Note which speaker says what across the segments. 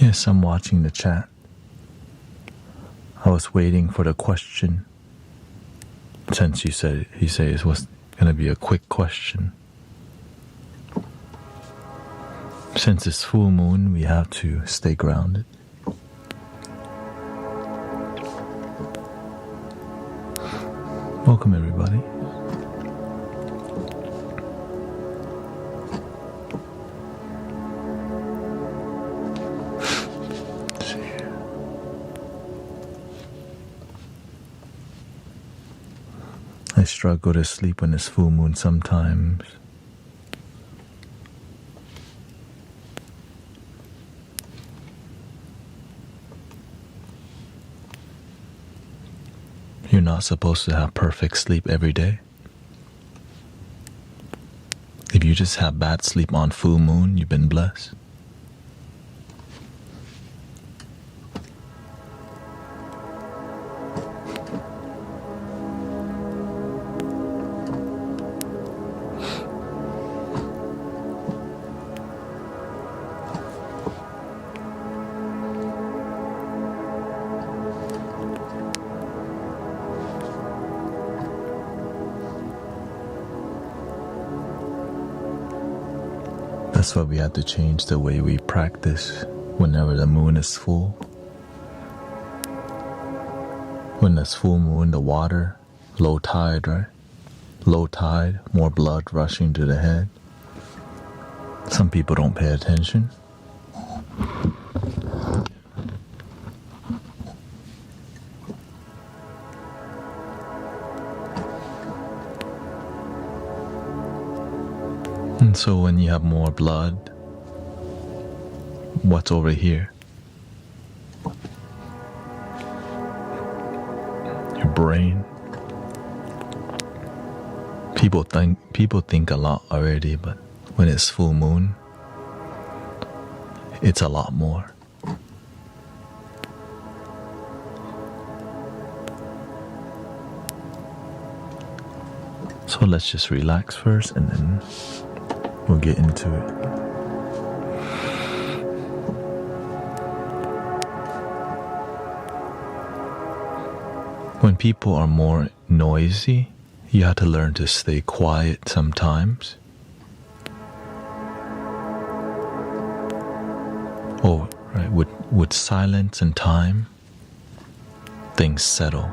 Speaker 1: Yes, I'm watching the chat. I was waiting for the question. Since he said it was going to be a quick question. Since it's full moon, we have to stay grounded. Welcome, everybody. I struggle to sleep when it's full moon sometimes. You're not supposed to have perfect sleep every day. If you just have bad sleep on full moon, you've been blessed. That's why we have to change the way we practice whenever the moon is full. When it's full moon, the water, low tide, right? Low tide, more blood rushing to the head. Some people don't pay attention. And so when you have more blood, what's over here? Your brain. People think a lot already, but when it's full moon, it's a lot more. So let's just relax first and then we'll get into it. When people are more noisy, you have to learn to stay quiet sometimes. Oh, right, with silence and time, things settle.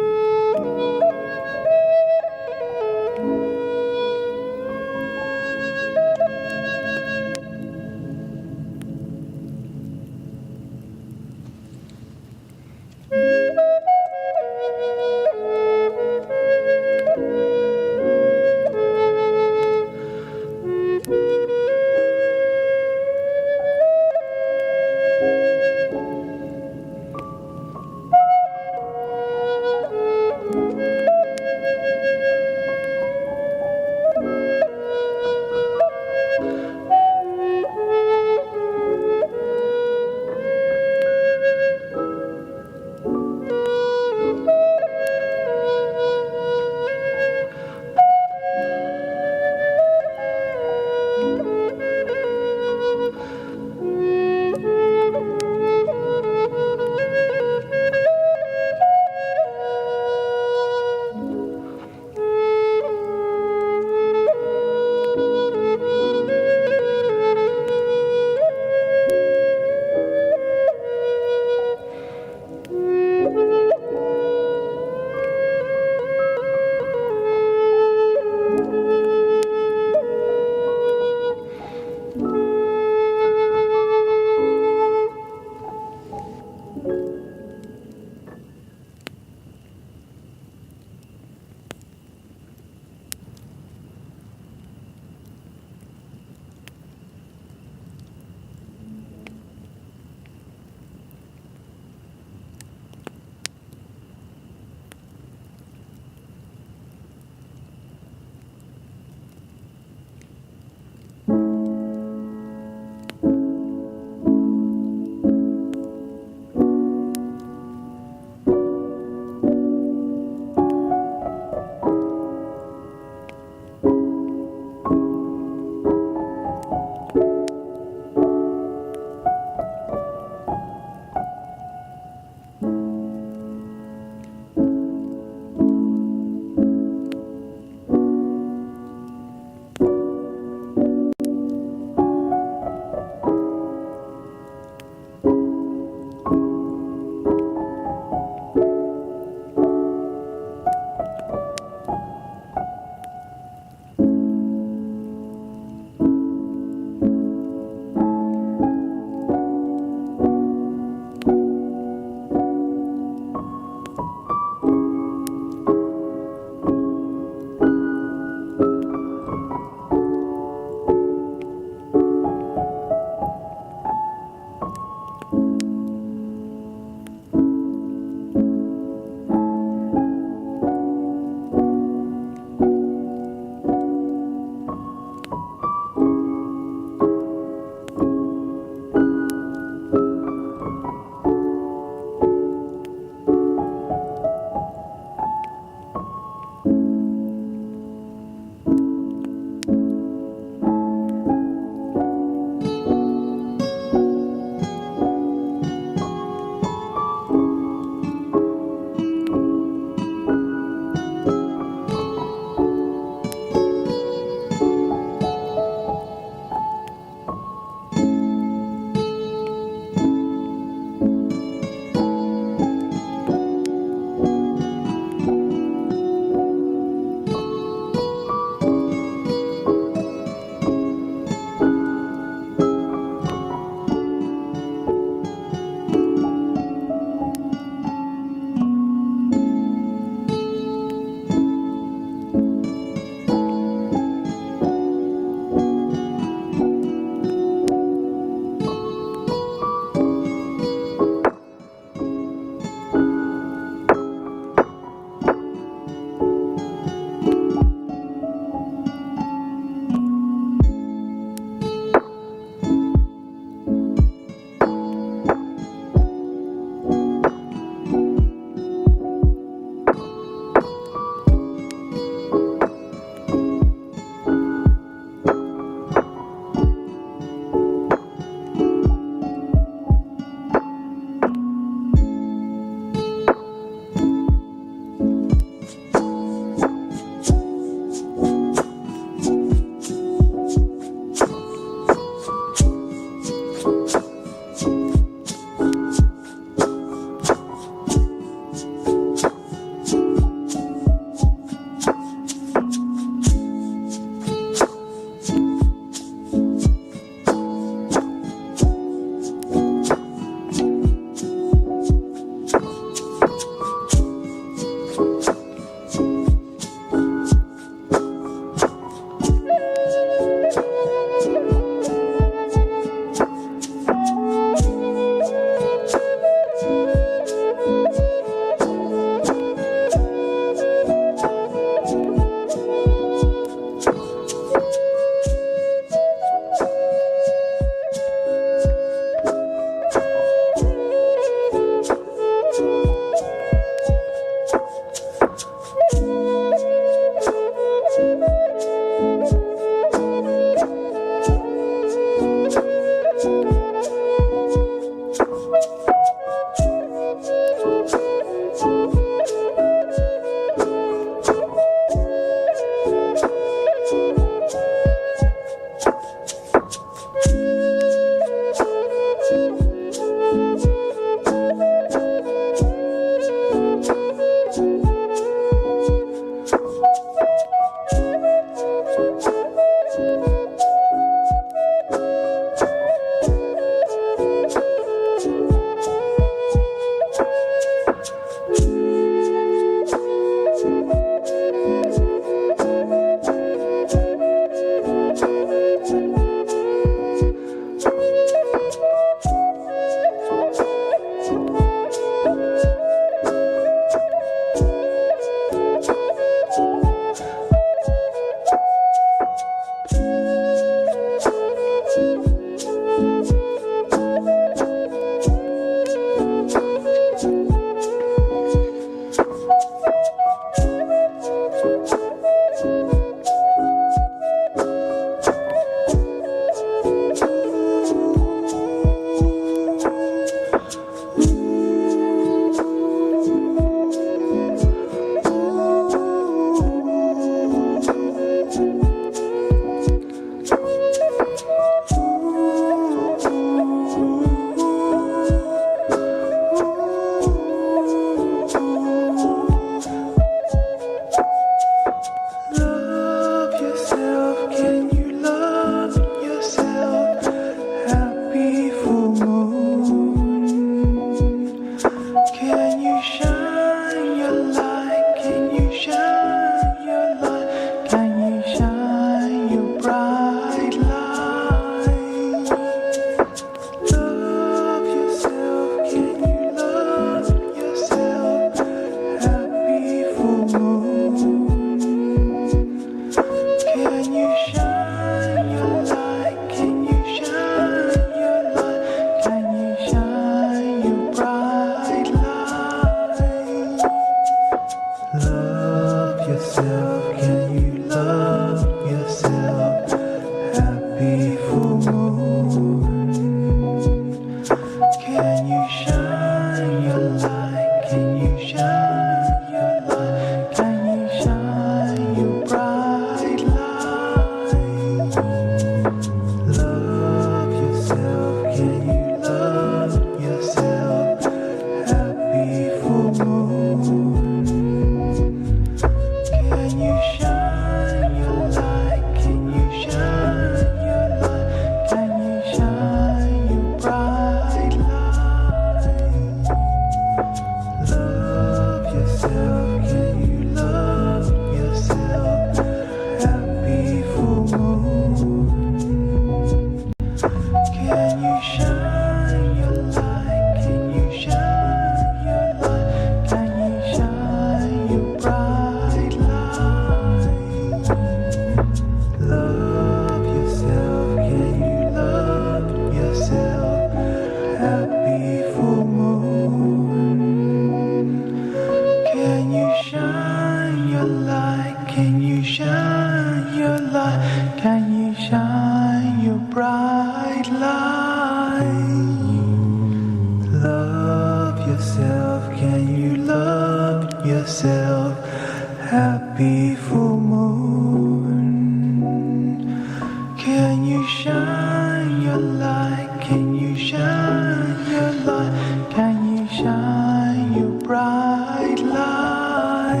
Speaker 2: Can you shine your light? Can you shine your light? Can you shine your bright light?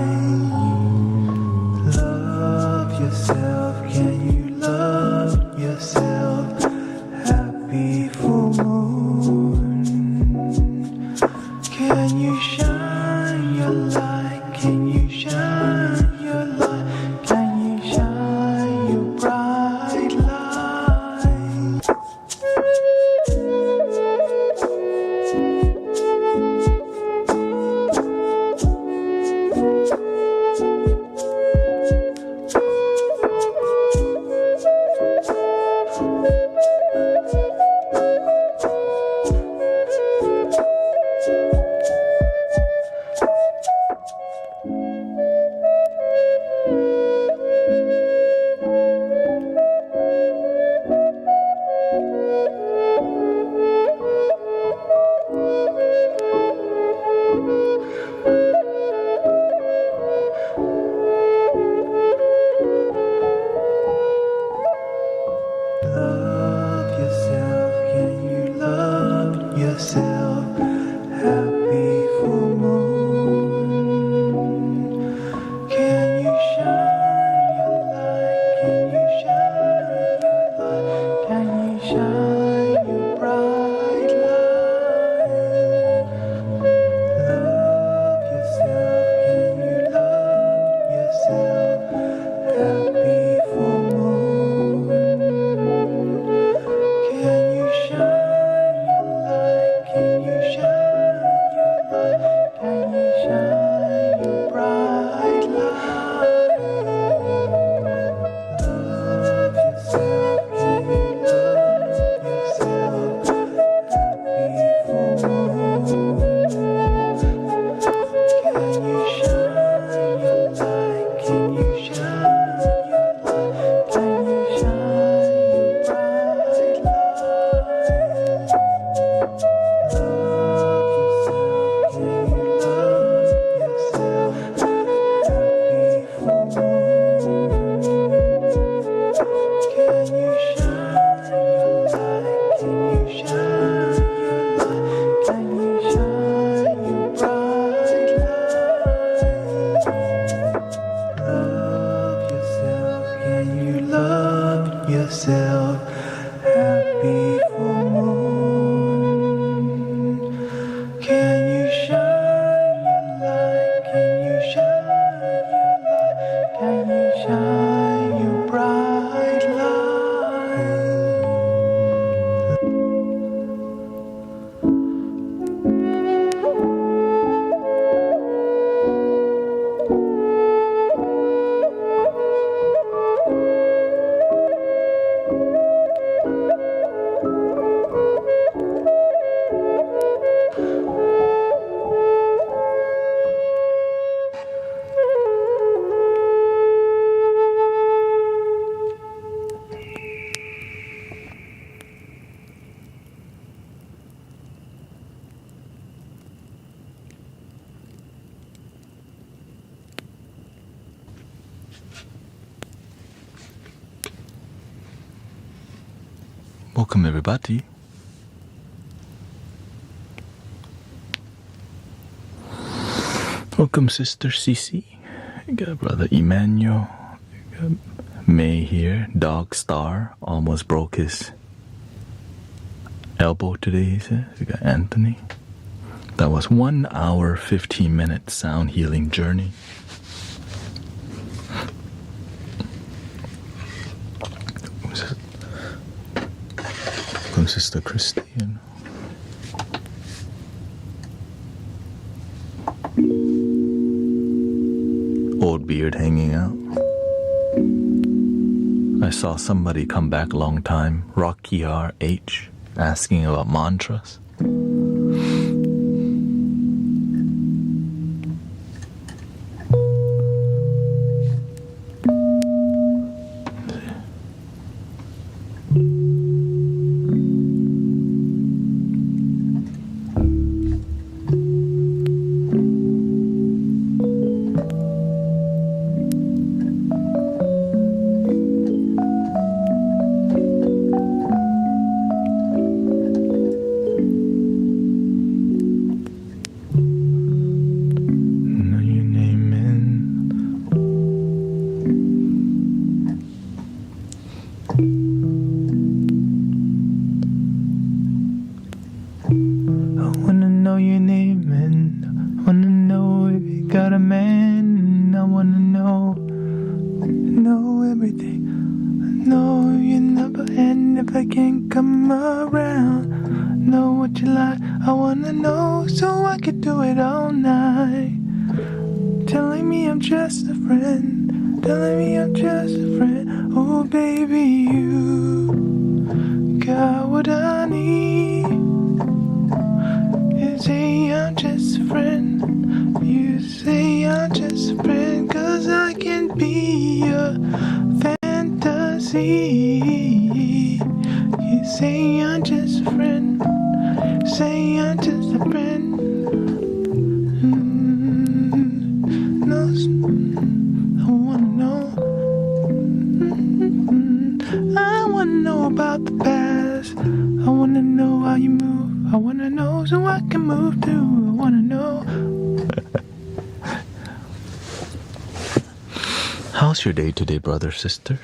Speaker 2: Love yourself. Can you love yourself? Happy full moon. Can you shine your light? Can you shine your light? Can you shine your bright light? Love yourself, can you love yourself? Happy full moon. Can you shine your light? Can you shine your light? Can you shine your bright light? Love yourself, can you love yourself? Happy full moon. Can you shine your light? Can you shine your light? Can you shine your bright light? Love yourself, can you love yourself? Happy full moon. Can you shine your light? Can you shine your light? Can you shine your bright light? Love yourself, can you love yourself? Happy full moon. Can you shine your light? Can you shine your light? Can you shine your bright light? Love yourself, can you love yourself? Happy full moon. Can you shine your light? Can you shine your light? Can you shine your bright light?
Speaker 1: Welcome, everybody. Welcome, Sister Cece. We got Brother Emmanuel. We got May here. Dog Star almost broke his elbow today, he says. We got Anthony. That was 1 hour, 15 minute sound healing journey. Welcome, Sister Christy. Old beard hanging out. I saw somebody come back long time, Rocky RH, asking about mantras.
Speaker 2: come around. Know what you like, I wanna know, so I could do it all night. Telling me I'm just a friend, telling me I'm just a friend. Oh baby, you got what I need. You say I'm just a friend, you say I'm just a friend, 'cause I can be your fantasy. You say I'm just a friend, say I'm just a friend. No, I wanna know. I wanna know about the past. I wanna know how you move. I wanna know so I can move too. I wanna know.
Speaker 1: How's your day today, brothers, sisters?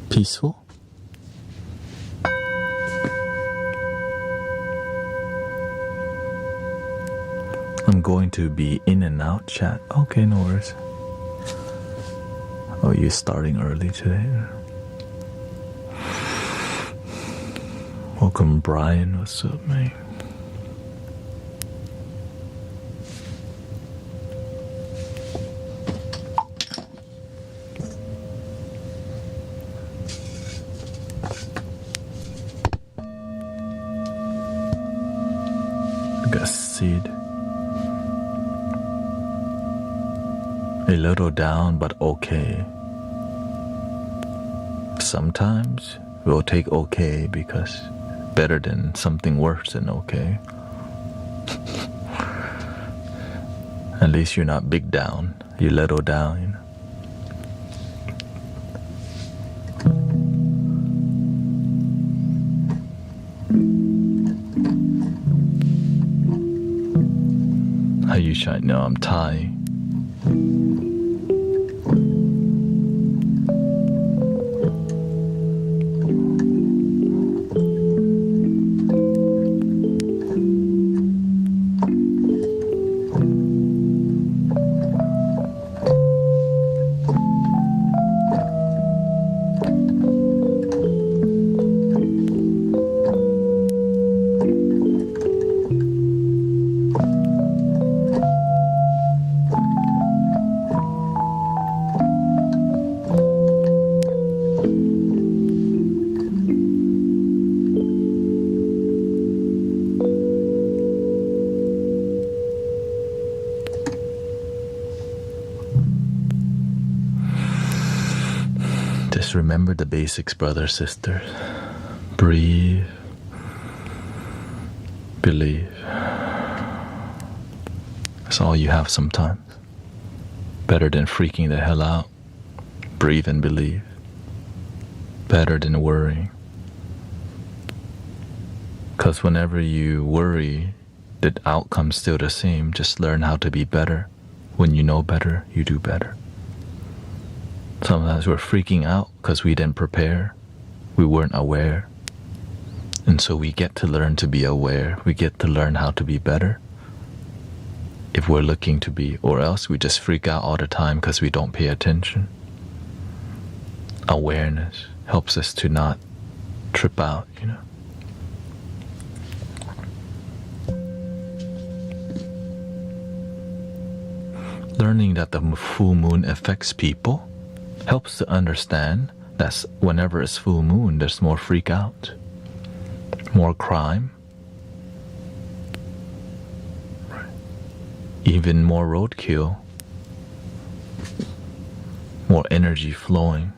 Speaker 1: Peaceful? I'm going to be in and out chat. Okay, no worries. Oh, you're starting early today? Welcome, Brian. What's up, man? Got seed. A little down, but okay. Sometimes we'll take okay because better than something worse than okay. At least you're not big down, you're little down, you know. How you shine? No, I'm Thai. Just remember the basics, brothers, sisters. Breathe. Believe. That's all you have sometimes. Better than freaking the hell out. Breathe and believe. Better than worrying. Because whenever you worry, the outcome's still the same. Just learn how to be better. When you know better, you do better. Sometimes we're freaking out because we didn't prepare. We weren't aware. And so we get to learn to be aware. We get to learn how to be better if we're looking to be, or else we just freak out all the time because we don't pay attention. Awareness helps us to not trip out, you know. Learning that the full moon affects people helps to understand that whenever it's full moon, there's more freak out, more crime, even more roadkill, more energy flowing.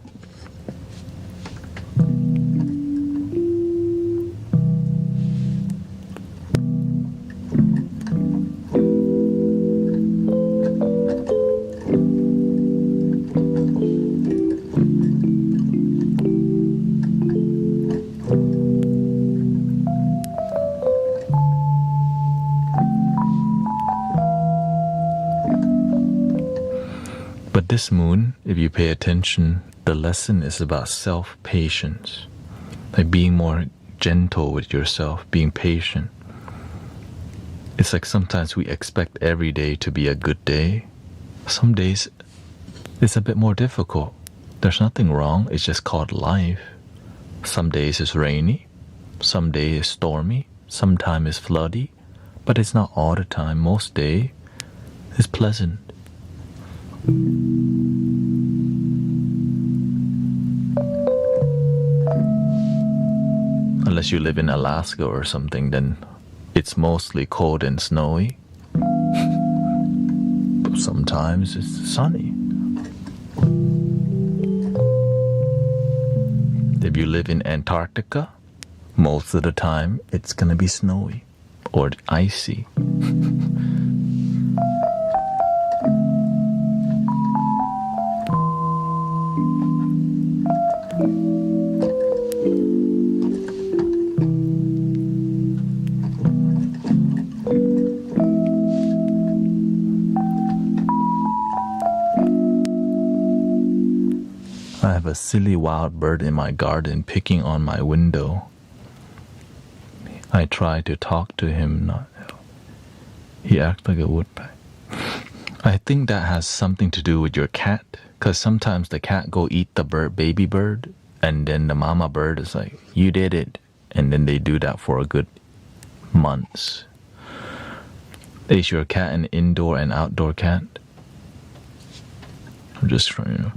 Speaker 1: But this moon, if you pay attention, the lesson is about self-patience, like being more gentle with yourself, being patient. It's like sometimes we expect every day to be a good day. Some days it's a bit more difficult. There's nothing wrong. It's just called life. Some days it's rainy. Some days it's stormy. Sometimes it's floody. But it's not all the time. Most days it's pleasant. Unless you live in Alaska or something, then it's mostly cold and snowy. But sometimes it's sunny. If you live in Antarctica, most of the time it's gonna be snowy or icy. I have a silly wild bird in my garden picking on my window. I try to talk to him. He acts like a woodpecker. I think that has something to do with your cat, because sometimes the cat go eat the baby bird, and then the mama bird is like, you did it. And then they do that for a good months. Is your cat an indoor and outdoor cat? I'm just trying to...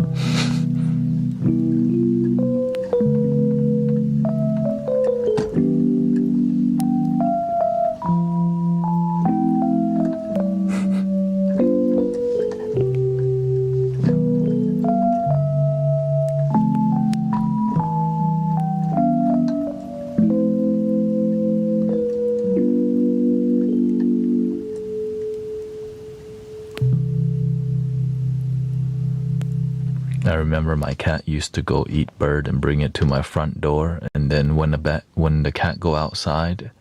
Speaker 1: I remember my cat used to go eat bird and bring it to my front door, and then when the cat go outside,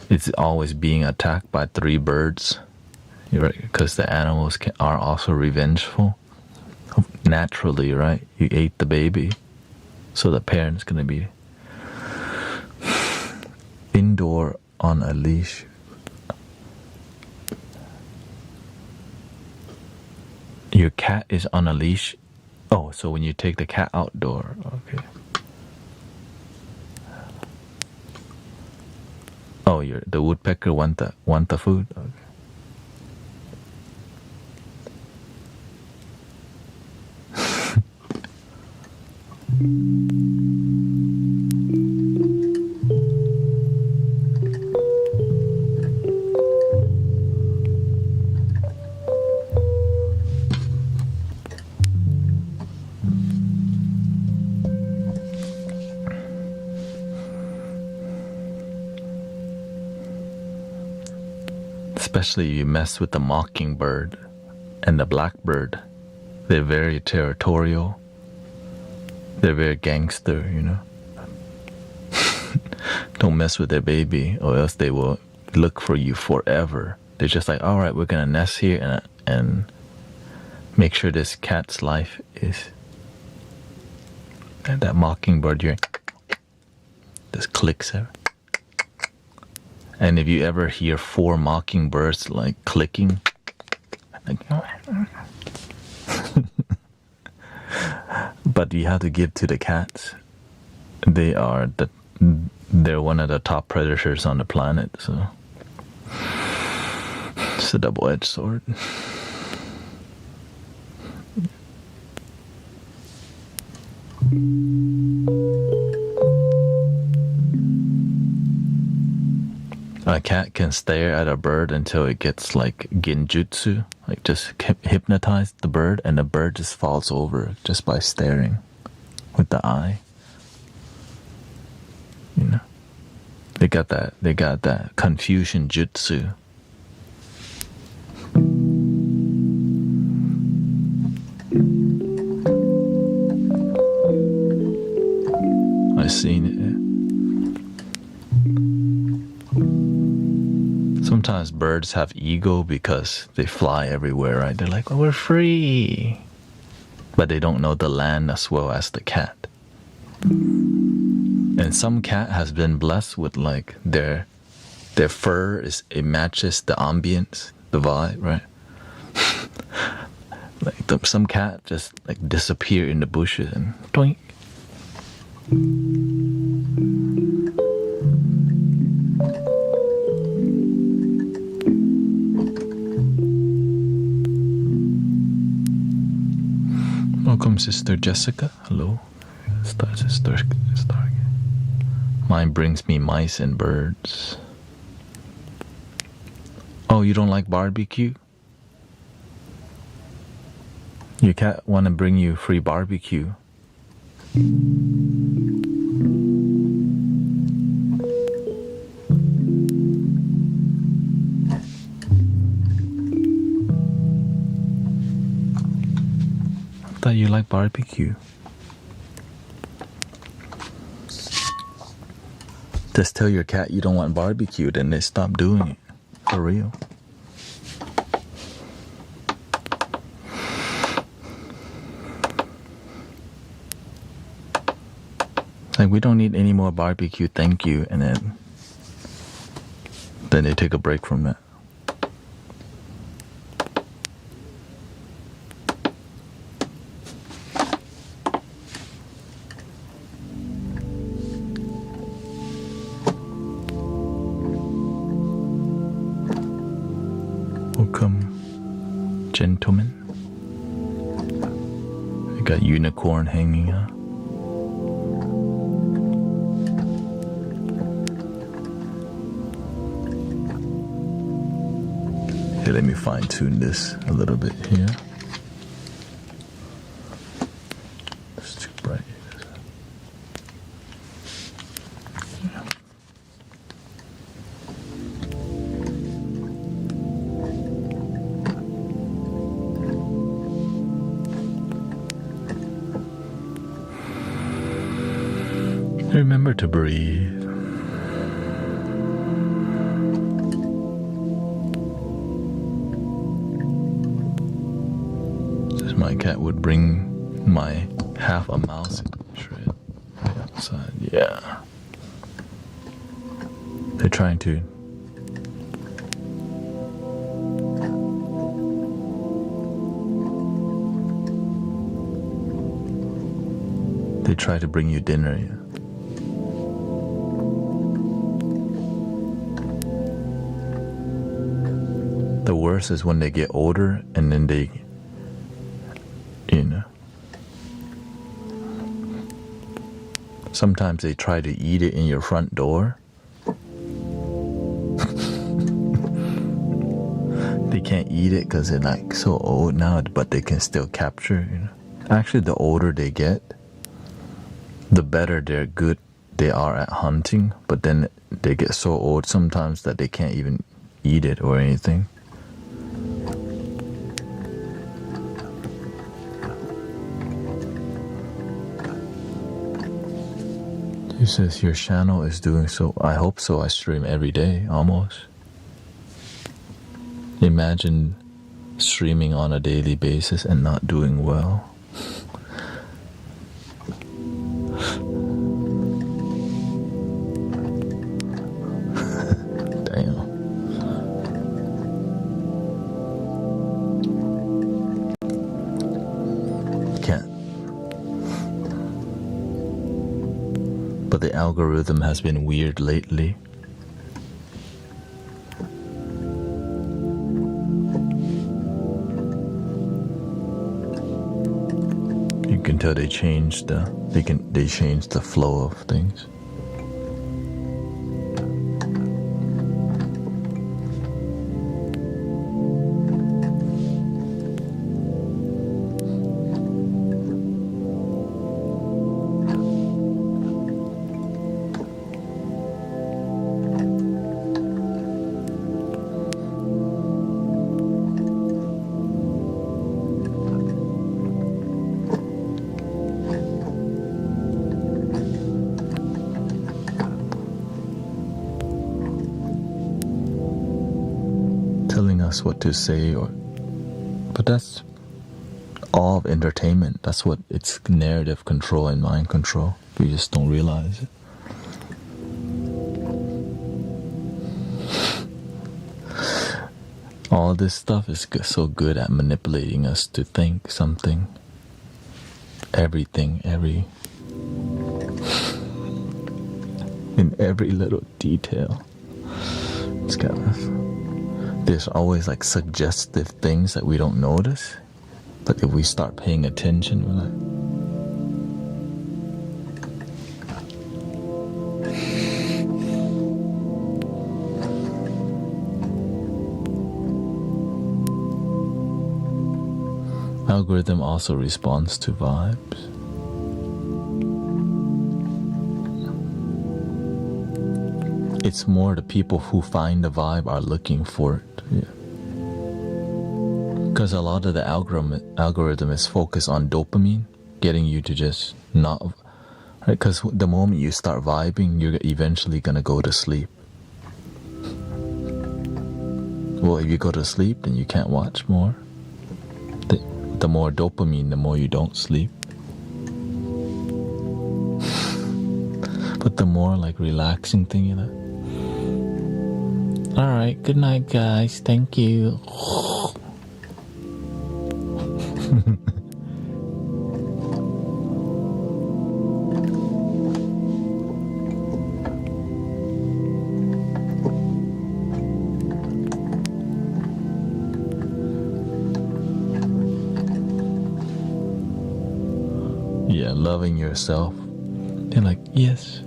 Speaker 1: it's always being attacked by 3 birds. Right? Because the animals are also revengeful. Naturally, right? You ate the baby, so the parent's gonna be indoor on a leash. Your cat is on a leash. Oh, so when you take the cat outdoor, okay. Oh, the woodpecker want the food. Okay. Especially you mess with the mockingbird and the blackbird. They're very territorial. They're very gangster, you know. Don't mess with their baby, or else they will look for you forever. They're just like, all right, we're gonna nest here and make sure this cat's life is. And that mockingbird, you just clicks there. And if you ever hear 4 mockingbirds like clicking, like, but you have to give to the cats. They're one of the top predators on the planet, so it's a double-edged sword. A cat can stare at a bird until it gets like genjutsu, like just hypnotize the bird, and the bird just falls over just by staring with the eye. You know, they got that Confucian jutsu. I've seen it. Sometimes birds have ego because they fly everywhere, right? They're like, well, we're free. But they don't know the land as well as the cat. And some cat has been blessed with like their fur it matches the ambience, the vibe, right? Like some cat just like disappear in the bushes and doink. Welcome, Sister Jessica. Hello. Sister. Mine brings me mice and birds. Oh, you don't like barbecue? Your cat want to bring you free barbecue. I thought you like barbecue. Just tell your cat you don't want barbecue, then they stop doing it. For real. Like, we don't need any more barbecue, thank you. And then they take a break from that. Welcome, gentlemen. I got unicorn hanging out. Here, let me fine tune this a little bit here. It's too bright. Remember to breathe. This my cat would bring my half a mouse shred outside. Yeah. They're trying to try to bring you dinner. Yeah. The worst is when they get older and then they, sometimes they try to eat it in your front door. They can't eat it because they're like so old now, but they can still capture, Actually, the older they get, the better they are at hunting, but then they get so old sometimes that they can't even eat it or anything. He says your channel is doing so. I hope so. I stream every day, almost. Imagine streaming on a daily basis and not doing well. Damn. Can't. But the algorithm has been weird lately. You can tell they changed they changed the flow of things. Telling us what to say, but that's all of entertainment. That's what it's narrative control and mind control. We just don't realize it. All this stuff is so good at manipulating us to think something, everything, in every little detail. It's got us. There's always like suggestive things that we don't notice, but if we start paying attention, we're like, algorithm also responds to vibes. It's more the people who find the vibe are looking for it. Because a lot of the algorithm is focused on dopamine, getting you to just not, right? Because the moment you start vibing, you're eventually gonna go to sleep. Well, if you go to sleep, then you can't watch more. The more dopamine, the more you don't sleep. But the more like relaxing thing, you know. All right, good night, guys. Thank you. Yeah, loving yourself. They're like, yes.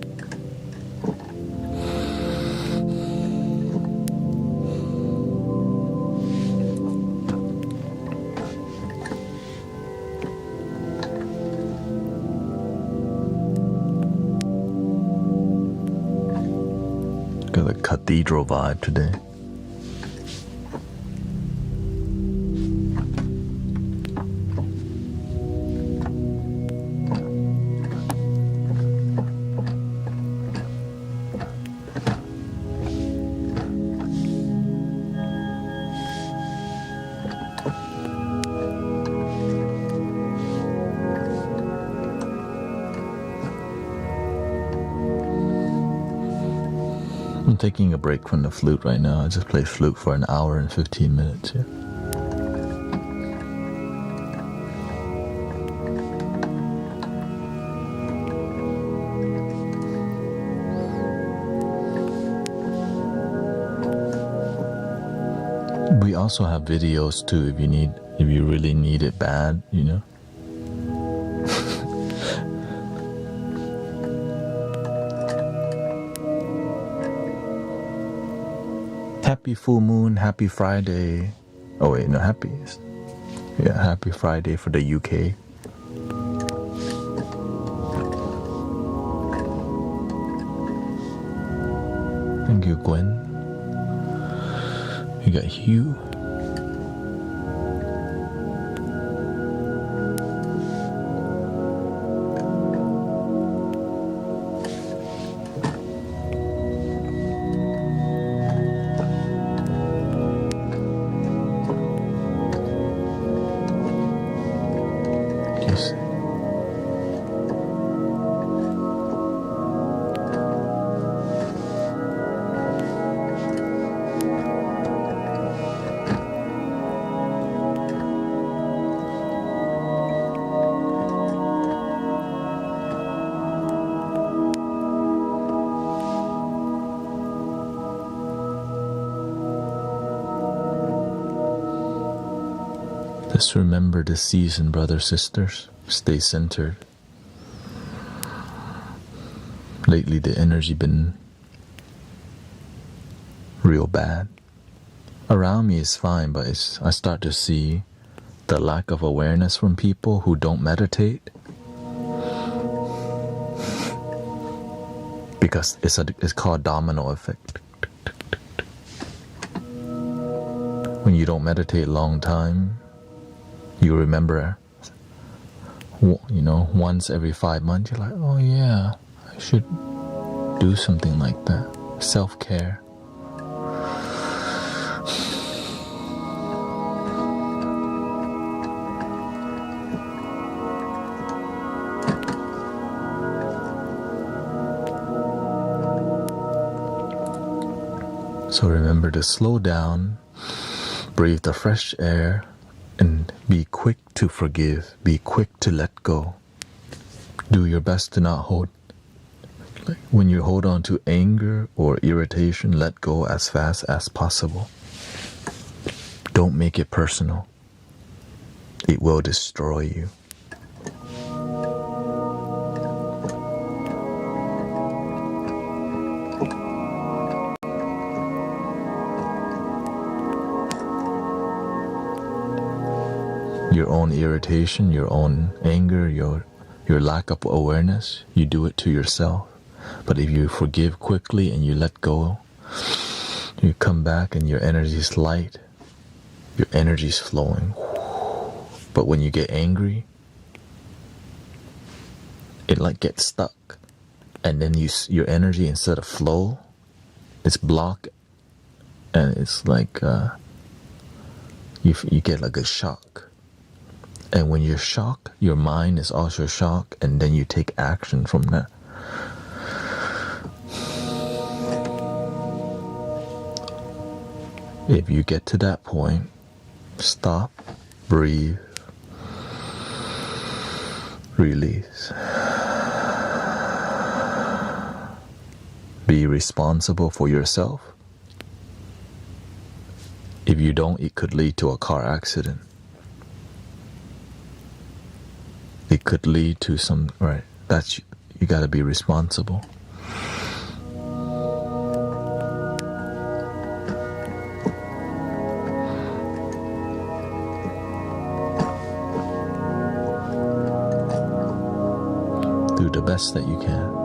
Speaker 1: Got a cathedral vibe today. I'm taking a break from the flute right now. I just play flute for an hour and 15 minutes. Yeah. We also have videos too if you really need it bad, you know. Happy full moon, happy Friday. Oh wait, no, happy Friday for the UK. Thank you, Gwen. We got Hugh. Just remember this season, brothers, sisters. Stay centered. Lately, the energy been real bad. Around me is fine, but I start to see the lack of awareness from people who don't meditate. Because it's called domino effect. When you don't meditate a long time, you remember, you know, once every 5 months, you're like, oh yeah, I should do something like that. Self-care. So remember to slow down Breathe the fresh air and be quick to forgive. Be quick to let go. Do your best to not hold. When you hold on to anger or irritation, let go as fast as possible. Don't make it personal. It will destroy you. Your own irritation, your own anger, your lack of awareness, you do it to yourself. But if you forgive quickly and you let go, you come back and your energy is light, your energy is flowing. But when you get angry, it like gets stuck, and then your energy, instead of flow, it's blocked, and it's like you get like a shock. And when you're shocked, your mind is also shocked, and then you take action from that. If you get to that point, stop, breathe, release. Be responsible for yourself. If you don't, it could lead to a car accident. It could lead to some, right, that's, you gotta be responsible. Do the best that you can.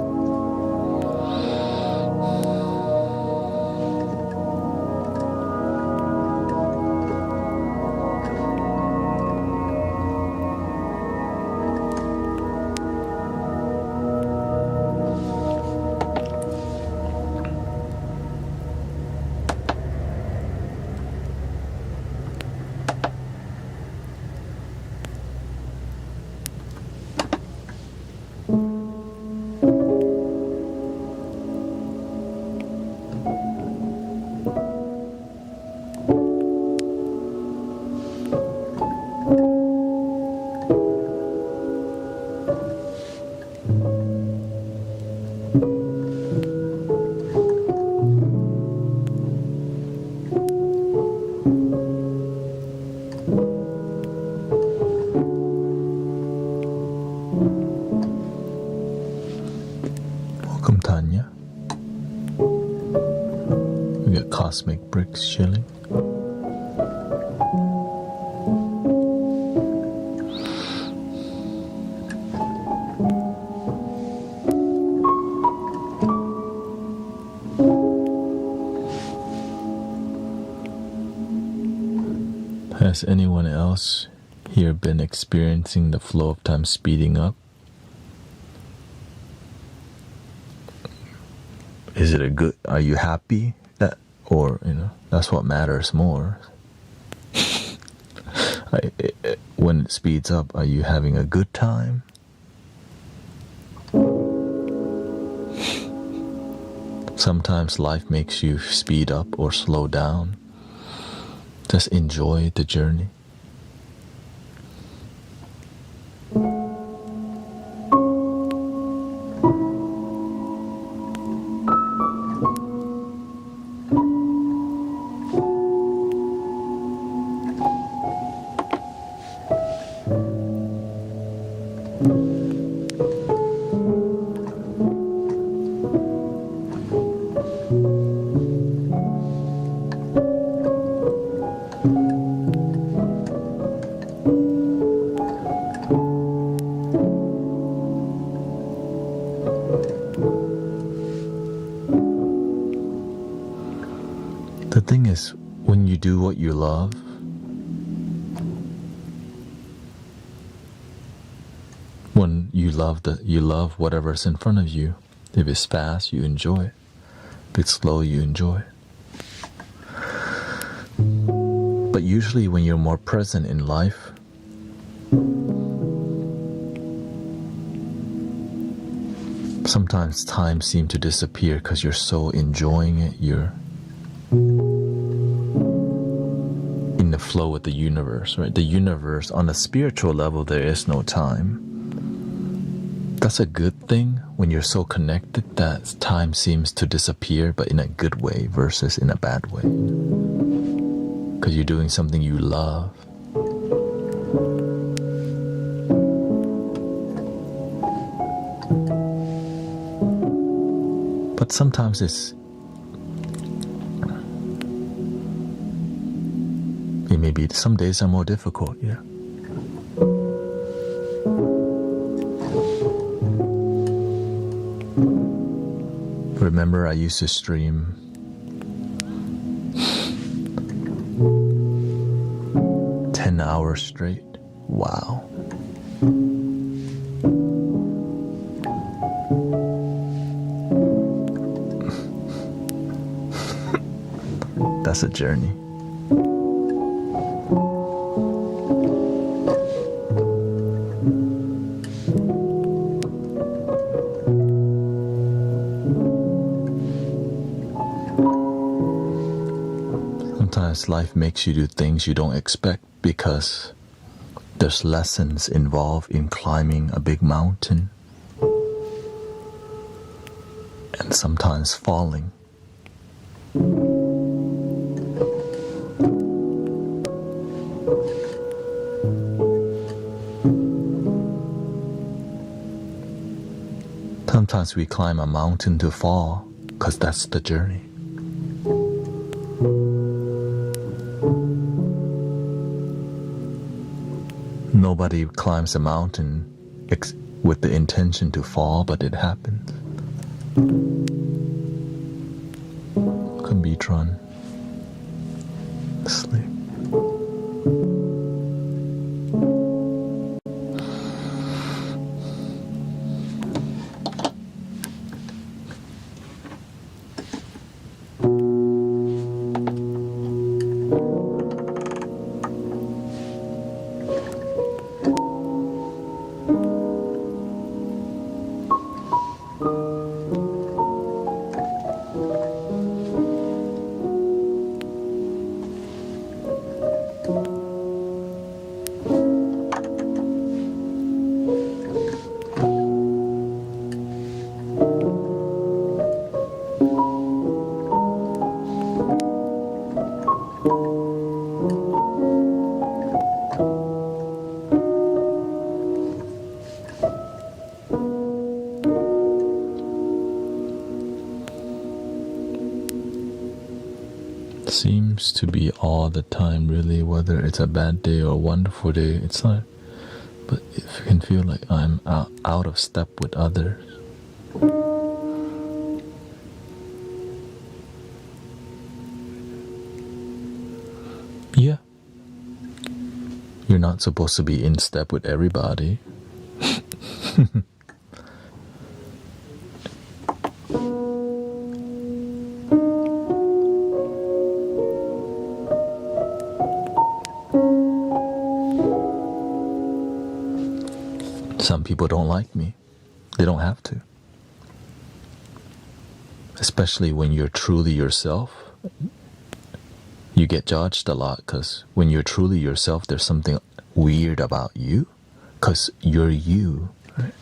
Speaker 1: Welcome, Tanya. We got Cosmic Bricks chilling. Has anyone else here been experiencing the flow of time speeding up? Is it a good, are you happy that, or, that's what matters more. When it speeds up, are you having a good time? Sometimes life makes you speed up or slow down. Just enjoy the journey. The thing is, when you do what you love, when you love whatever's in front of you. If it's fast, you enjoy it. If it's slow, you enjoy it. But usually when you're more present in life, sometimes time seems to disappear because you're so enjoying it, you're flow with the universe, right? The universe, on a spiritual level, there is no time. That's a good thing when you're so connected that time seems to disappear, but in a good way versus in a bad way. Because you're doing something you love. But sometimes it may be, some days are more difficult, yeah. Remember, I used to stream 10 hours straight. Wow. That's a journey. Sometimes life makes you do things you don't expect because there's lessons involved in climbing a big mountain and sometimes falling. Sometimes we climb a mountain to fall because that's the journey. Nobody climbs a mountain with the intention to fall, but it happens. Kumbitron. Sleep. Seems to be all the time, really, whether it's a bad day or a wonderful day. It's not, but if you can feel like I'm out of step with others, yeah, you're not supposed to be in step with everybody. Some people don't like me. They don't have to. Especially when you're truly yourself, you get judged a lot because when you're truly yourself, there's something weird about you because you're you. Right?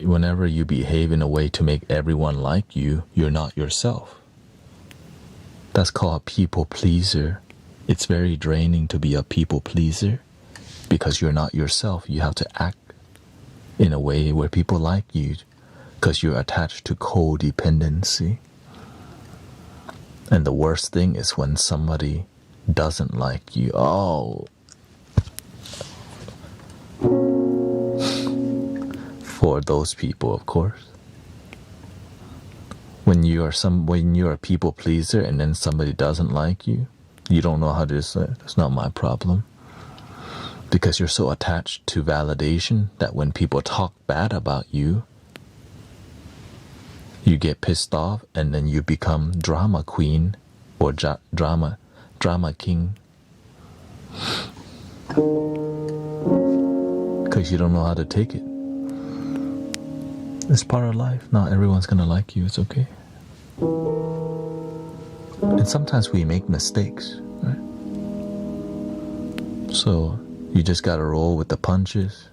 Speaker 1: Whenever you behave in a way to make everyone like you, you're not yourself. That's called a people pleaser. It's very draining to be a people pleaser because you're not yourself. You have to act in a way where people like you because you're attached to codependency. And the worst thing is when somebody doesn't like you. Oh, for those people, of course. When you're a people pleaser and then somebody doesn't like you, you don't know how to say, that's not my problem. Because you're so attached to validation that when people talk bad about you, you get pissed off and then you become drama queen or drama king Because you don't know how to take it. It's part of life. Not everyone's gonna like you. It's okay. And sometimes we make mistakes, right? So you just gotta roll with the punches.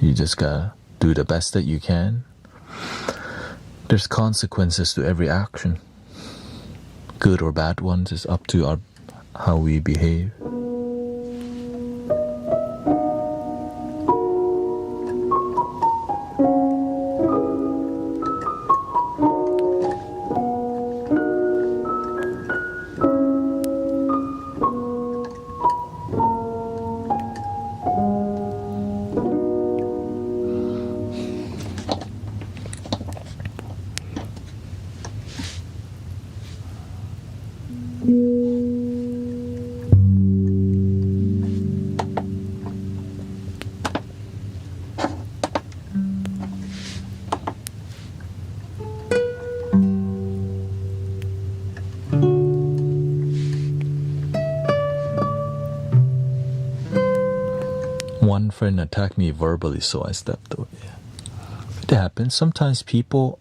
Speaker 1: You just gotta do the best that you can. There's consequences to every action. Good or bad ones is up to how we behave. One friend attacked me verbally, so I stepped away. It happens. Sometimes people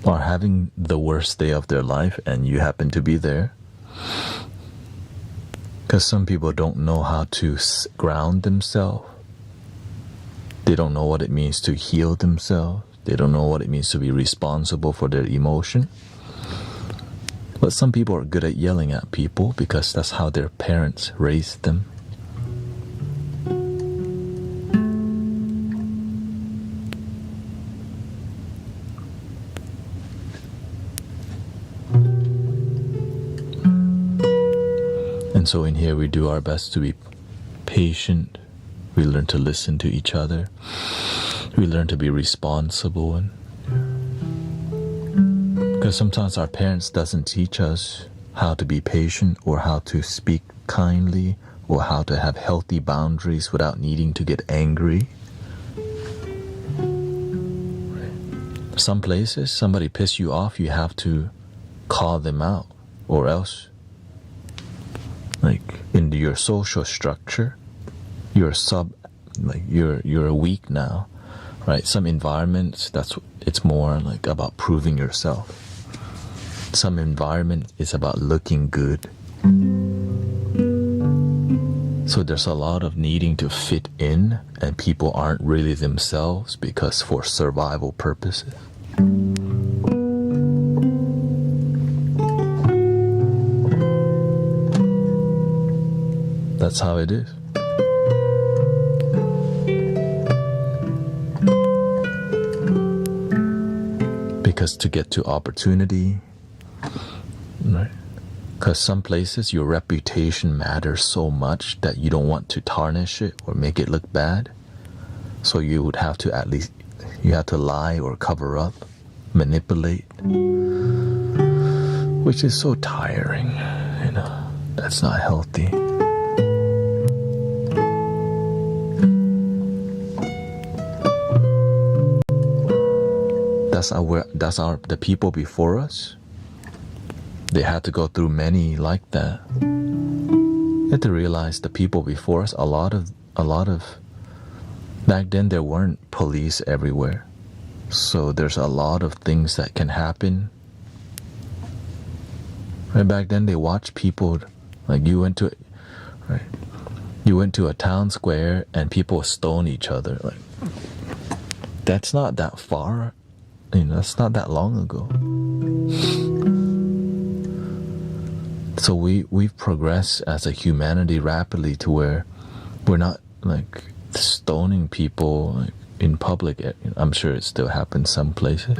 Speaker 1: are having the worst day of their life and you happen to be there. Because some people don't know how to ground themselves. They don't know what it means to heal themselves. They don't know what it means to be responsible for their emotion. But some people are good at yelling at people because that's how their parents raised them. And so in here we do our best to be patient. We learn to listen to each other. We learn to be responsible. Because sometimes our parents doesn't teach us how to be patient or how to speak kindly or how to have healthy boundaries without needing to get angry. Some places, somebody piss you off, you have to call them out, or else, like in your social structure, you're weak now, right? Some environments, it's more like about proving yourself. Some environment is about looking good. So there's a lot of needing to fit in, and people aren't really themselves because for survival purposes. That's how it is. Because to get to opportunity, right? Because some places your reputation matters so much that you don't want to tarnish it or make it look bad. So you would have to you have to lie or cover up, manipulate, which is so tiring, that's not healthy. The people before us, they had to go through many like that. You have to realize the people before us, a lot of back then there weren't police everywhere, so there's a lot of things that can happen. Right, back then they watched people, like you went to a town square and people stone each other. Like, that's not that far. That's not that long ago. So we've progressed as a humanity rapidly to where we're not like stoning people like, in public. I'm sure it still happens some places.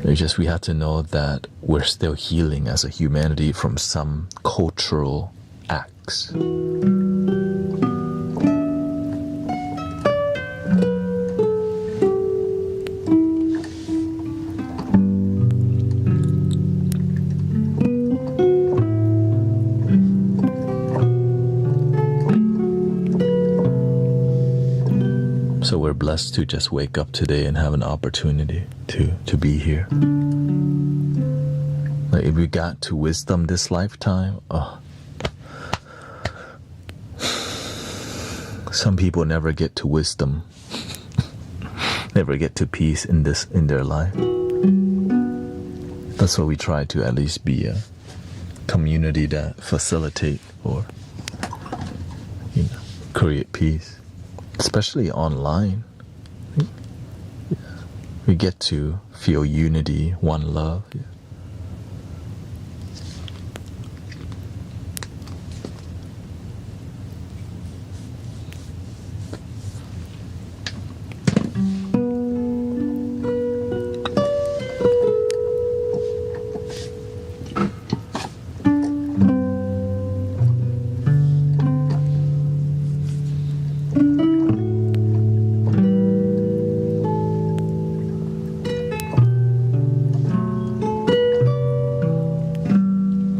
Speaker 1: It's just we have to know that we're still healing as a humanity from some cultural acts. So we're blessed to just wake up today and have an opportunity to be here. Like if we got to wisdom this lifetime, some people never get to wisdom, never get to peace in their life. That's why we try to at least be a community that facilitate or create peace, especially online. We get to feel unity, one love.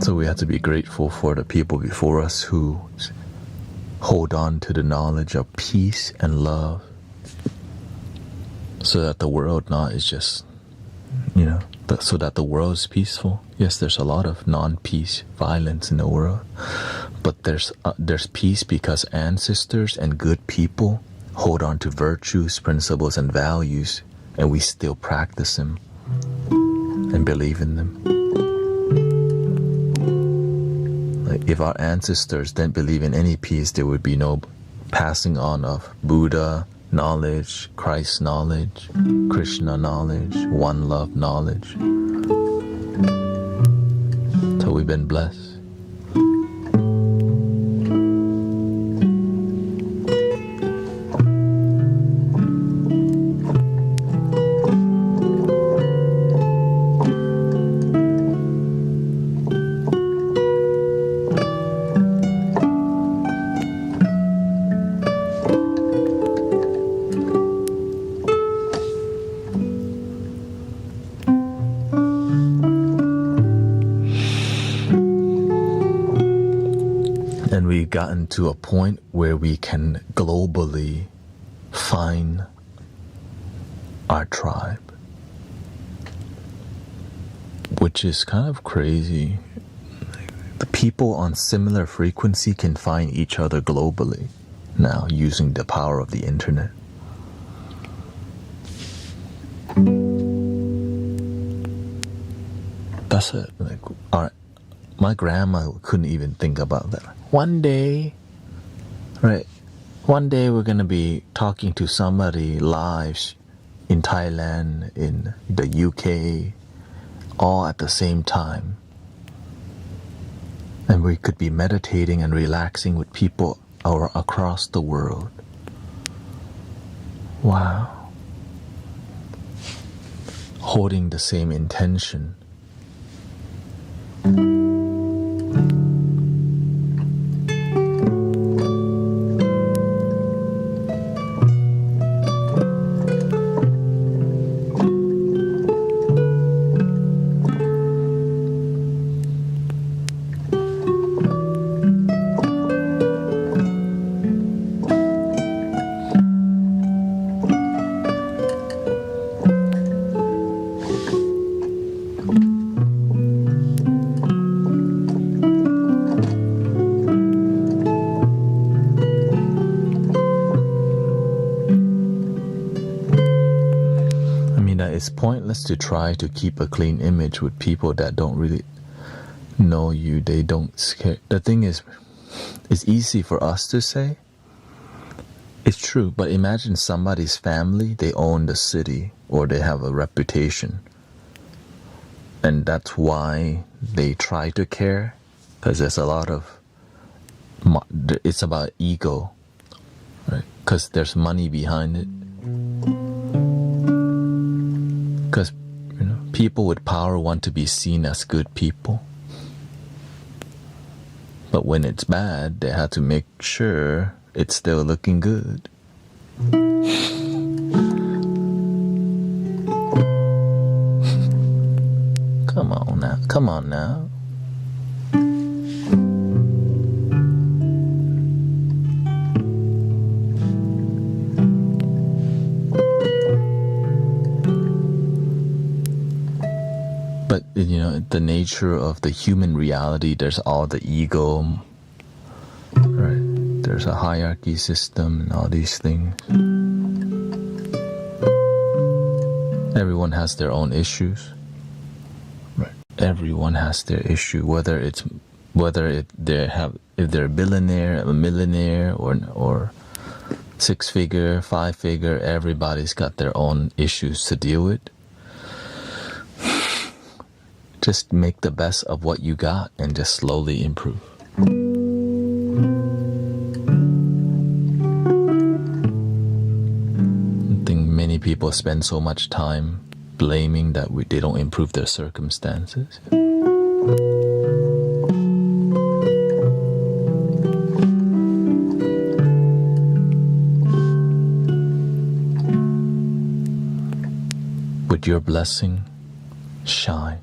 Speaker 1: So we have to be grateful for the people before us who hold on to the knowledge of peace and love, so that the world not is just, so that the world is peaceful. Yes, there's a lot of non-peace, violence in the world, but there's peace because ancestors and good people hold on to virtues, principles, and values, and we still practice them and believe in them. If our ancestors didn't believe in any peace, there would be no passing on of Buddha knowledge, Christ knowledge, Krishna knowledge, one love knowledge. So we've been blessed. And we've gotten to a point where we can globally find our tribe, which is kind of crazy. The people on similar frequency can find each other globally now using the power of the internet. That's it. My grandma couldn't even think about that. One day we're gonna be talking to somebody live in Thailand, in the UK, all at the same time. And we could be meditating and relaxing with people across the world. Wow. Holding the same intention. It's pointless to try to keep a clean image with people that don't really know you. They don't care. The thing is, it's easy for us to say. It's true, but imagine somebody's family, they own the city or they have a reputation. And that's why they try to care, because there's a lot of, it's about ego, right? Because there's money behind it. Because people with power want to be seen as good people. But when it's bad, they have to make sure it's still looking good. Come on now. But the nature of the human reality, there's all the ego, right? There's a hierarchy system and all these things. Everyone has their own issues, right? Everyone has their issue, if they're a billionaire, a millionaire, or six-figure, five-figure, everybody's got their own issues to deal with. Just make the best of what you got and just slowly improve. I think many people spend so much time blaming that they don't improve their circumstances. With your blessing, shine.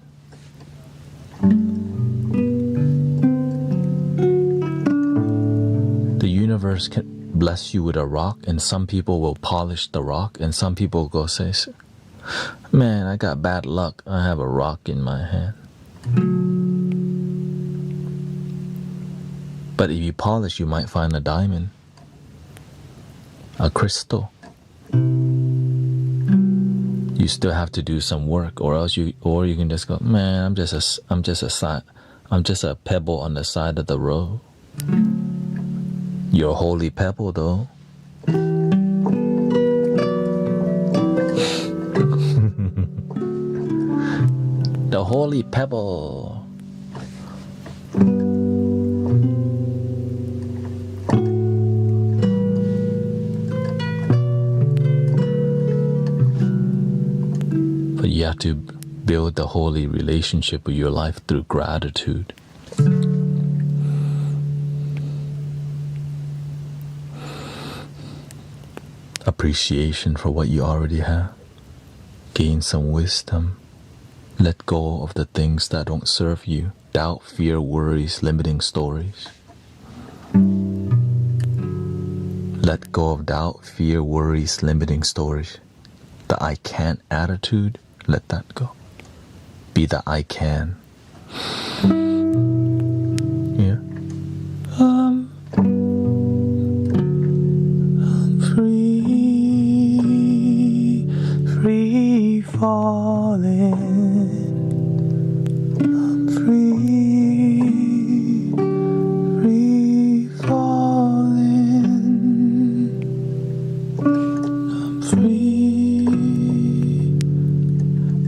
Speaker 1: The universe can bless you with a rock, and some people will polish the rock, and some people go say, man, I got bad luck, I have a rock in my hand. But if you polish, you might find a diamond, a crystal. You still have to do some work, or you can just go, man, I'm just a pebble on the side of the road. You're a holy pebble, though. The holy pebble. But you have to build the holy relationship with your life through gratitude. Appreciation for what you already have. Gain some wisdom. Let go of the things that don't serve you. Doubt, fear, worries, limiting stories. Let go of doubt, fear, worries, limiting stories. The I can't attitude, let that go. Be the I can. Yeah. I'm free falling. I'm free falling. I'm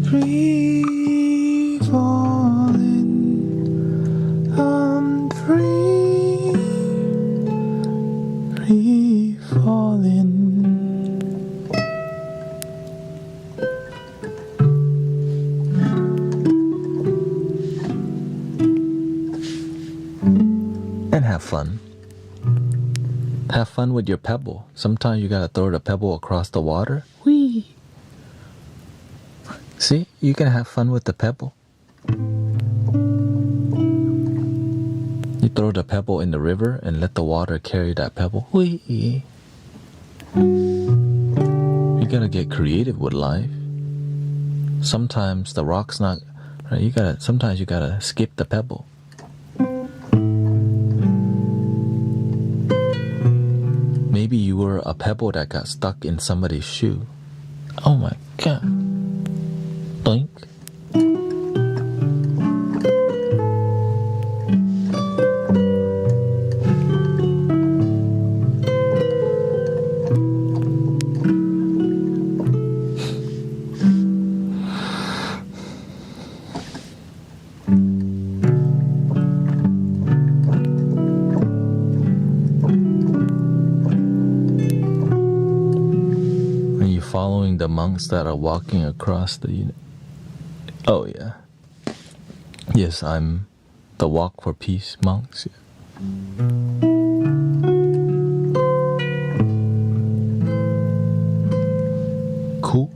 Speaker 1: free falling. I'm free falling. And have fun. Have fun with your pebble. Sometimes you gotta throw the pebble across the water. Whee! See, you can have fun with the pebble. You throw the pebble in the river and let the water carry that pebble. Whee! You gotta get creative with life. Sometimes the rock's not right. Sometimes you gotta skip the pebble. Maybe you were a pebble that got stuck in somebody's shoe. Oh my God. Doink. Following the monks that are walking across the... Oh yeah. Yes, I'm the Walk for Peace monks. Yeah. Cool.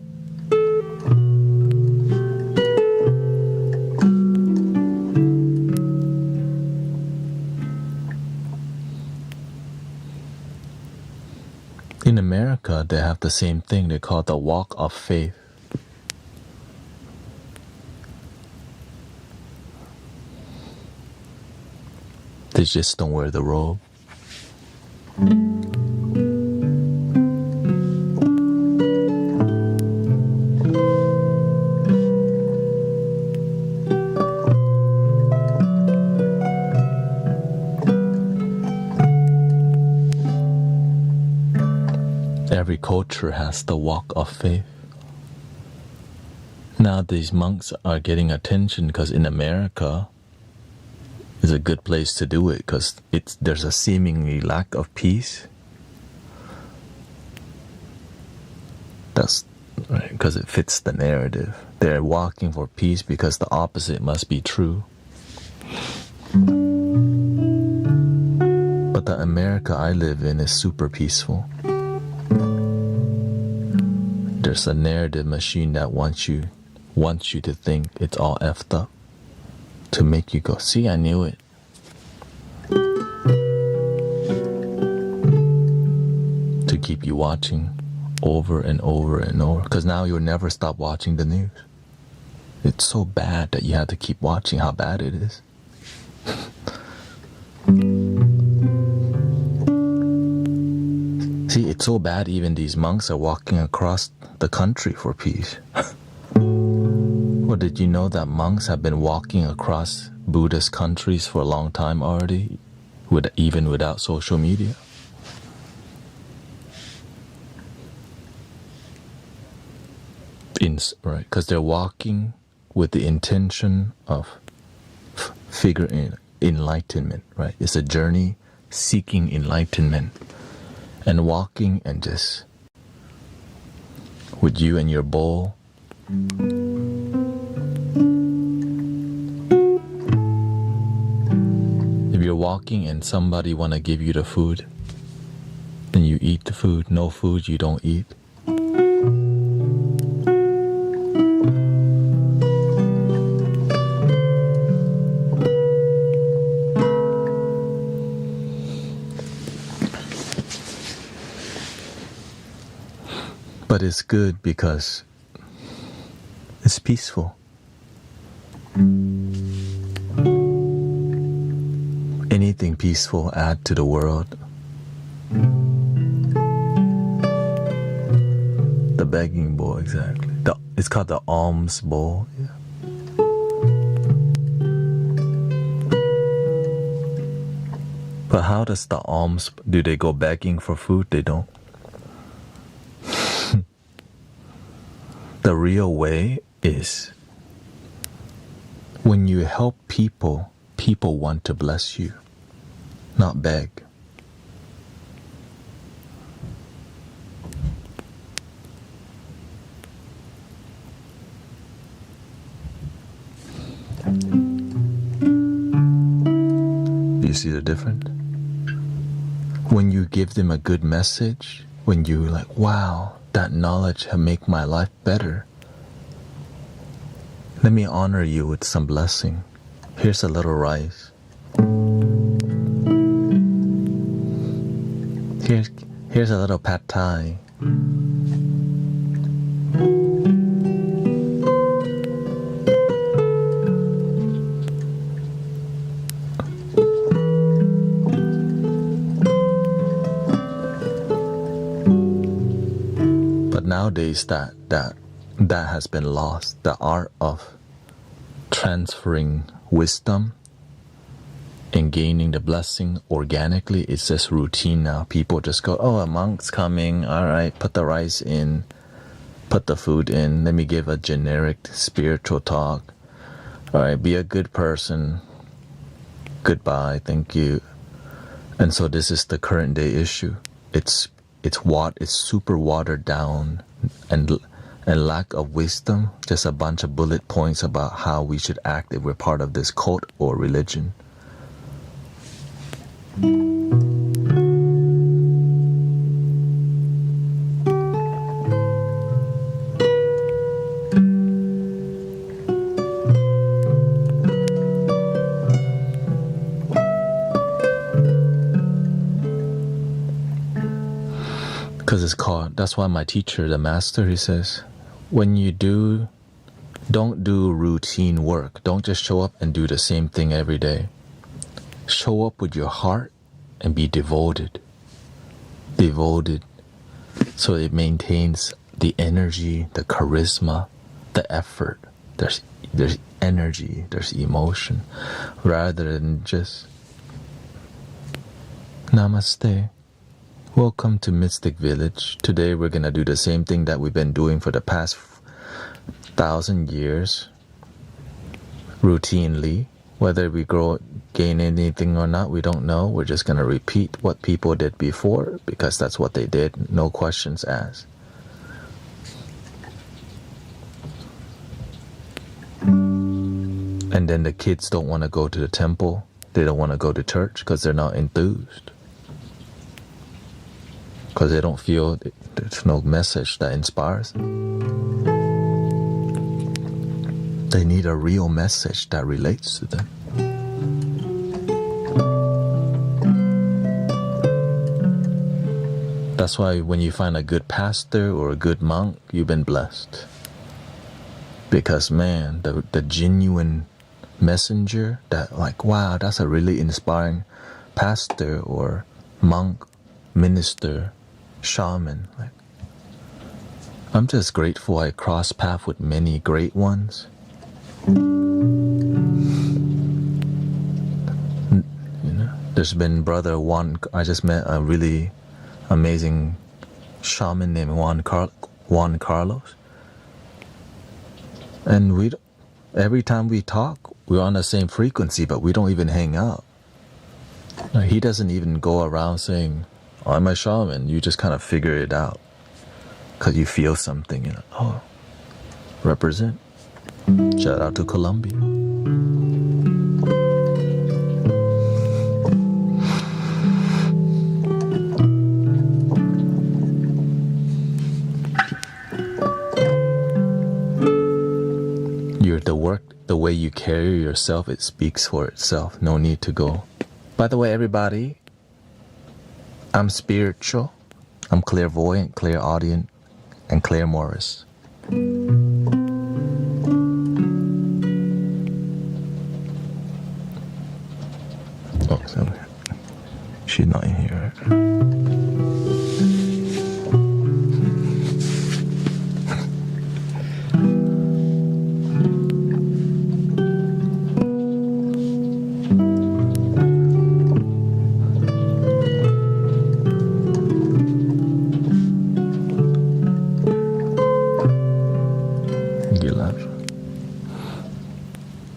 Speaker 1: In America, they have the same thing. They call it the Walk of Faith. They just don't wear the robe. Every culture has the walk of faith. Now these monks are getting attention because in America is a good place to do it because there's a seemingly lack of peace. That's right, because it fits the narrative. They're walking for peace because the opposite must be true. But the America I live in is super peaceful. There's a narrative machine that wants you to think it's all effed up, to make you go, see, I knew it. To keep you watching over and over and over, because now you'll never stop watching the news. It's so bad that you have to keep watching how bad it is. See, it's so bad even these monks are walking across the country for peace. Well, did you know that monks have been walking across Buddhist countries for a long time already, even without social media? Right, because they're walking with the intention of figuring enlightenment, right? It's a journey seeking enlightenment. And walking and just with you and your bowl. If you're walking and somebody want to give you the food, then you eat the food. No food, you don't eat. But it's good because it's peaceful. Anything peaceful add to the world. The begging bowl, exactly. It's called the alms bowl. Yeah. But how does the alms, do they go begging for food? They don't. The real way is when you help people, people want to bless you, not beg. Do you see the difference? When you give them a good message, when you like, wow, that knowledge have make my life better. Let me honor you with some blessing. Here's a little rice. Here's a little pad thai. But nowadays that has been lost. The art of transferring wisdom and gaining the blessing organically is just routine now. People just go, oh, a monk's coming, all right, put the rice in, put the food in, let me give a generic spiritual talk. All right, be a good person, goodbye, thank you. And so this is the current day issue. It's super watered down and lack of wisdom, just a bunch of bullet points about how we should act if we're part of this cult or religion. Because it's called, that's why my teacher, the master, he says, when you don't do routine work. Don't just show up and do the same thing every day. Show up with your heart and be devoted. Devoted. So it maintains the energy, the charisma, the effort. There's energy, there's emotion, rather than just namaste. Welcome to Mystic Village. Today we're gonna do the same thing that we've been doing for the past 1,000 years, routinely. Whether we gain anything or not, we don't know. We're just gonna repeat what people did before because that's what they did. No questions asked. And then the kids don't want to go to the temple. They don't want to go to church because they're not enthused. Because they don't feel there's no message that inspires them. They need a real message that relates to them. That's why when you find a good pastor or a good monk, you've been blessed. Because man, the genuine messenger that like, wow, that's a really inspiring pastor or monk, minister, shaman. Like, I'm just grateful I crossed paths with many great ones. You know, there's been brother Juan. I just met a really amazing shaman named Juan Carlos, and every time we talk, we're on the same frequency, but we don't even hang out. Like, he doesn't even go around saying, I'm a shaman. You just kind of figure it out because you feel something, you know. Oh, represent. Shout out to Colombia. The way you carry yourself, it speaks for itself. No need to go. By the way, everybody, I'm spiritual. I'm clairvoyant, clairaudient, and Claire Morris. Oh, so she's not in here.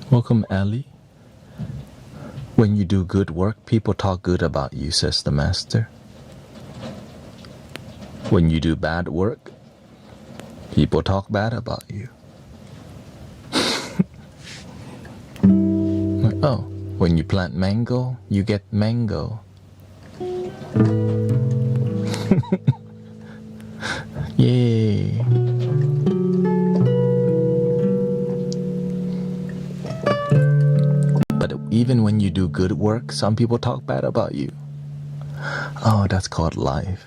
Speaker 1: Welcome, Ali. When you do good work, people talk good about you, says the master. When you do bad work, people talk bad about you. Oh, when you plant mango, you get mango. Yay. But even when you do good work, some people talk bad about you. Oh, that's called life.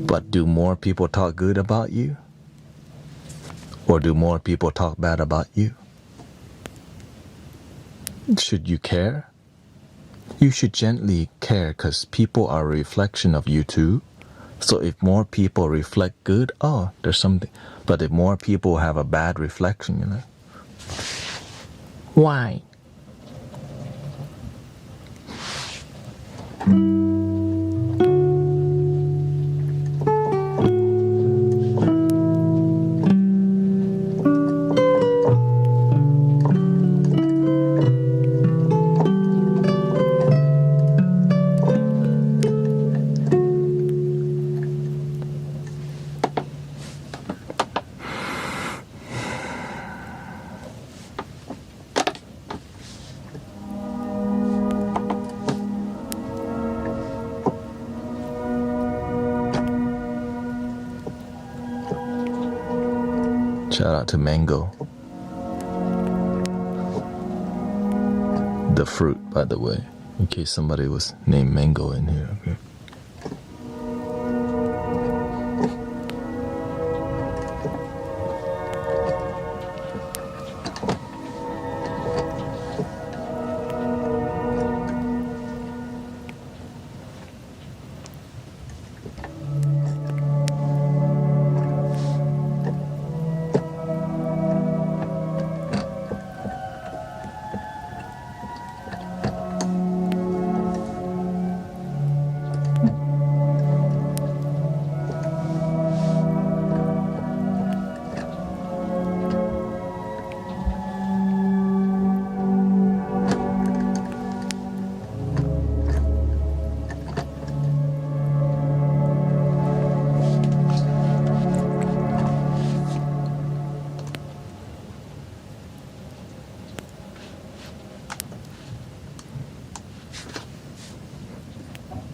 Speaker 1: But do more people talk good about you? Or do more people talk bad about you? Should you care? You should gently care because people are a reflection of you too. So if more people reflect good, oh, there's something. But if more people have a bad reflection, you know. Why? Shout out to Mango. The fruit, by the way. In case somebody was named Mango in here. Okay.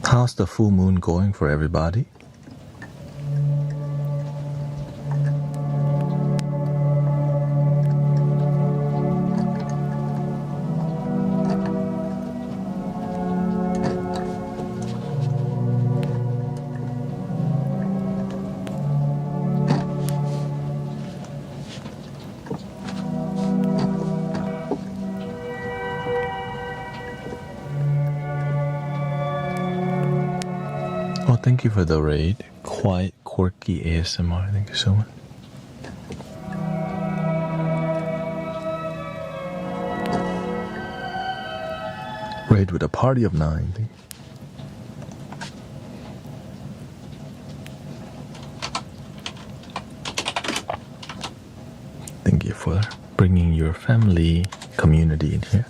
Speaker 1: How's the full moon going for everybody? Oh, thank you for the raid. Quiet, quirky ASMR. Thank you so much. Raid with a party of 9. Thank you for bringing your family community in here.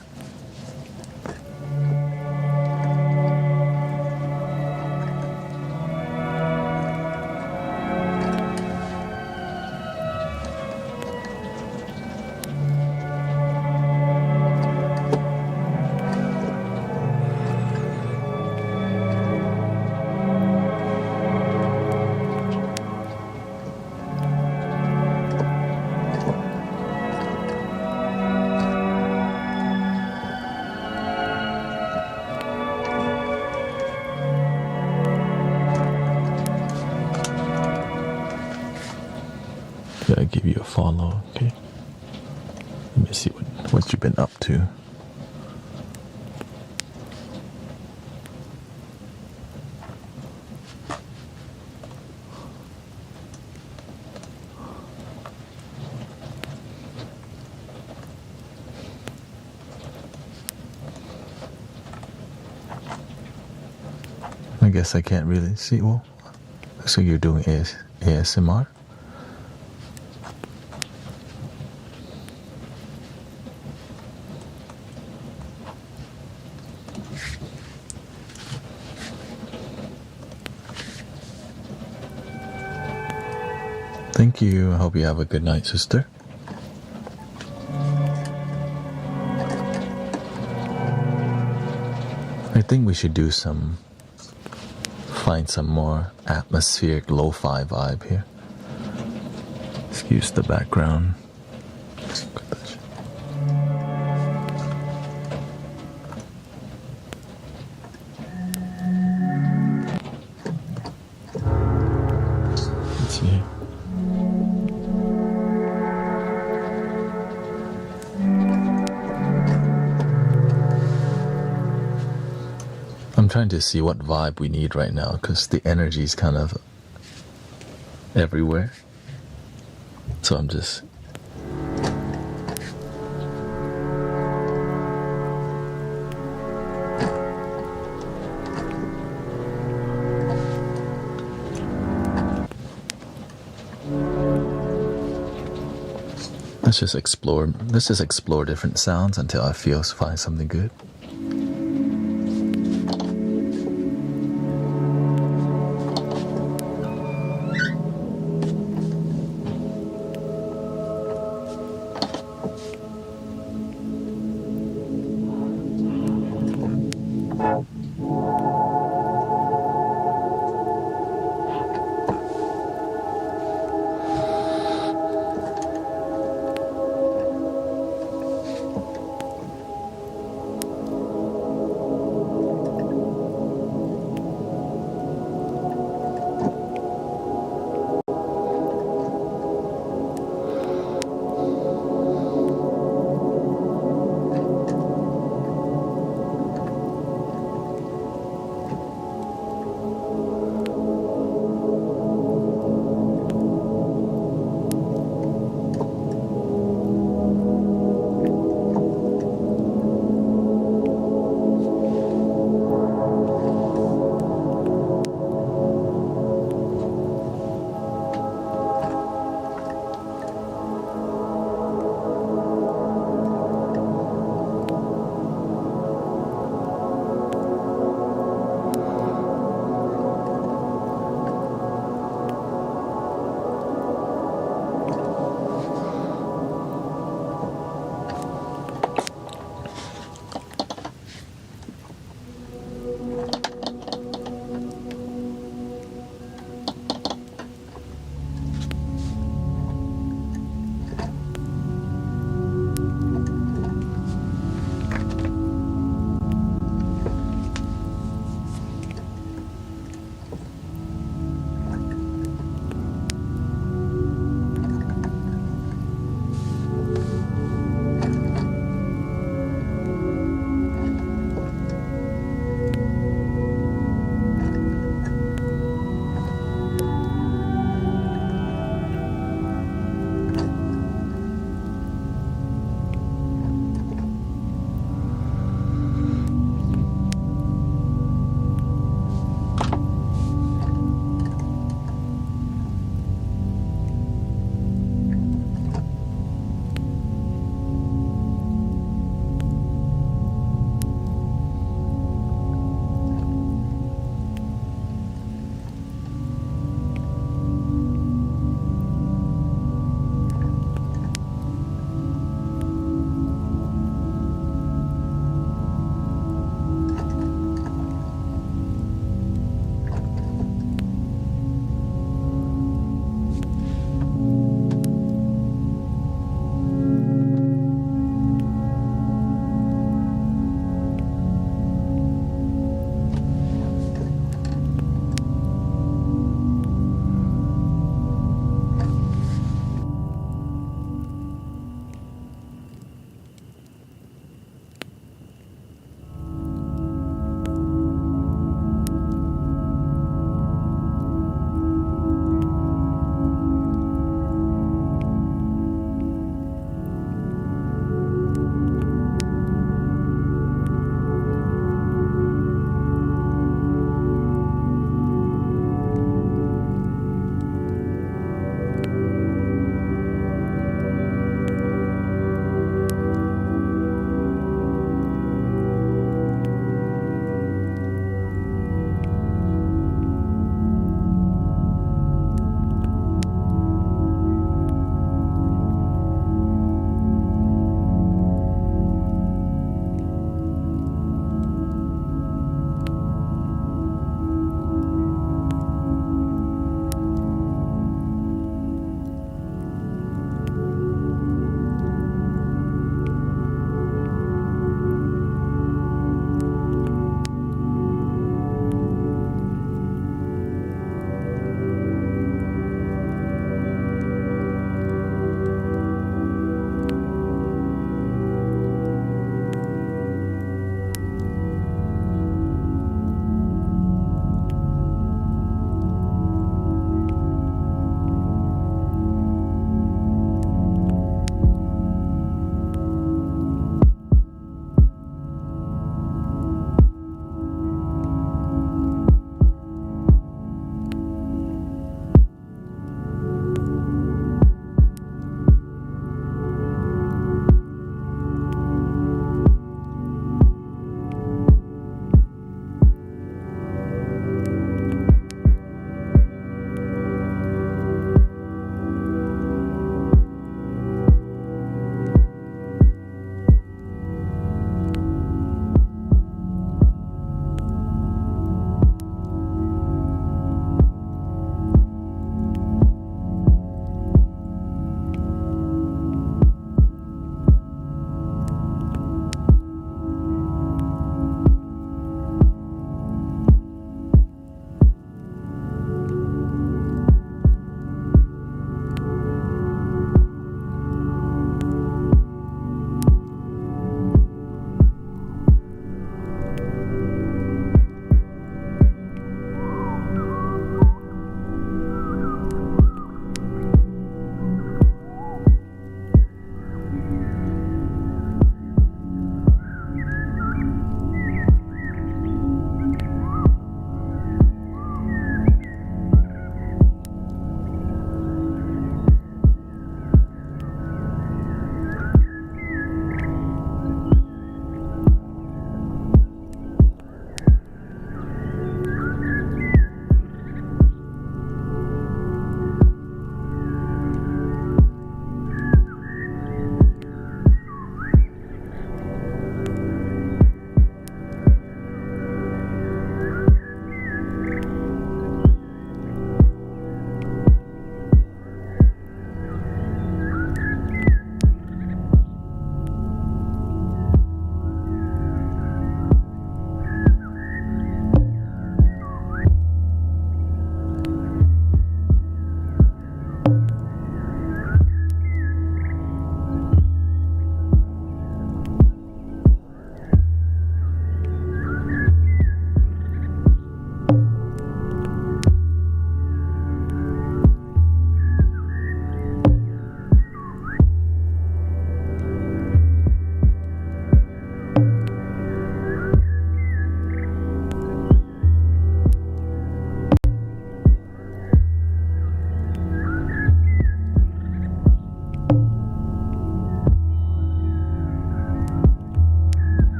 Speaker 1: Gotta give you a follow, okay? Let me see what you've been up to. I guess I can't really see. Well, so you're doing ASMR? Thank you. I hope you have a good night, sister. I think we should find some more atmospheric lo-fi vibe here. Excuse the background. Let's see. I'm trying to see what vibe we need right now because the energy is kind of everywhere. So I'm just let's just explore different sounds until I find something good.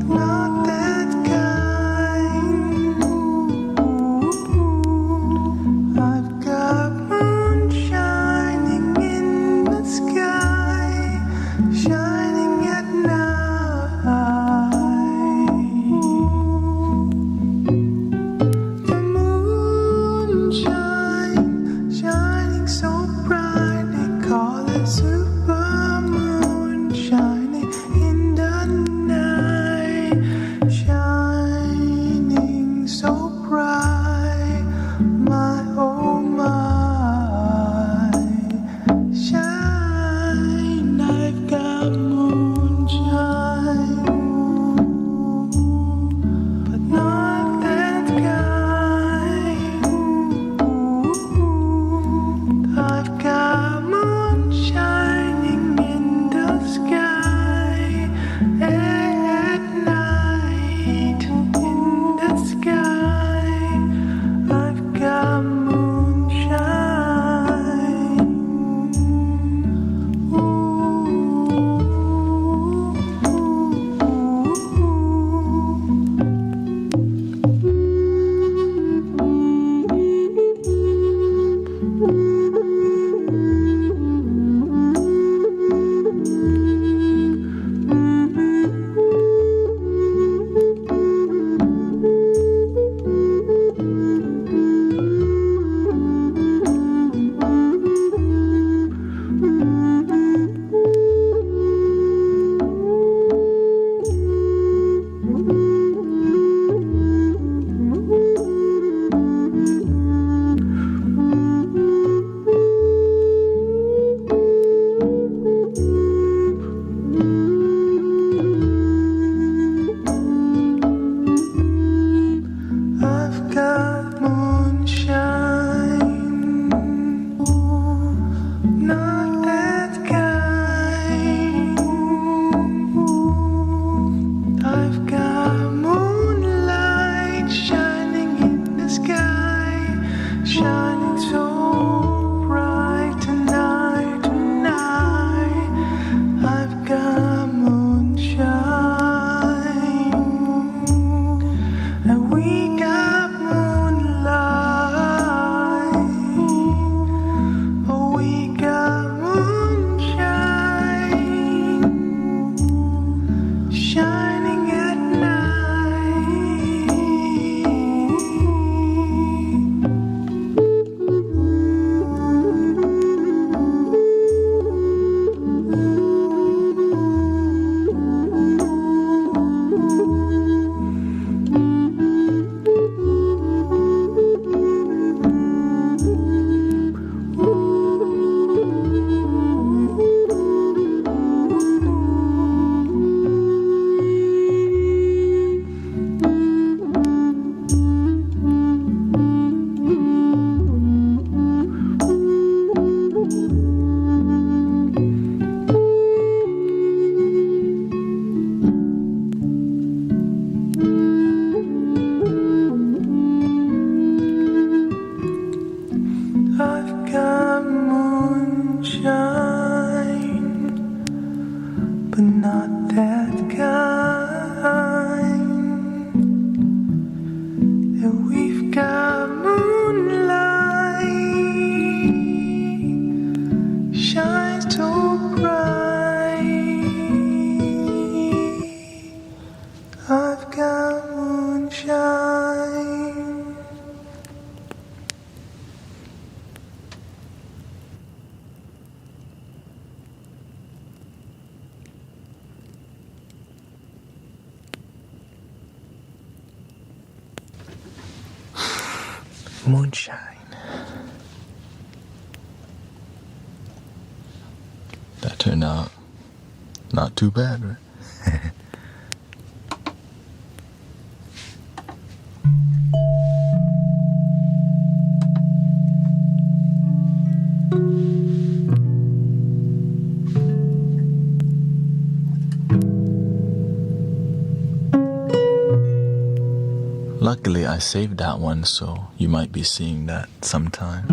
Speaker 2: but not that kind. I've got moon shining in the sky, shining at night. The moon shining so bright, they call it super moon, shining in the night, shining so bright, my oh my, shine, I've got moonshine, but not that kind. I've got moon shining in the sky at night, in the sky. I've got moonshine. I've got moonshine, not that kind. I've got moonlight shining in the sky, shining so bright tonight, tonight. I've got moonshine, and we got moonlight. Oh, we got moonshine, shining at night. I've got moonshine, but not that kind. And we've got moonlight, shines so bright. I've got moonshine. Moonshine.
Speaker 1: That turned out not too bad, right? Luckily, I saved that one, so you might be seeing that sometime.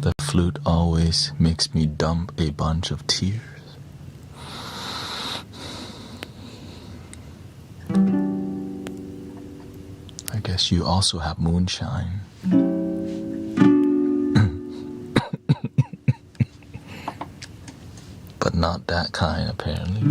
Speaker 1: The flute always makes me dump a bunch of tears. I guess you also have moonshine. But not that kind, apparently.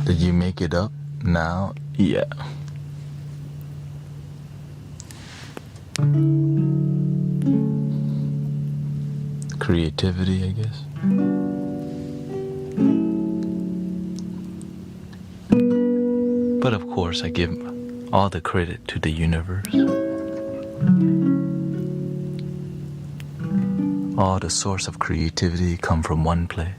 Speaker 1: Did you make it up now? Yeah. Creativity, I guess. But of course, I give all the credit to the universe. All the source of creativity come from one place.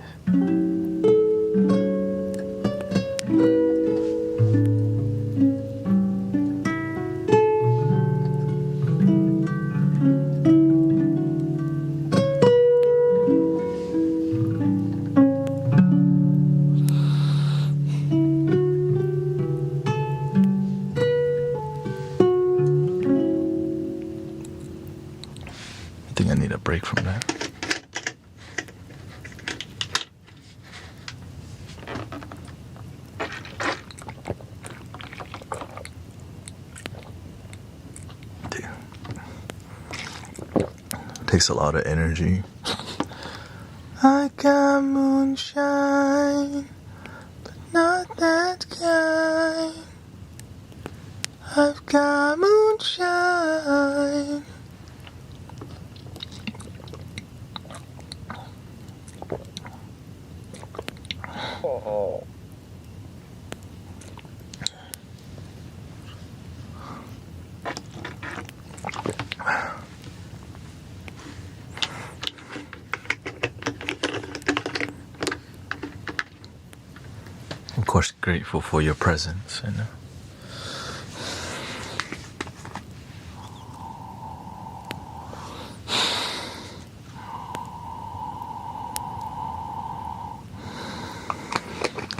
Speaker 1: I think I need a break from that. Takes a lot of energy. I got moonshine, but not that kind. I've got moonshine. Of course, grateful for your presence, you know.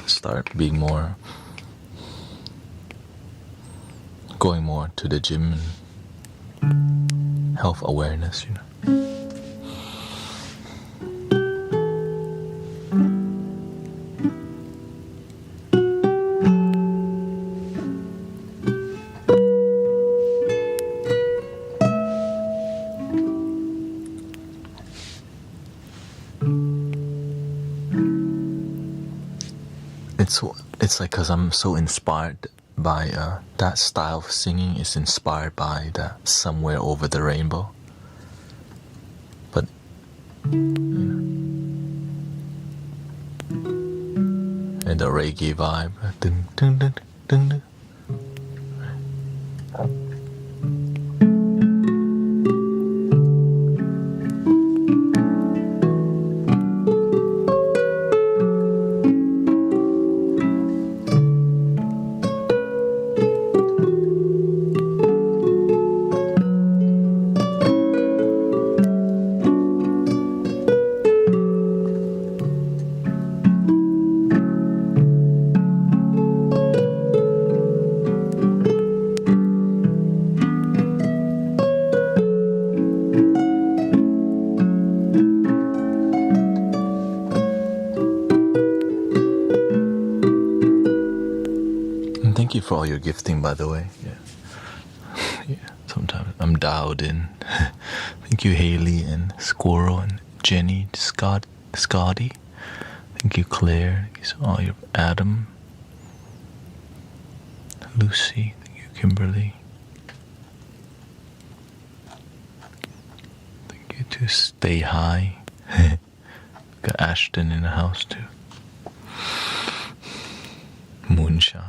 Speaker 1: Start being going more to the gym and health awareness, you know. It's like because I'm so inspired by that style of singing is inspired by that Somewhere Over the Rainbow. But you know, and the reggae vibe. Dun, dun, dun, dun, dun. Thank you for all your gifting, by the way. Yeah. Sometimes I'm dialed in. Thank you, Haley and Squirrel and Jenny, Scotty. Thank you, Claire. Thank you, all your Adam, Lucy. Thank you, Kimberly. Thank you to Stay High. Got Ashton in the house too. Moonshine.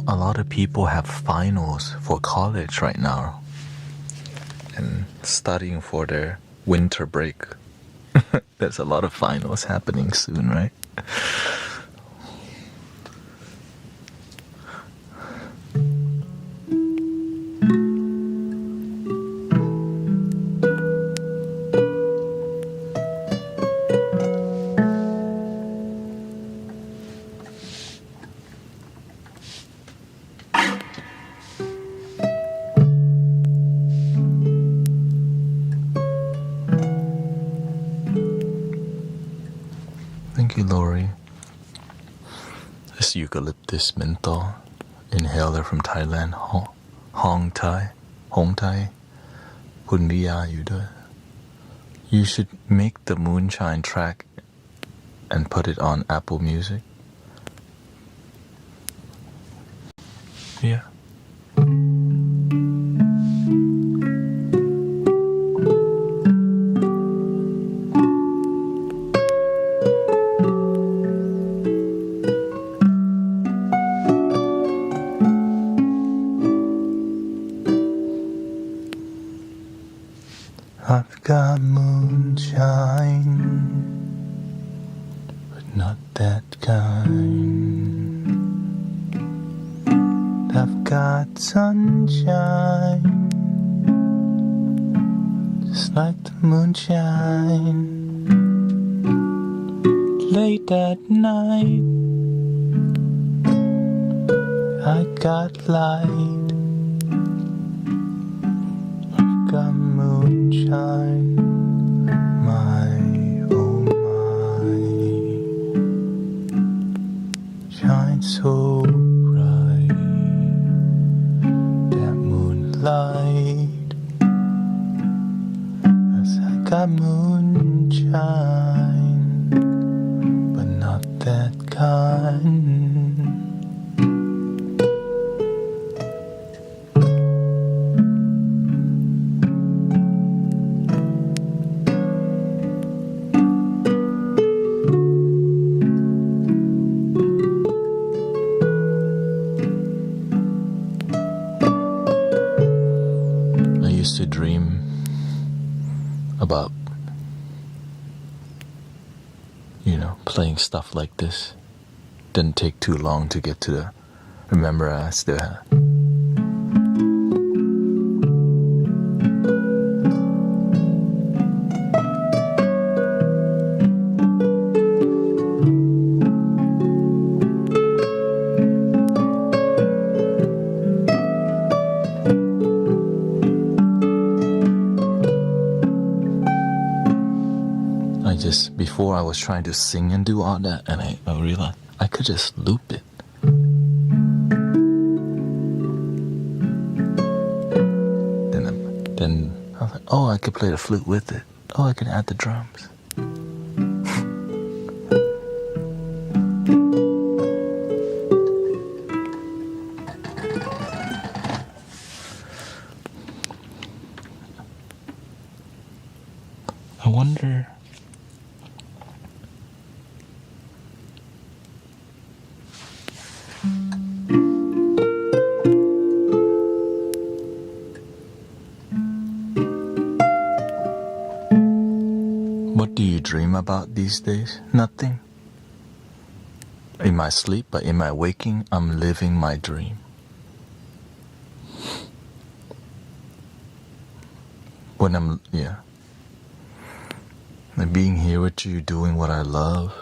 Speaker 1: A lot of people have finals for college right now and studying for their winter break. There's a lot of finals happening soon, right? Thank you, Lori. This eucalyptus menthol inhaler from Thailand, Hong Thai, Pundiya Yuda. You should make the Moonshine track and put it on Apple Music. Yeah. I've got moonshine, but not that kind. I've got sunshine, just like the moonshine. Late at night, I got light. I've got moonshine, my oh my, shine so bright, that moonlight, 'cause I got moonshine, but not that kind. To dream about, playing stuff like this. Didn't take too long to get to the, remember I still had. Before I was trying to sing and do all that, and I realized I could just loop it. Then I was like, oh, I could play the flute with it. Oh, I can add the drums. I wonder. What do you dream about these days? Nothing. In my sleep, but in my waking, I'm living my dream. When I'm, and being here with you, doing what I love,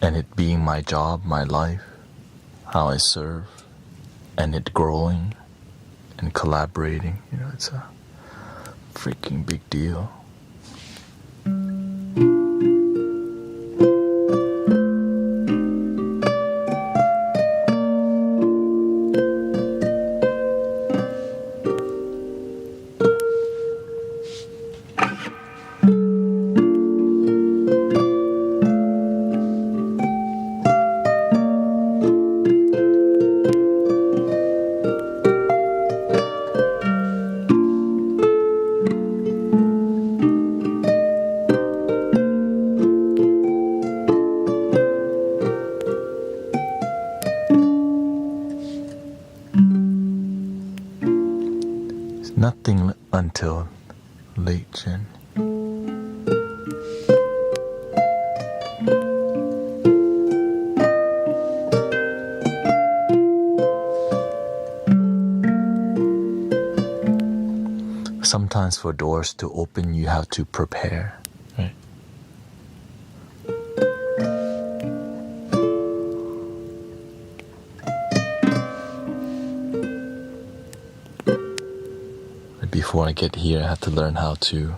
Speaker 1: and it being my job, my life, how I serve, and it growing and collaborating, it's a freaking big deal. Nothing until late Jan. Sometimes for doors to open, you have to prepare, right? Before I get here, I had to learn how to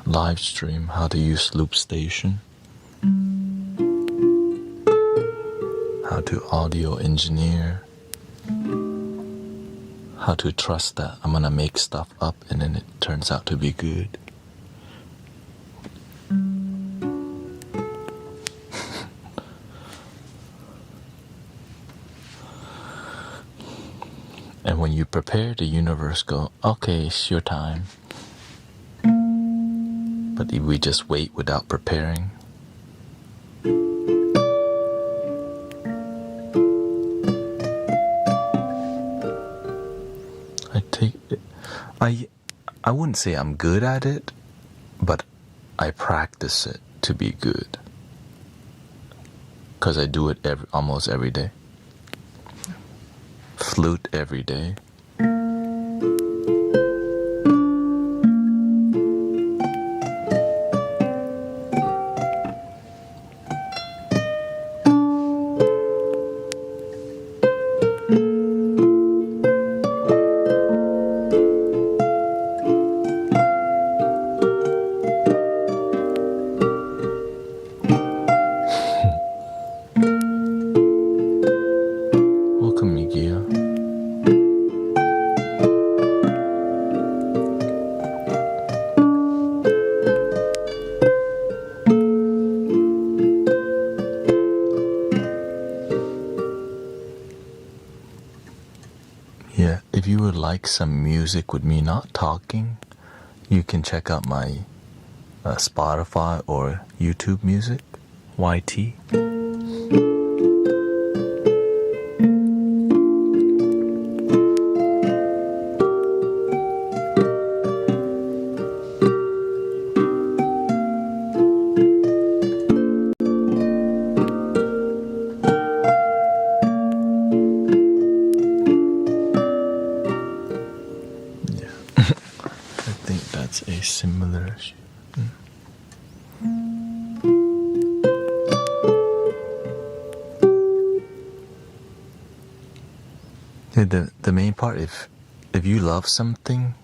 Speaker 1: live stream, how to use Loop Station, how to audio engineer, how to trust that I'm gonna make stuff up and then it turns out to be good. And when you prepare, the universe go, okay, it's your time. But if we just wait without preparing, I wouldn't say I'm good at it, but I practice it to be good. Because I do it almost every day. Flute every day. Welcome, Miguel. Yeah, if you would like some music with me not talking, you can check out my Spotify or YouTube music, YT. I think that's a similar. The main part, if you love something,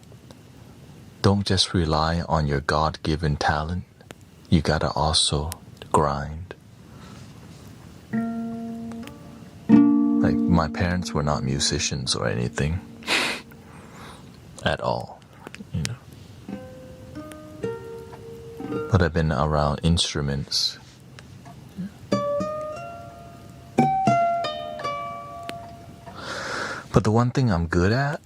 Speaker 1: don't just rely on your God-given talent. You gotta also grind. Like, my parents were not musicians or anything at all, you know. But I've been around instruments. But the one thing I'm good at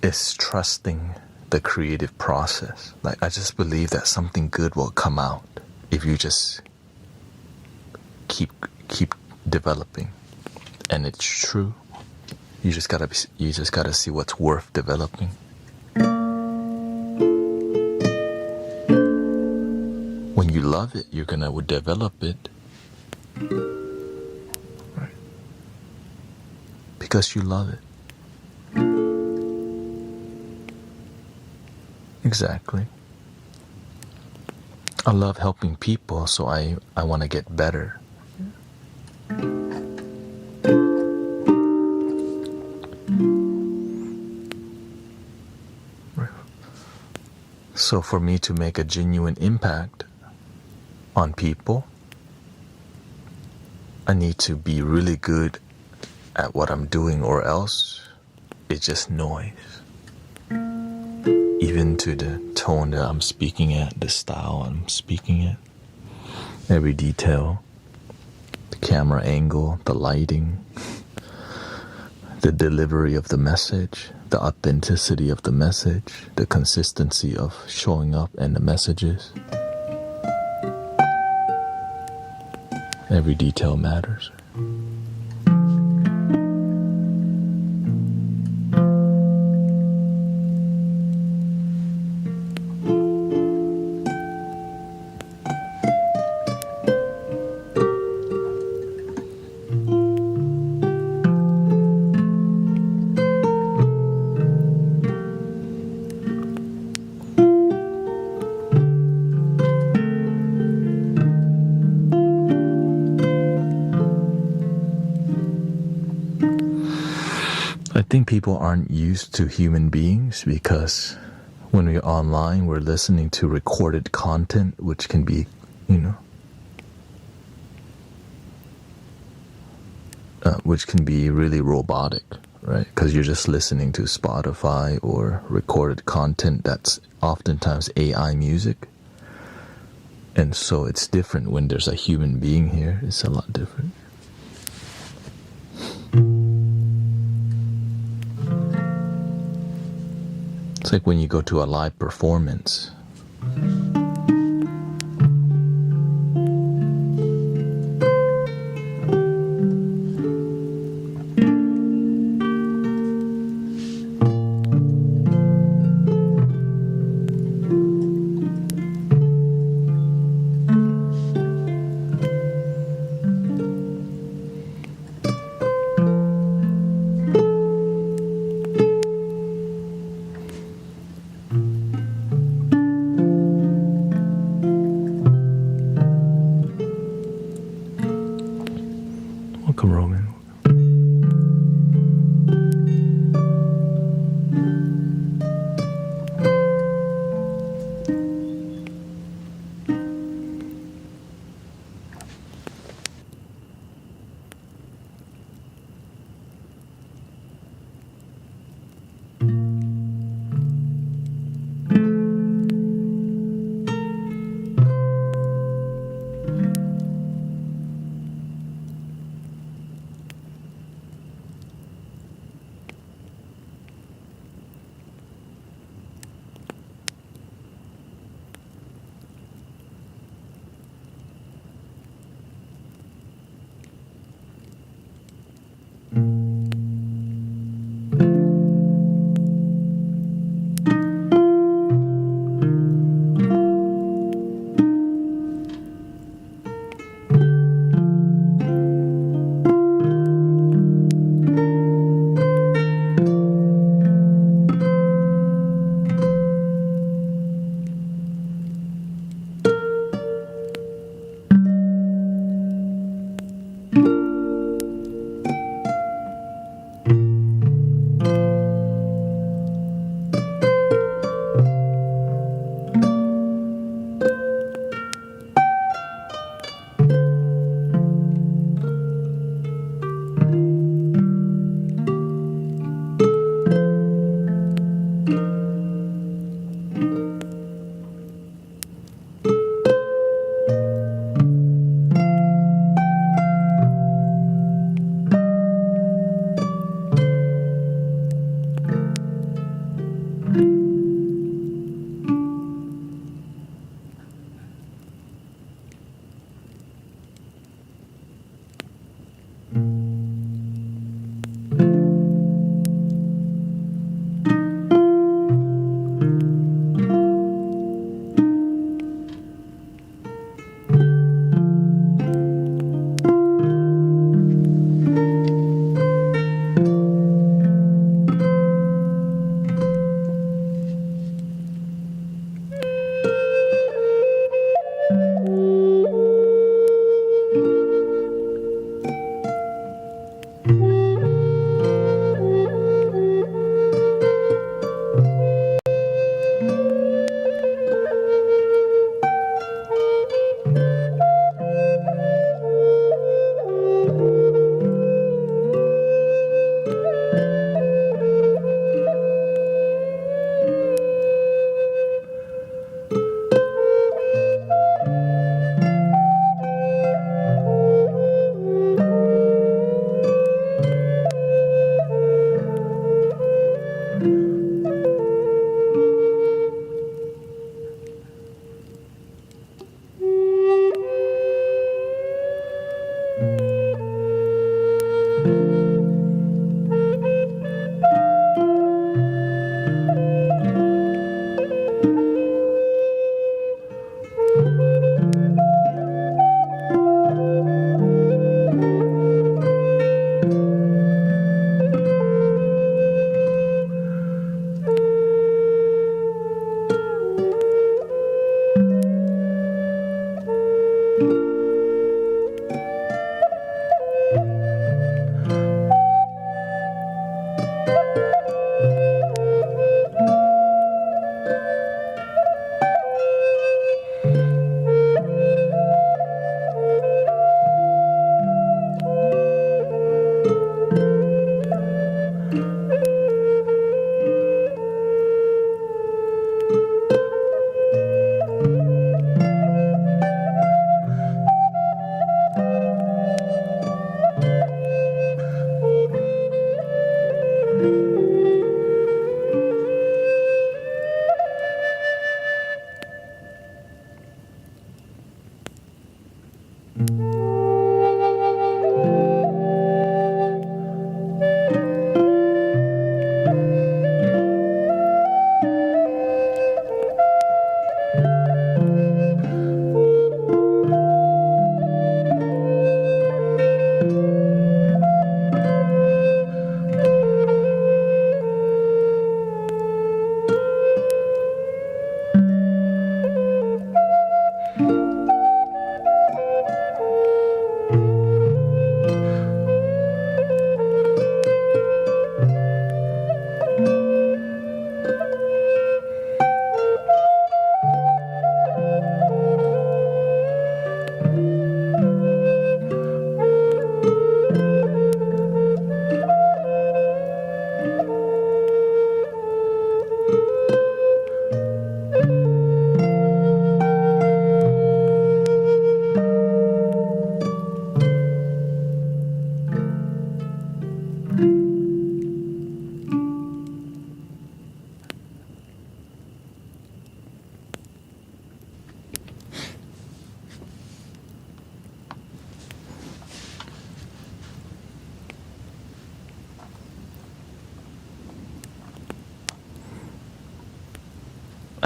Speaker 1: is trusting the creative process. Like, I just believe that something good will come out if you just keep developing. And it's true. You just gotta see what's worth developing. When you love it, you're gonna develop it. Right? Because you love it. Exactly. I love helping people, so I want to get better. So for me to make a genuine impact on people, I need to be really good at what I'm doing, or else it's just noise. Even to the tone that I'm speaking at, the style I'm speaking at, every detail, the camera angle, the lighting, the delivery of the message, the authenticity of the message, the consistency of showing up and the messages. Every detail matters. think people aren't used to human beings because when we're online, we're listening to recorded content, which can be, which can be really robotic, right? Because you're just listening to Spotify or recorded content that's oftentimes AI music. And so it's different when there's a human being here. It's a lot different. It's like when you go to a live performance.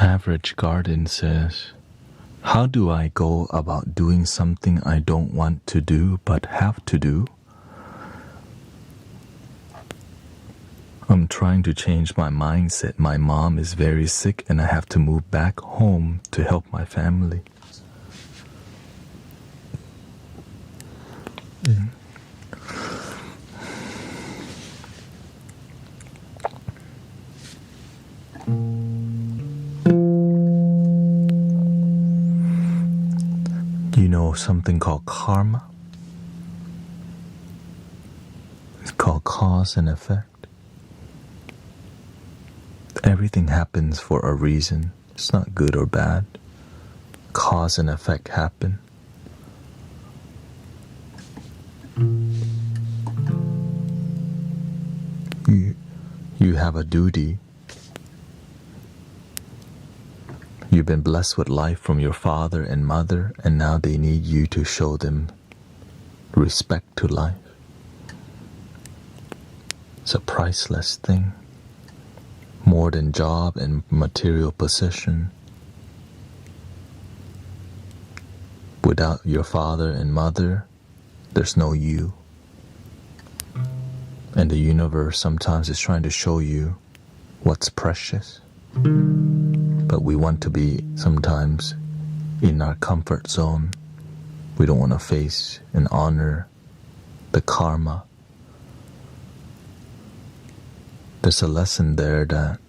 Speaker 1: Average Garden says, how do I go about doing something I don't want to do but have to do? I'm trying to change my mindset. My mom is very sick and I have to move back home to help my family. You know something called karma? It's called cause and effect. Everything happens for a reason. It's not good or bad. Cause and effect happen. You have a duty. You've been blessed with life from your father and mother, and now they need you to show them respect to life. It's a priceless thing. More than job and material possession. Without your father and mother, there's no you. And the universe sometimes is trying to show you what's precious. But we want to be sometimes in our comfort zone. We don't want to face and honor the karma. There's a lesson there that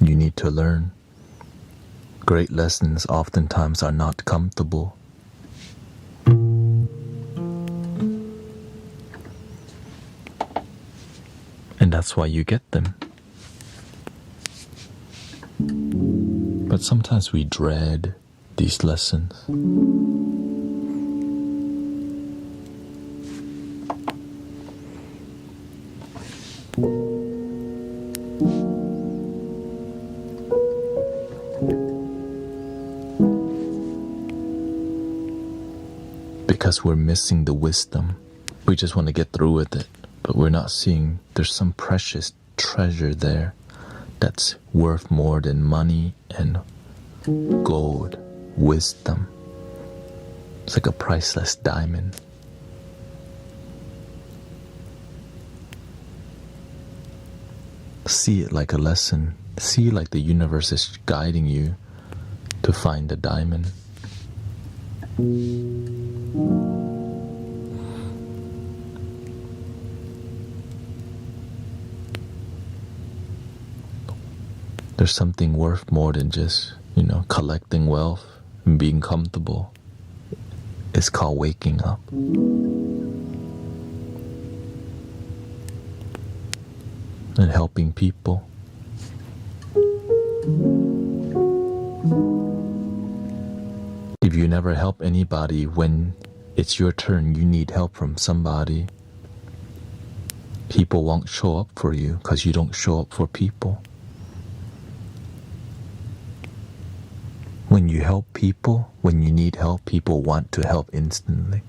Speaker 1: you need to learn. Great lessons oftentimes are not comfortable. And that's why you get them. But sometimes we dread these lessons. Because we're missing the wisdom. We just want to get through with it, but we're not seeing there's some precious treasure there that's worth more than money and gold, wisdom. It's like a priceless diamond. See it like a lesson. See it like the universe is guiding you to find the diamond. There's something worth more than just, collecting wealth and being comfortable. It's called waking up. And helping people. If you never help anybody, when it's your turn, you need help from somebody. People won't show up for you because you don't show up for people. When you help people, when you need help, people want to help instantly.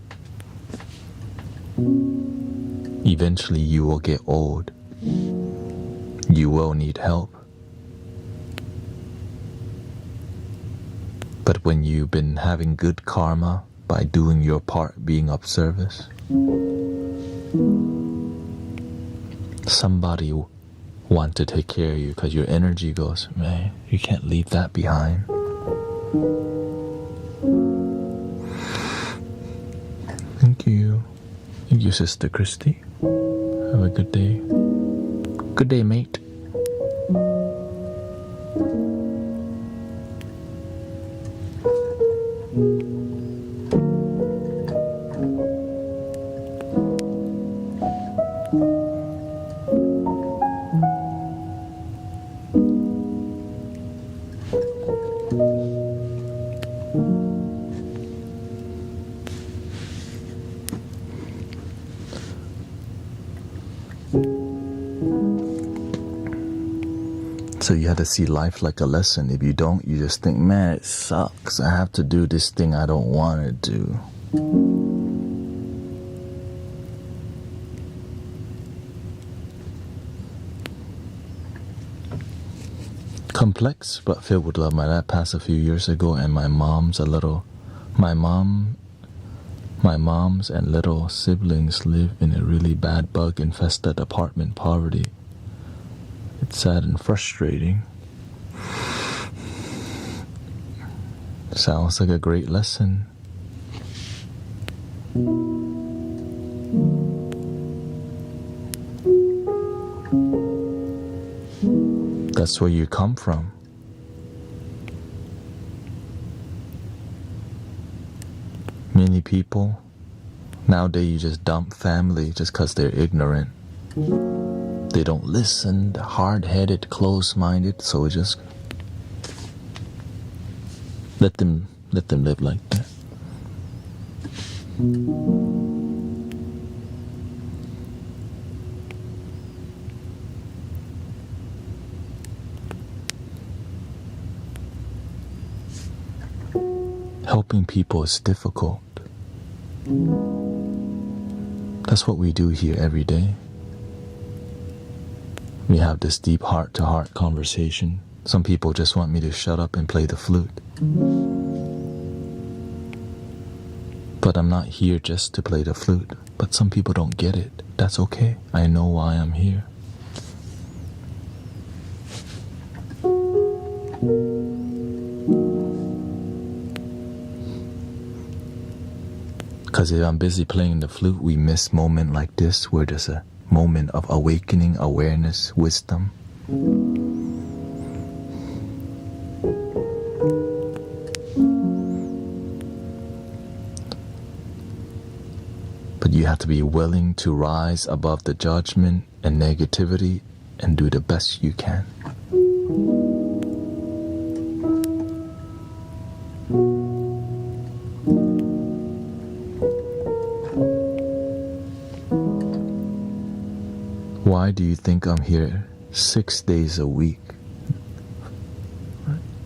Speaker 1: Eventually you will get old. You will need help. But when you've been having good karma by doing your part, being of service, somebody want to take care of you because your energy goes, man, you can't leave that behind. Thank you. Thank you, Sister Christy. Have a good day. Good day, mate. So you have to see life like a lesson. If you don't, you just think, man, it sucks. I have to do this thing I don't want to do. complex but filled with love. My dad passed a few years ago, and my mom's and little siblings live in a really bad bug-infested apartment. Poverty. It's sad and frustrating. Sounds like a great lesson. That's where you come from. Many people nowadays, you just dump family just because they're ignorant. They don't listen, they're hard-headed, close-minded, so we just let them live like that. Helping people is difficult. That's what we do here every day. We have this deep heart-to-heart conversation. Some people just want me to shut up and play the flute. But I'm not here just to play the flute. But some people don't get it. That's okay. I know why I'm here. Because if I'm busy playing the flute, we miss moments like this where there's a moment of awakening, awareness, wisdom. But you have to be willing to rise above the judgment and negativity and do the best you can. Why do you think I'm here 6 days a week?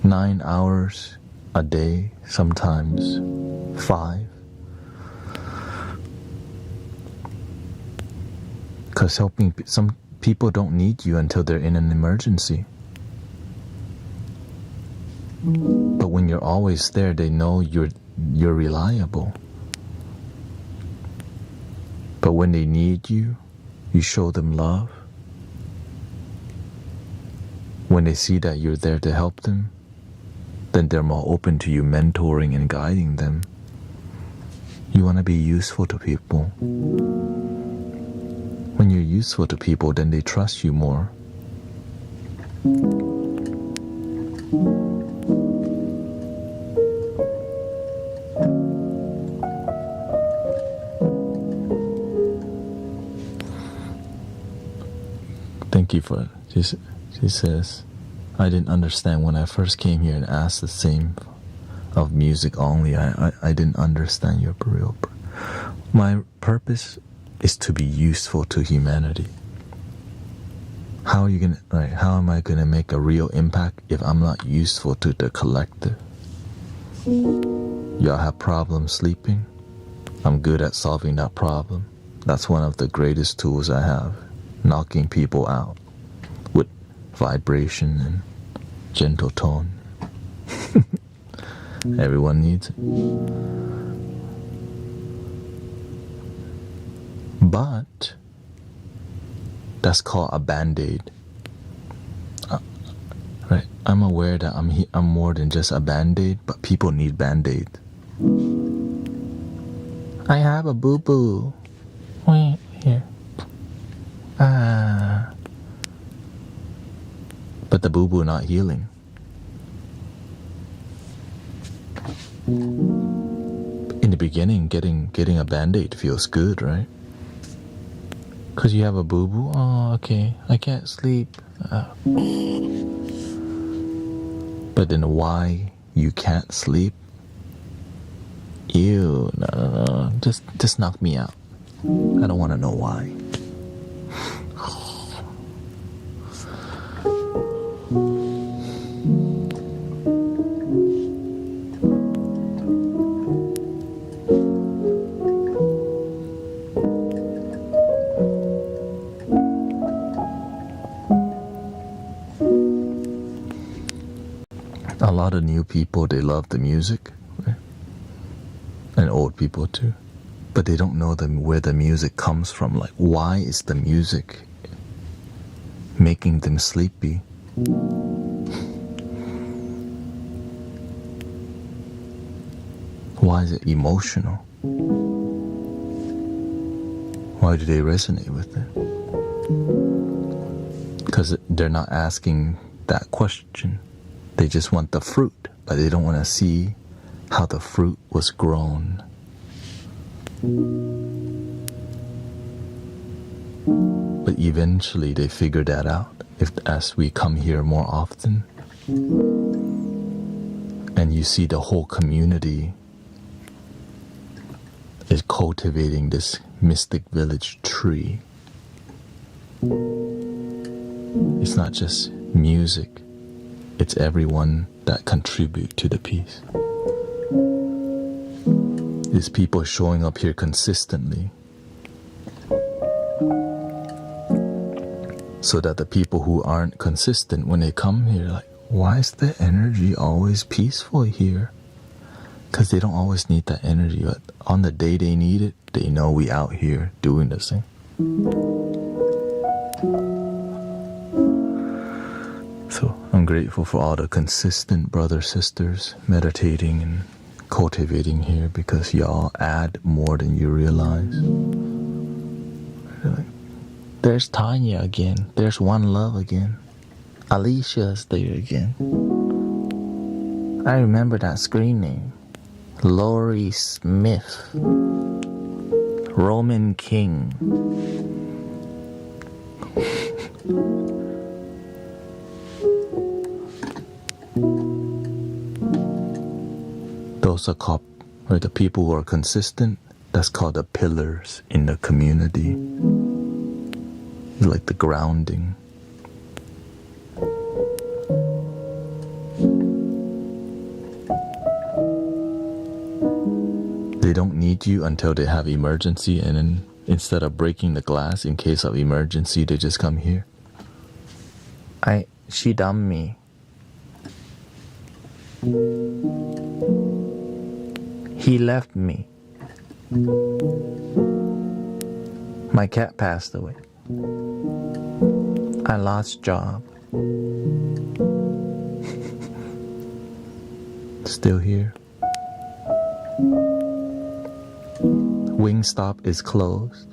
Speaker 1: 9 hours a day, sometimes 5. Because some people don't need you until they're in an emergency. But when you're always there, they know you're reliable. But when they need you, you show them love. When they see that you're there to help them, then they're more open to you mentoring and guiding them. You want to be useful to people. When you're useful to people, then they trust you more. Thank you for it. She says, I didn't understand when I first came here and asked the same of music only. I didn't understand your real. My purpose is to be useful to humanity. How am I gonna make a real impact if I'm not useful to the collective? Y'all have problems sleeping? I'm good at solving that problem. That's one of the greatest tools I have. Knocking people out with vibration and gentle tone. Everyone needs it. But that's called a band-aid. Right? I'm aware that I'm more than just a band-aid, but people need band-aid. I have a boo-boo. Wait, here. But the boo-boo not healing. In the beginning, getting a band-aid feels good, right? Because you have a boo-boo? Oh, okay. I can't sleep. But then why you can't sleep? Ew, no. Just knock me out. I don't want to know why. lot of new people, they love the music, right? And old people too. But they don't know where the music comes from. Like, why is the music making them sleepy? Why is it emotional? Why do they resonate with it? Because they're not asking that question. They just want the fruit, but they don't want to see how the fruit was grown. But eventually they figure that out as we come here more often. And you see the whole community is cultivating this mystic village tree. It's not just music, it's everyone that contribute to the piece. It's people showing up here consistently so that the people who aren't consistent, when they come here, like, why is the energy always peaceful here? Because they don't always need that energy, but on the day they need it, they know we out here doing this thing. So I'm grateful for all the consistent brothers, sisters meditating and cultivating here, because y'all add more than you realize. Like, there's Tanya again. There's One Love again. Alicia's there again. I remember that screen name. Lori Smith. Roman King. Those are called, or the people who are consistent, that's called the pillars in the community. It's like the grounding. They don't need you until they have emergency, and then instead of breaking the glass in case of emergency, they just come here. She dumped me. He left me. My cat passed away. I lost job. Still here. Wingstop is closed.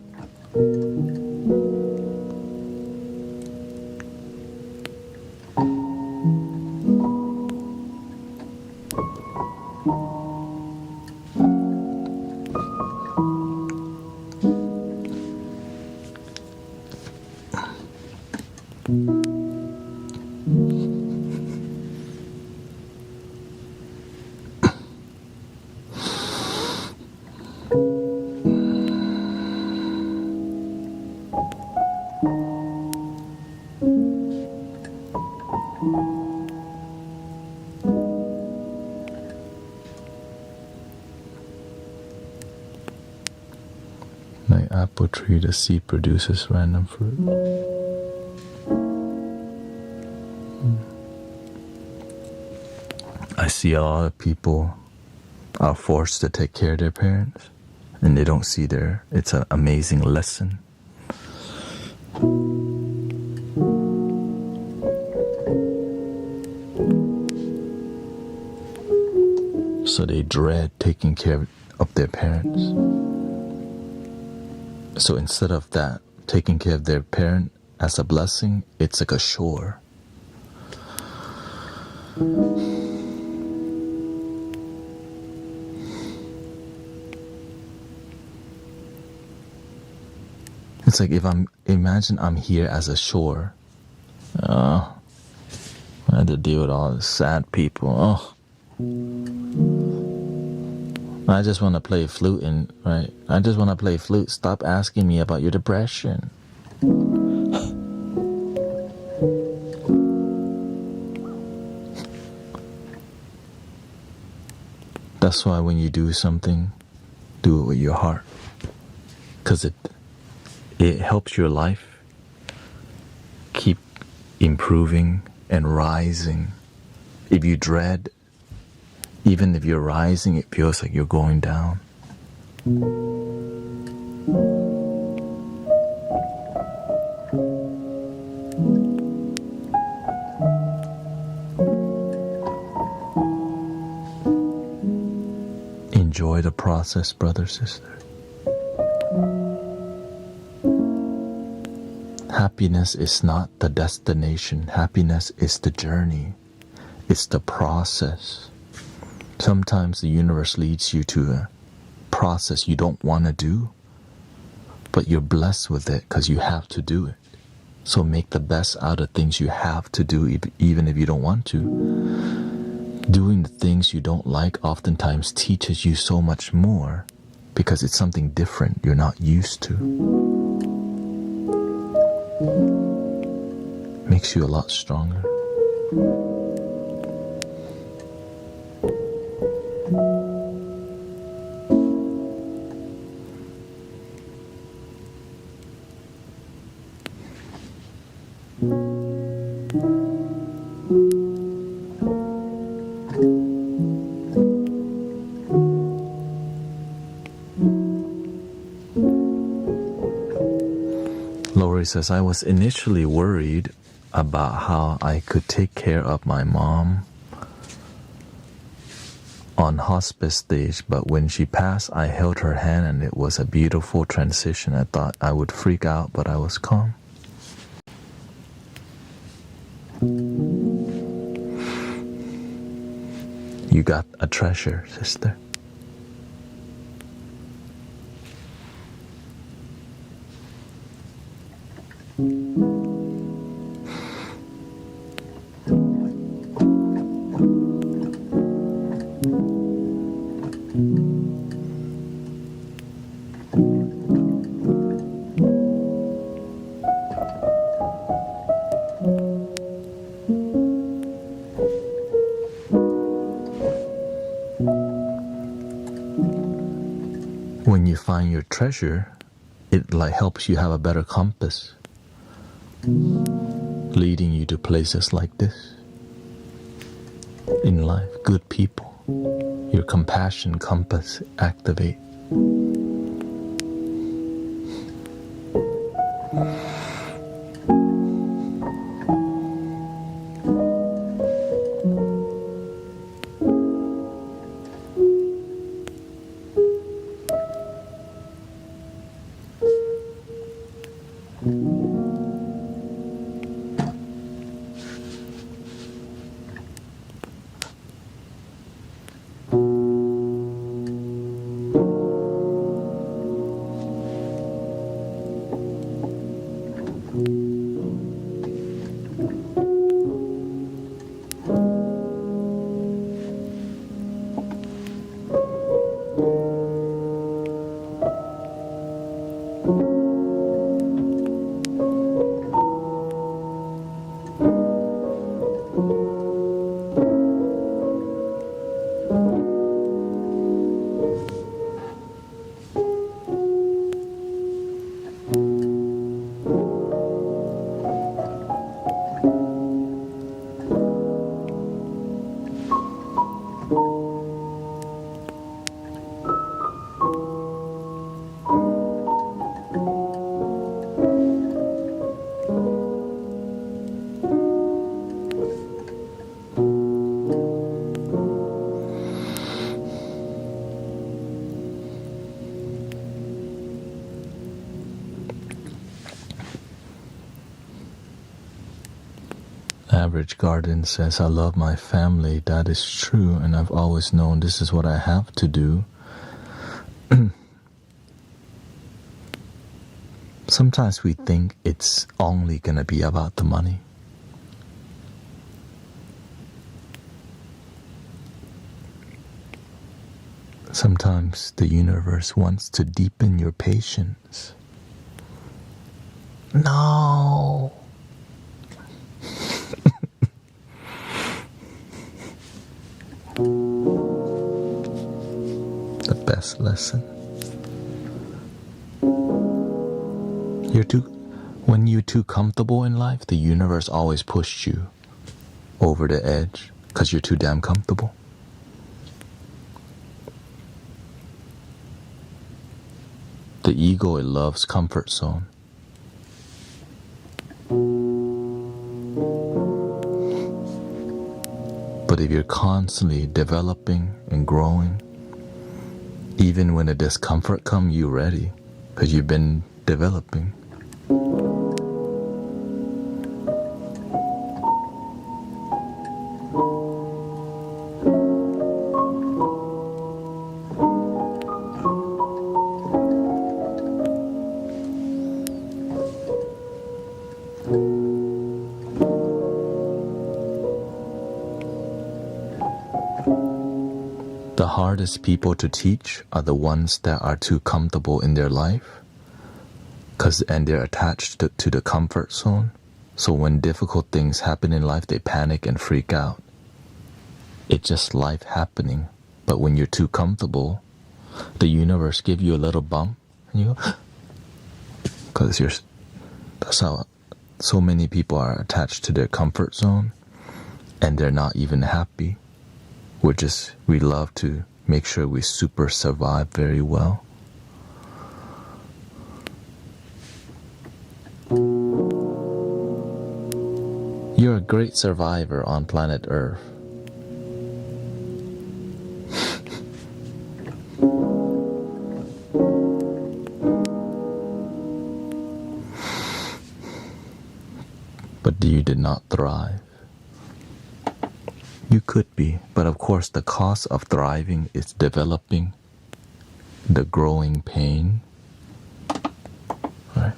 Speaker 1: My apple tree, the seed produces random fruit. I see a lot of people are forced to take care of their parents, and they don't see it's an amazing lesson. So they dread taking care of their parents. So instead of that, taking care of their parent as a blessing, it's like a chore. It's like imagine I'm here as a chore. I had to deal with all the sad people. I just want to play flute right? I just want to play flute. Stop asking me about your depression. That's why when you do something, do it with your heart. Because it helps your life keep improving and rising. If you dread Even if you're rising, it feels like you're going down. Enjoy the process, brother, sister. Happiness is not the destination. Happiness is the journey. It's the process. Sometimes the universe leads you to a process you don't want to do, but you're blessed with it because you have to do it. So make the best out of things you have to do, even if you don't want to. Doing the things you don't like oftentimes teaches you so much more because it's something different you're not used to. Makes you a lot stronger. Lori says, I was initially worried about how I could take care of my mom on hospice stage, but when she passed, I held her hand and it was a beautiful transition. I thought I would freak out, but I was calm. You got a treasure, sister. When you find your treasure, it helps you have a better compass, leading you to places like this in life. Good people, your compassion compass activate. Average Garden says, I love my family. That is true, and I've always known this is what I have to do. Sometimes we think it's only going to be about the money. Sometimes the universe wants to deepen your patience. No! The best lesson. When you're too comfortable in life, the universe always pushes you over the edge because you're too damn comfortable. The ego, it loves comfort zone. But if you're constantly developing and growing, even when a discomfort comes, you're ready because you've been developing. The hardest people to teach are the ones that are too comfortable in their life, and they're attached to the comfort zone. So when difficult things happen in life, they panic and freak out. It's just life happening. But when you're too comfortable, the universe gives you a little bump, and you go, because that's how so many people are attached to their comfort zone, and they're not even happy. We love to make sure we super survive very well. You're a great survivor on planet Earth. But you did not thrive. You could be, but of course the cost of thriving is developing, the growing pain, right?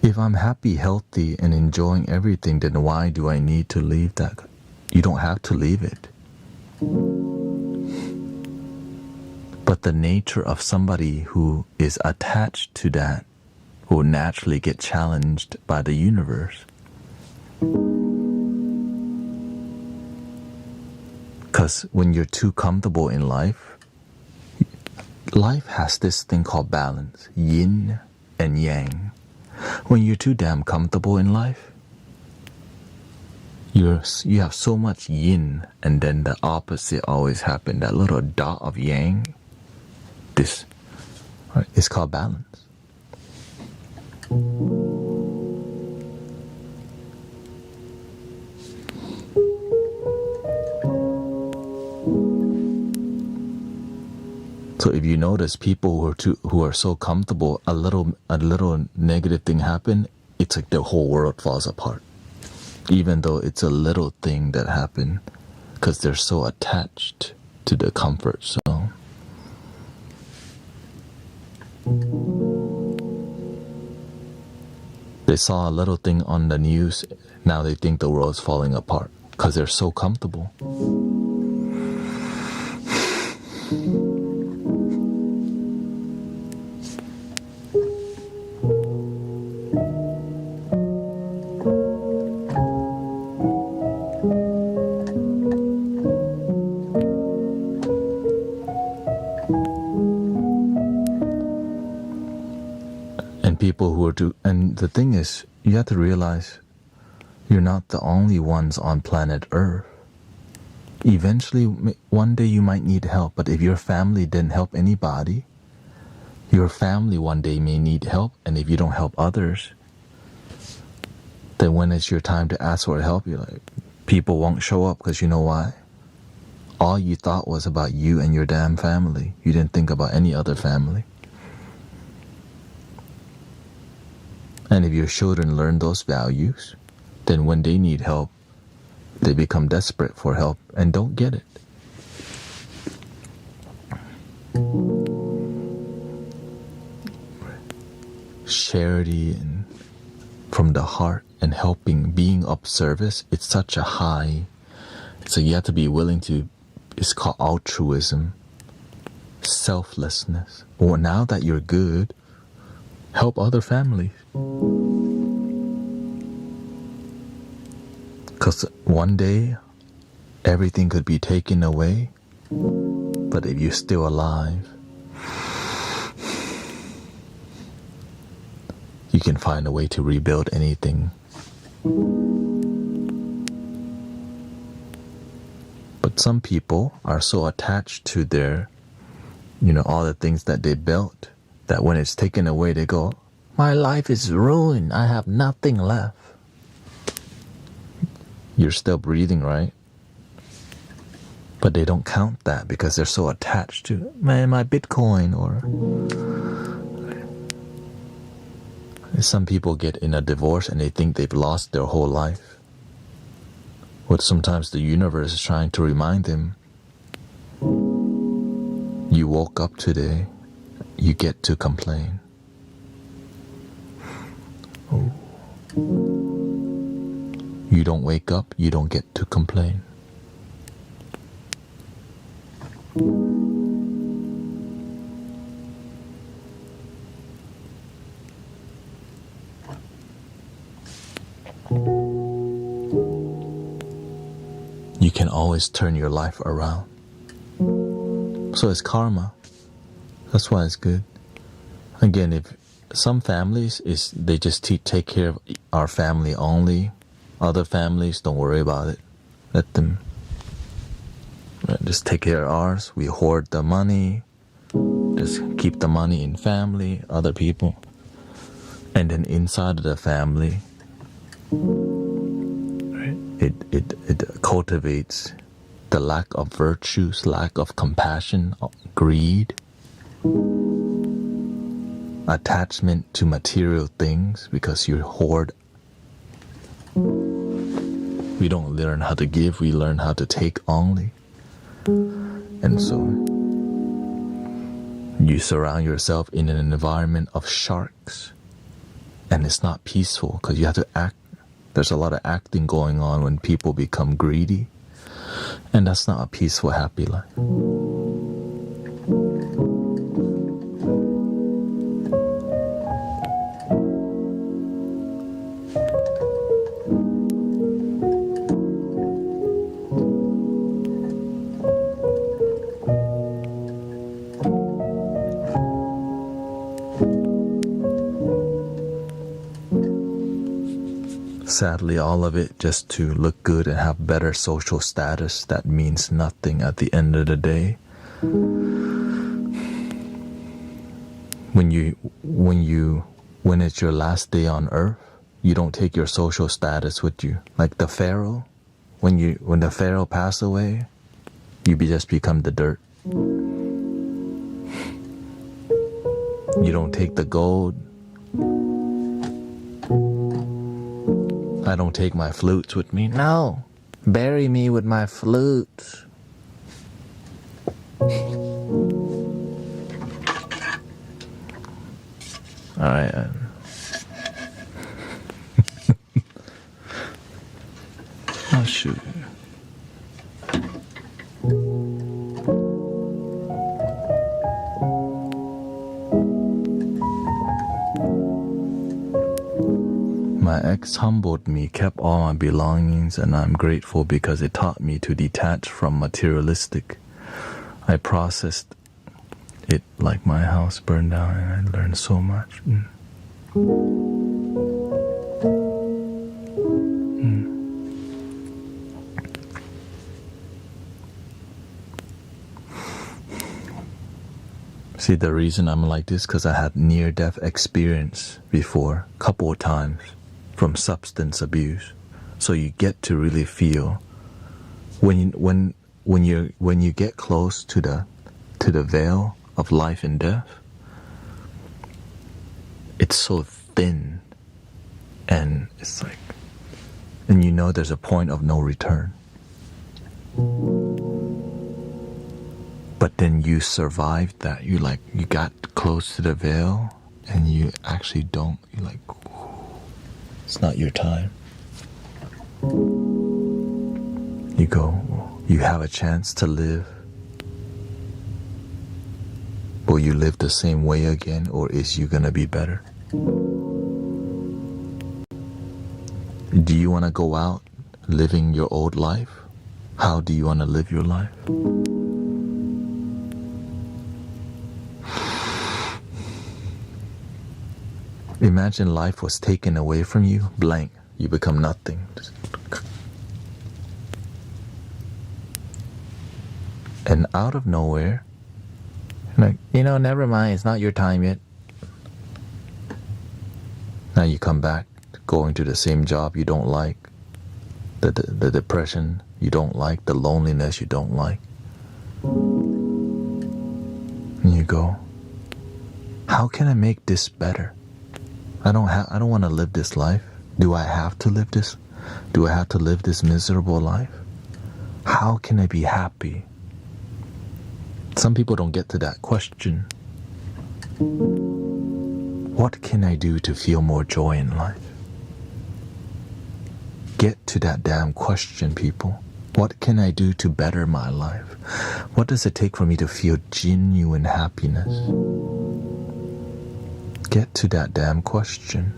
Speaker 1: If I'm happy, healthy, and enjoying everything, then why do I need to leave that? You don't have to leave it. But the nature of somebody who is attached to that will naturally get challenged by the universe. Because when you're too comfortable in life, life has this thing called balance, yin and yang. When you're too damn comfortable in life, you have so much yin, and then the opposite always happens. That little dot of yang, this, right, is called balance. So if you notice people who are so comfortable, a little negative thing happen, it's like the whole world falls apart. Even though it's a little thing that happened, because they're so attached to the comfort zone. They saw a little thing on the news, now they think the world's falling apart, because they're so comfortable. People who are and the thing is, you have to realize you're not the only ones on planet Earth. Eventually, one day you might need help, but if your family didn't help anybody, your family one day may need help, and if you don't help others, then when it's your time to ask for help, you're like, people won't show up, because you know why? All you thought was about you and your damn family. You didn't think about any other family. And if your children learn those values, then when they need help, they become desperate for help and don't get it. Charity and from the heart and helping, being of service, it's such a high. So you have to be willing to, it's called altruism, selflessness. Well, now that you're good, help other families. Because one day, everything could be taken away, but if you're still alive, you can find a way to rebuild anything. But some people are so attached to their, all the things that they built, that when it's taken away, they go, my life is ruined. I have nothing left. You're still breathing, right? But they don't count that because they're so attached to, man, my Bitcoin. Or some people get in a divorce and they think they've lost their whole life. But sometimes the universe is trying to remind them, you woke up today, you get to complain. Oh. You don't wake up, you don't get to complain. You can always turn your life around. So it's karma. That's why it's good. Again, if some families they just take care of our family only. Other families, don't worry about it. Let them just take care of ours. We hoard the money. Just keep the money in family, other people. And then inside of the family, it cultivates the lack of virtues, lack of compassion, greed, attachment to material things because you hoard. We don't learn how to give, we learn how to take only. And so you surround yourself in an environment of sharks, and it's not peaceful because you have to act. There's a lot of acting going on when people become greedy, and that's not a peaceful, happy life. Sadly, all of it just to look good and have better social status that means nothing at the end of the day. When it's your last day on earth, you don't take your social status with you. Like the Pharaoh, when the Pharaoh passed away, you just become the dirt. You don't take the gold. I don't take my flutes with me. No, bury me with my flutes. All right. Oh shoot. My ex humbled me, kept all my belongings, and I'm grateful because it taught me to detach from materialistic. I processed it like my house burned down, and I learned so much. See, the reason I'm like this because I had near-death experience before, a couple of times, from substance abuse. So you get to really feel when you get close to the veil of life and death. It's so thin, and it's like, and you know there's a point of no return. But then you survived that. You got close to the veil, and you actually don't. You're like, it's not your time. You go, you have a chance to live. Will you live the same way again, or is you gonna be better? Do you want to go out living your old life? How do you want to live your life? Imagine life was taken away from you, blank. You become nothing. And out of nowhere, like, never mind, it's not your time yet. Now you come back, going to the same job you don't like, the depression you don't like, the loneliness you don't like. And you go, how can I make this better? I don't want to live this life. Do I have to live this? Do I have to live this miserable life? How can I be happy? Some people don't get to that question. What can I do to feel more joy in life? Get to that damn question, people. What can I do to better my life? What does it take for me to feel genuine happiness? Get to that damn question.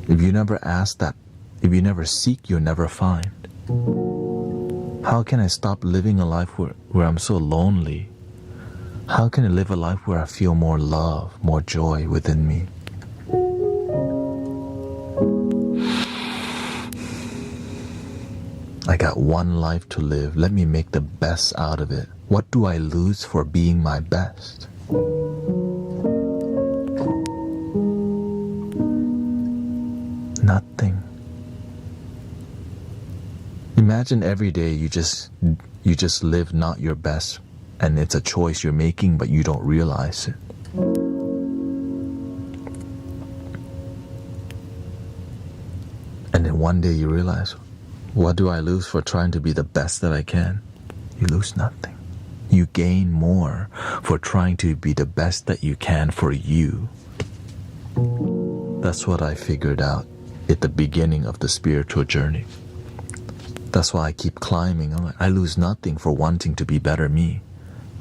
Speaker 1: If you never ask that, if you never seek, you'll never find. How can I stop living a life where I'm so lonely? How can I live a life where I feel more love, more joy within me? I got one life to live. Let me make the best out of it. What do I lose for being my best? Nothing. Imagine every day you just live not your best, and it's a choice you're making, but you don't realize it. And then one day you realize, what do I lose for trying to be the best that I can? You lose nothing. You gain more for trying to be the best that you can for you. That's what I figured out at the beginning of the spiritual journey. That's why I keep climbing. I lose nothing for wanting to be better me.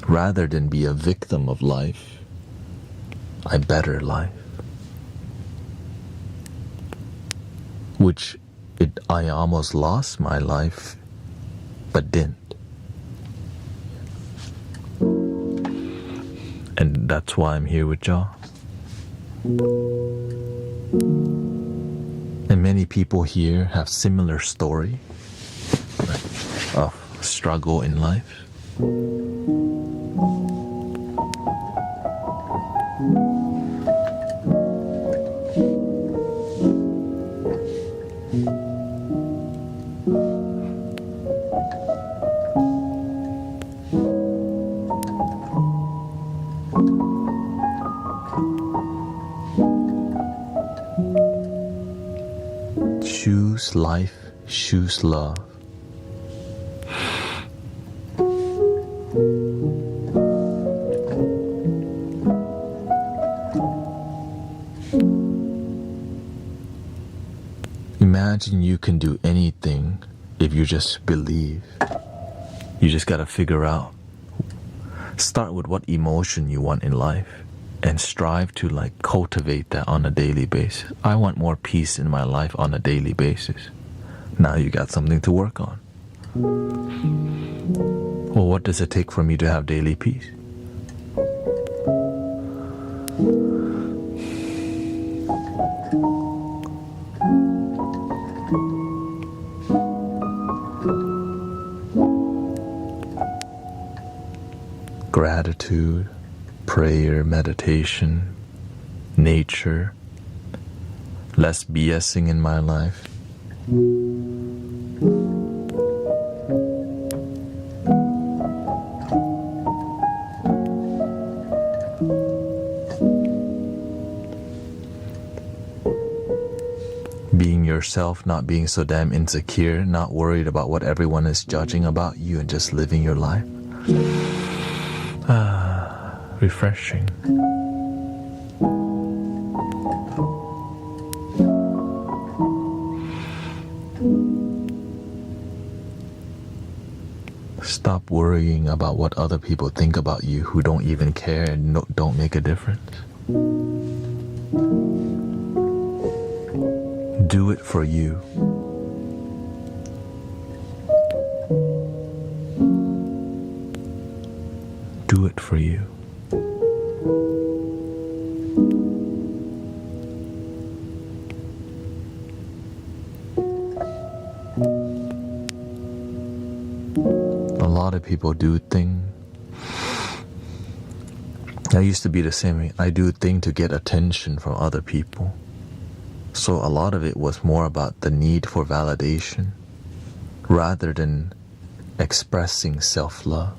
Speaker 1: Rather than be a victim of life, I better life. I almost lost my life, but didn't. And that's why I'm here with y'all. And many people here have similar story of struggle in life. Choose life, choose love. Imagine you can do anything if you just believe. You just gotta figure out. Start with what emotion you want in life and strive to cultivate that on a daily basis. I want more peace in my life on a daily basis. Now you got something to work on. Well, what does it take for me to have daily peace? Gratitude, prayer, meditation, nature, less BSing in my life. Being yourself, not being so damn insecure, not worried about what everyone is judging about you, and just living your life. Refreshing. Stop worrying about what other people think about you who don't even care and don't make a difference. Do it for you. Do it for you. lot of people do things. I used to be the same way. I do things to get attention from other people. So a lot of it was more about the need for validation rather than expressing self-love.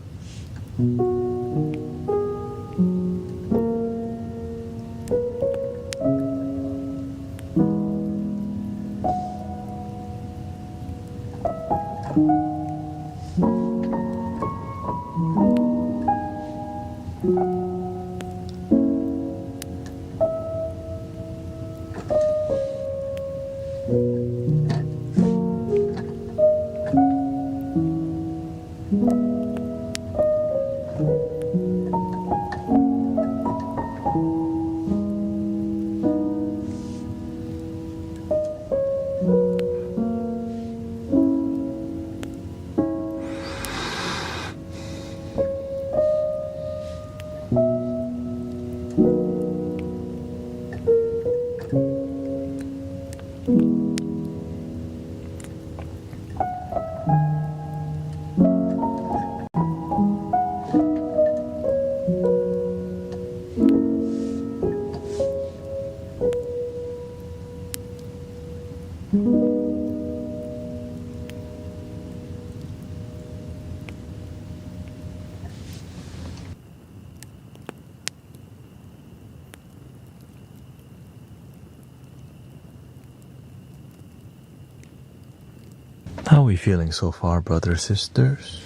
Speaker 1: How are we feeling so far, brothers, sisters?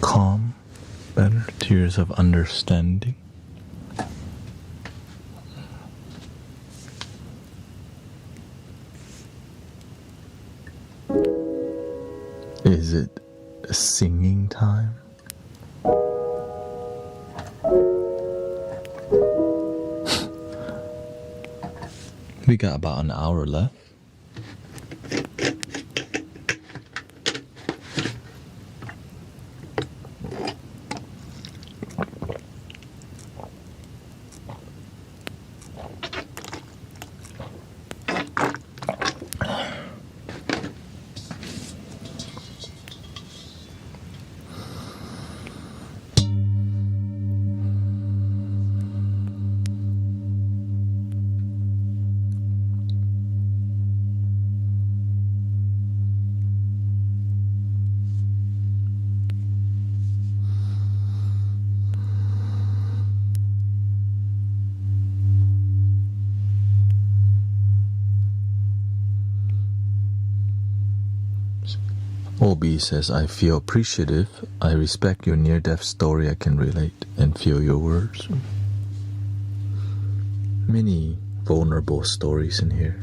Speaker 1: Calm, better, tears of understanding. Is it singing time? We got about an hour left. OB says, I feel appreciative. I respect your near-death story. I can relate and feel your words. Many vulnerable stories in here.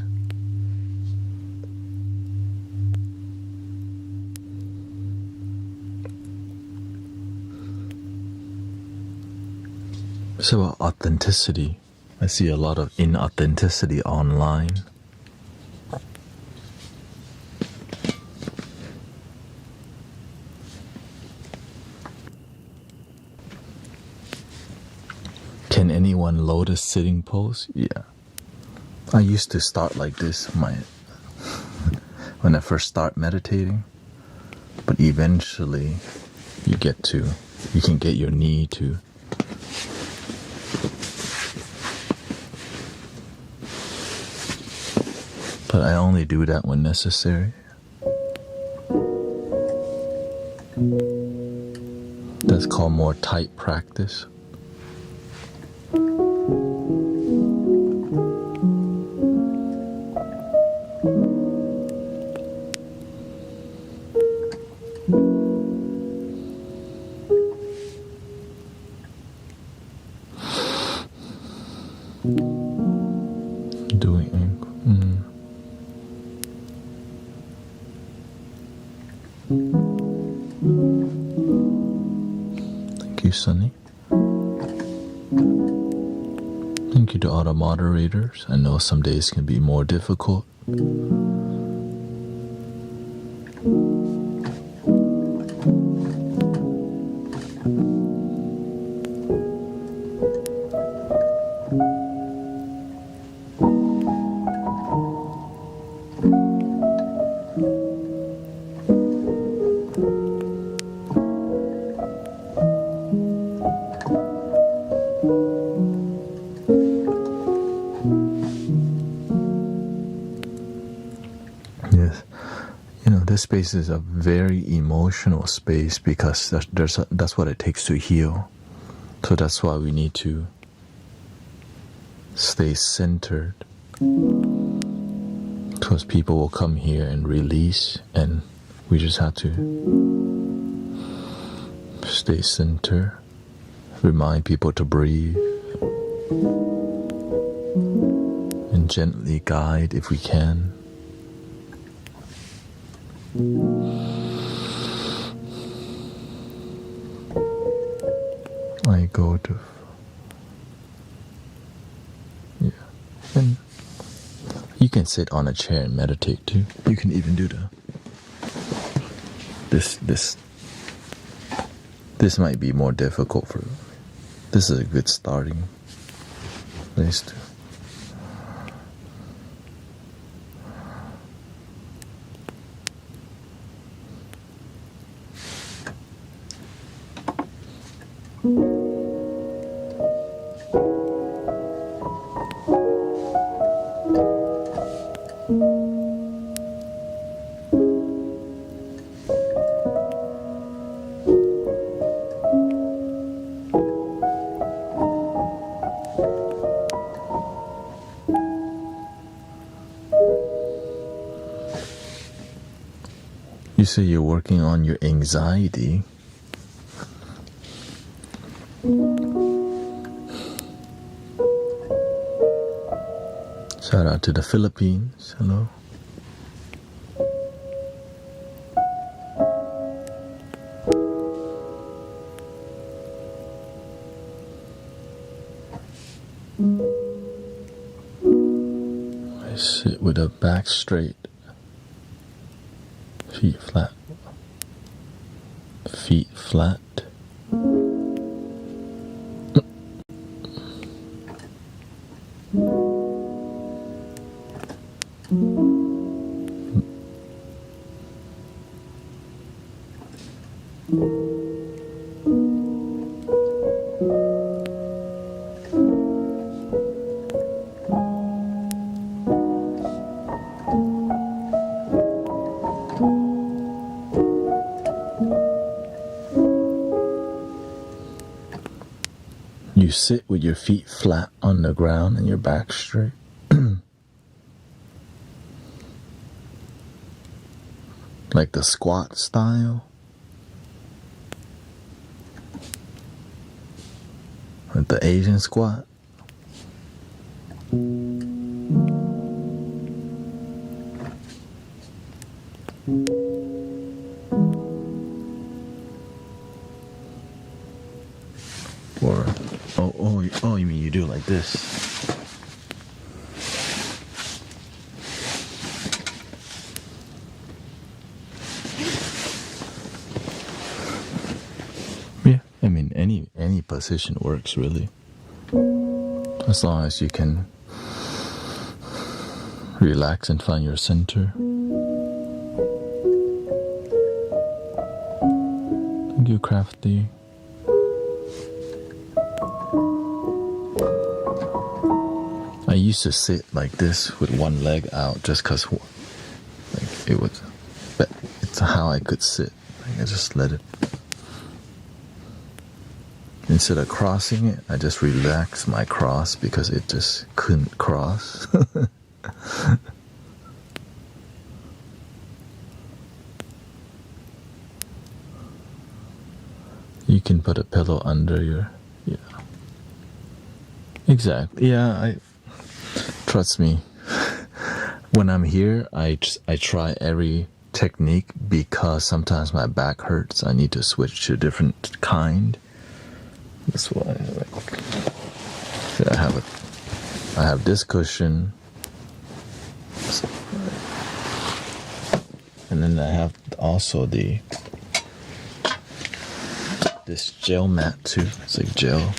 Speaker 1: It's about authenticity. I see a lot of inauthenticity online. Can anyone lotus sitting pose? Yeah. I used to start like this when I first start meditating. But eventually you can get your knee to but I only do that when necessary. That's called more tight practice. Doing ankle. Thank you, Sunny. Thank you to all the moderators. I know some days can be more difficult. Yes. This space is a very emotional space because that's what it takes to heal. So that's why we need to stay centered. Because people will come here and release, and we just have to stay centered. Remind people to breathe. And gently guide if we can. I go to, yeah, and you can sit on a chair and meditate too. You can even do this might be more difficult for, this is a good starting place to. You say you're working on your anxiety. Shout out to the Philippines. Hello. I sit with a back straight. Feet flat. Feet flat. You sit with your feet flat on the ground and your back straight. Like the squat style. Like the Asian squat. Or, oh, you mean you do like this? Yeah, I mean any position works really, as long as you can relax and find your center. Thank you, Crafty. I used to sit like this with one leg out just because like, it's how I could sit. Like, I just let it. Instead of crossing it, I just relaxed my cross because it just couldn't cross. You can put a pillow under your, yeah. Exactly. Yeah, trust me. When I'm here, I try every technique because sometimes my back hurts. I need to switch to a different kind. That's why I have this cushion, and then I have also this gel mat too. It's like gel.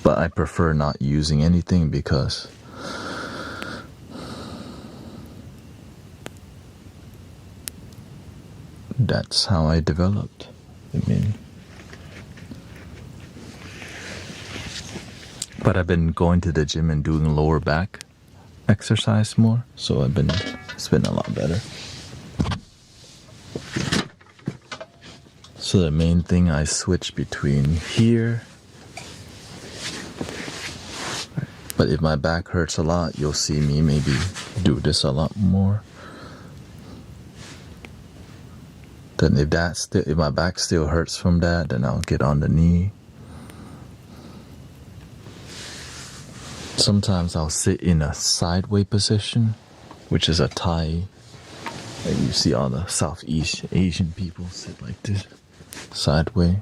Speaker 1: But I prefer not using anything because that's how I developed. But I've been going to the gym and doing lower back exercise more, so it's been a lot better. So the main thing, I switch between here. But if my back hurts a lot, you'll see me maybe do this a lot more. Then if my back still hurts from that, then I'll get on the knee. Sometimes I'll sit in a sideways position, which is a Thai. Like you see all the Southeast Asian people sit like this, sideways.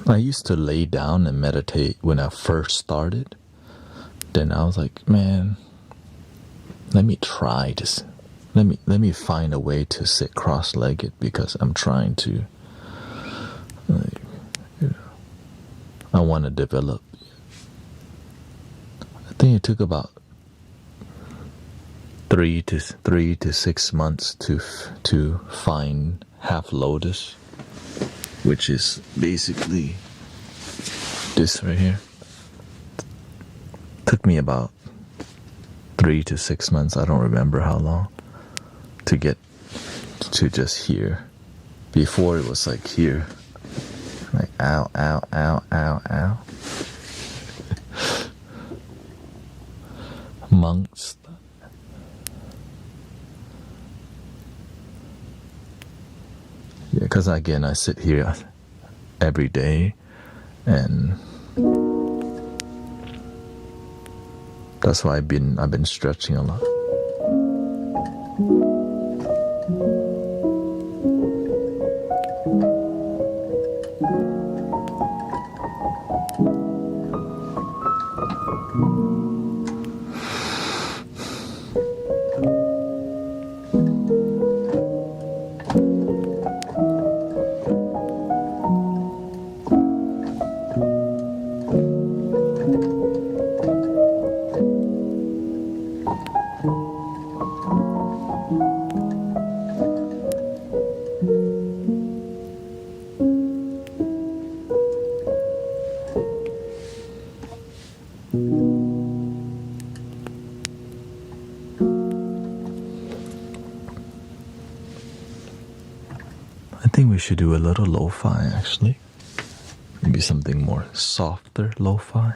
Speaker 1: I used to lay down and meditate when I first started. Then I was like, man, let me try this. Let me find a way to sit cross-legged because I'm trying to, I want to develop. I think it took about 3 to 6 months to find half lotus, which is basically this right here. Took me about 3 to 6 months, I don't remember how long, to get to just here. Before it was like here, like ow, ow, ow, ow, ow. Monks. Yeah, because again, I sit here every day, and that's why I've been stretching a lot. I think we should do a little lo-fi actually. Maybe something more softer lo-fi.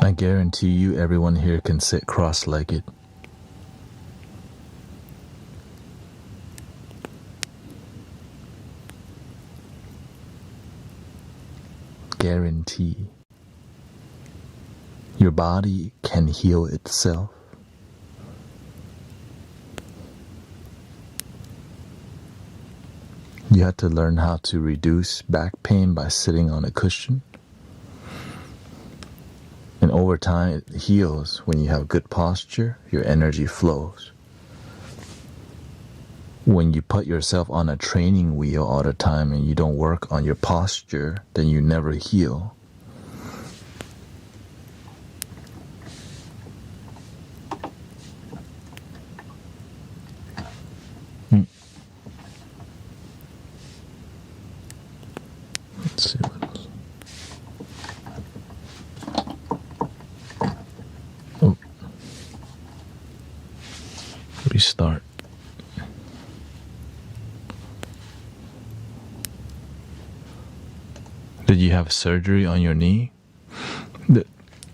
Speaker 1: I guarantee you everyone here can sit cross-legged. Guarantee. Your body can heal itself. You have to learn how to reduce back pain by sitting on a cushion. And over time, it heals. When you have good posture, your energy flows. When you put yourself on a training wheel all the time and you don't work on your posture, then you never heal. start. Did you have surgery on your knee?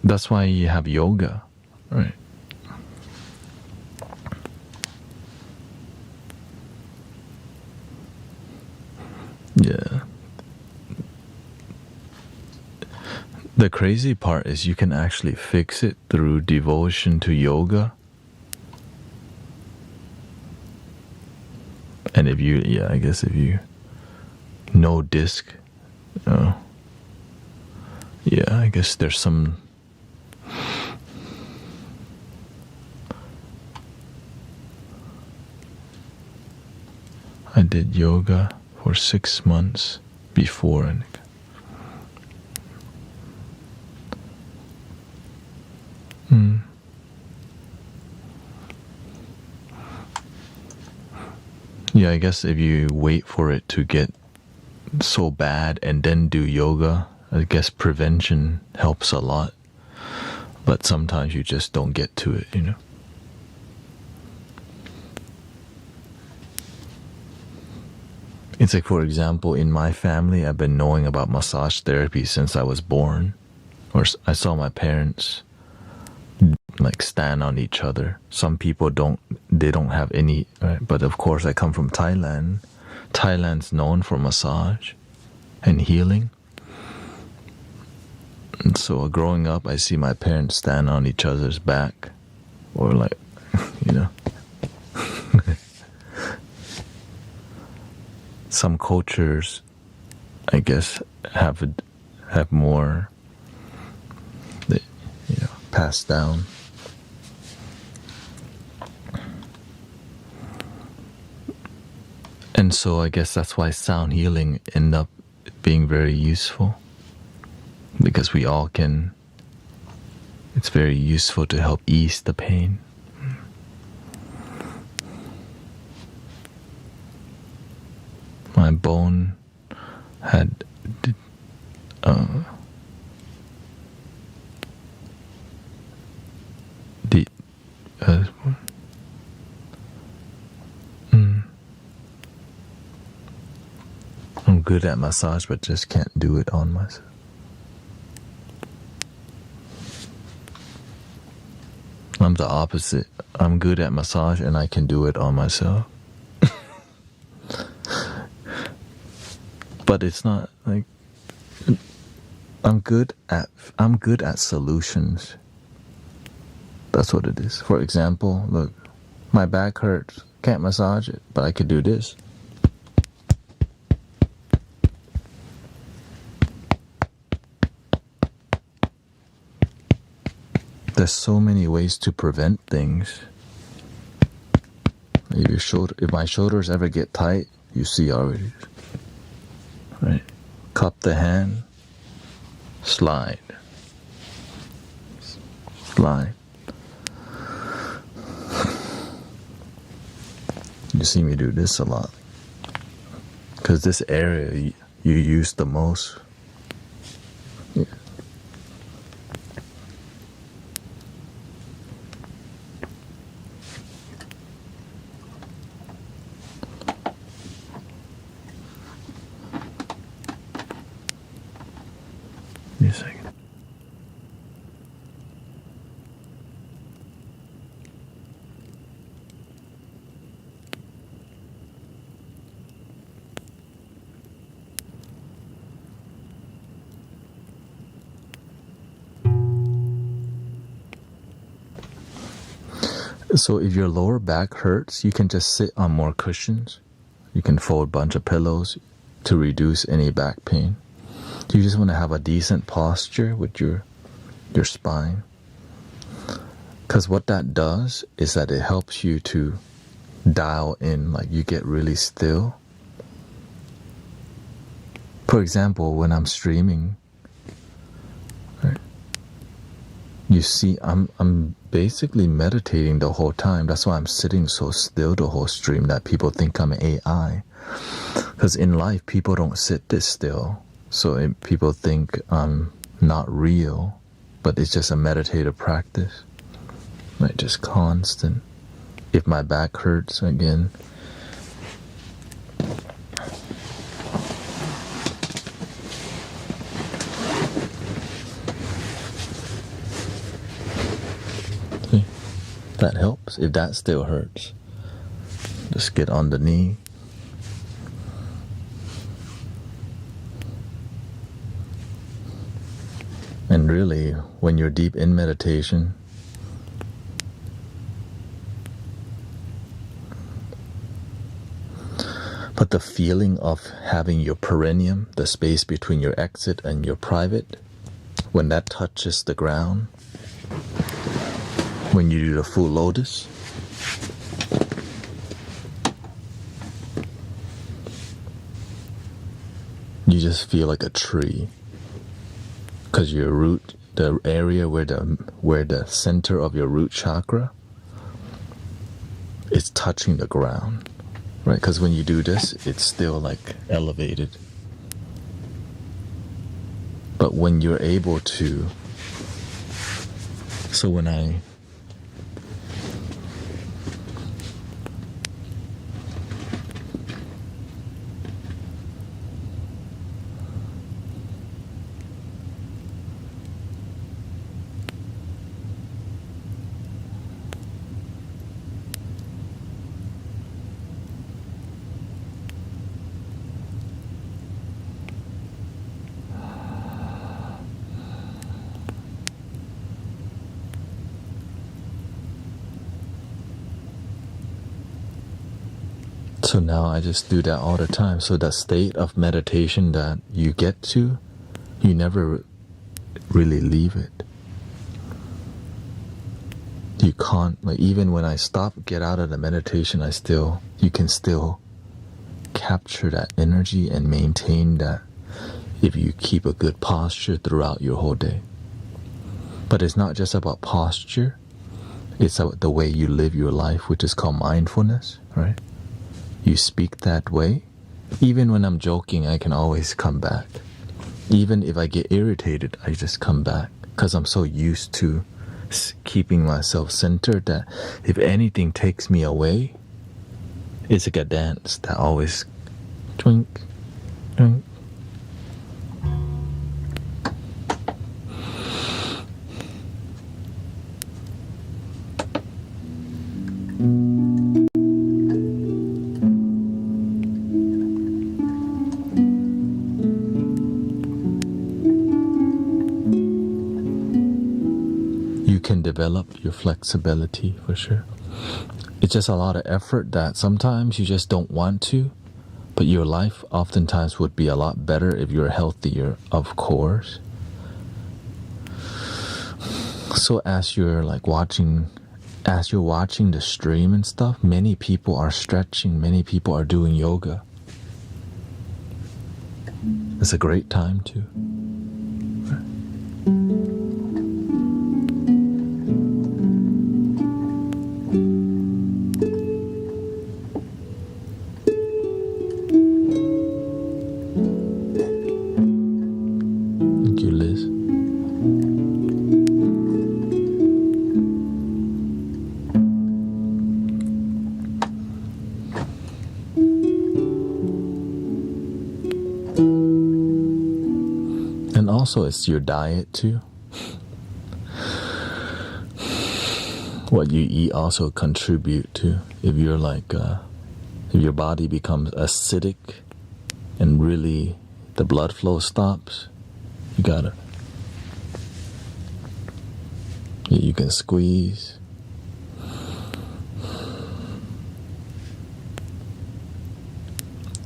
Speaker 1: That's why you have yoga, right? Yeah. The crazy part is you can actually fix it through devotion to yoga. And if you, yeah, I guess if you know disc, yeah, I guess there's some. I did yoga for 6 months before, and yeah, I guess if you wait for it to get so bad and then do yoga, I guess prevention helps a lot. But sometimes you just don't get to it, you know. It's like, for example, in my family, I've been knowing about massage therapy since I was born. Or I saw my parents like stand on each other. Some people don't have any, right? But of course I come from Thailand. Thailand's known for massage and healing. And so growing up, I see my parents stand on each other's back, or like, you know. Some cultures, I guess, have more, passed down. And so I guess that's why sound healing end up being very useful, because we all can. It's very useful to help ease the pain. My bone had I'm good at massage, but just can't do it on myself. I'm the opposite. I'm good at massage and I can do it on myself. But it's not like I'm good at solutions. That's what it is. For example, look, my back hurts. Can't massage it, but I could do this. There's so many ways to prevent things. If my shoulders ever get tight, you see already. Right? Cup the hand, slide. Slide. You see me do this a lot. Because this area you use the most. Yeah. Give me a second. So if your lower back hurts, you can just sit on more cushions. You can fold a bunch of pillows to reduce any back pain. You just want to have a decent posture with your spine. Because what that does is that it helps you to dial in, like you get really still. For example, when I'm streaming, right, you see I'm basically meditating the whole time. That's why I'm sitting so still the whole stream, that people think I'm an AI. Because in life, people don't sit this still. So people think I'm not real, but it's just a meditative practice. Right? Just constant If my back hurts again, see, that helps. If that still hurts, just get on the knee. And really, when you're deep in meditation, but the feeling of having your perineum, the space between your exit and your private, when that touches the ground, when you do the full lotus, you just feel like a tree. Because your root, the area where the center of your root chakra is touching the ground, right? Because when you do this, it's still like elevated. But when you're able to, so when I So now I just do that all the time. So that state of meditation that you get to, you never really leave it. You can't, like, even when I stop, get out of the meditation, you can still capture that energy and maintain that if you keep a good posture throughout your whole day. But it's not just about posture, it's about the way you live your life, which is called mindfulness, right? You speak that way. Even when I'm joking, I can always come back. Even if I get irritated, I just come back. Because I'm so used to keeping myself centered that if anything takes me away, it's like a dance that always twink, twink. Can develop your flexibility for sure. It's just a lot of effort that sometimes you just don't want to, but your life oftentimes would be a lot better if you're healthier, of course. So as you're watching the stream and stuff, many people are stretching, many people are doing yoga. It's a great time too. Also, it's your diet too. What you eat also contribute to. If you're if your body becomes acidic and really the blood flow stops, you can squeeze.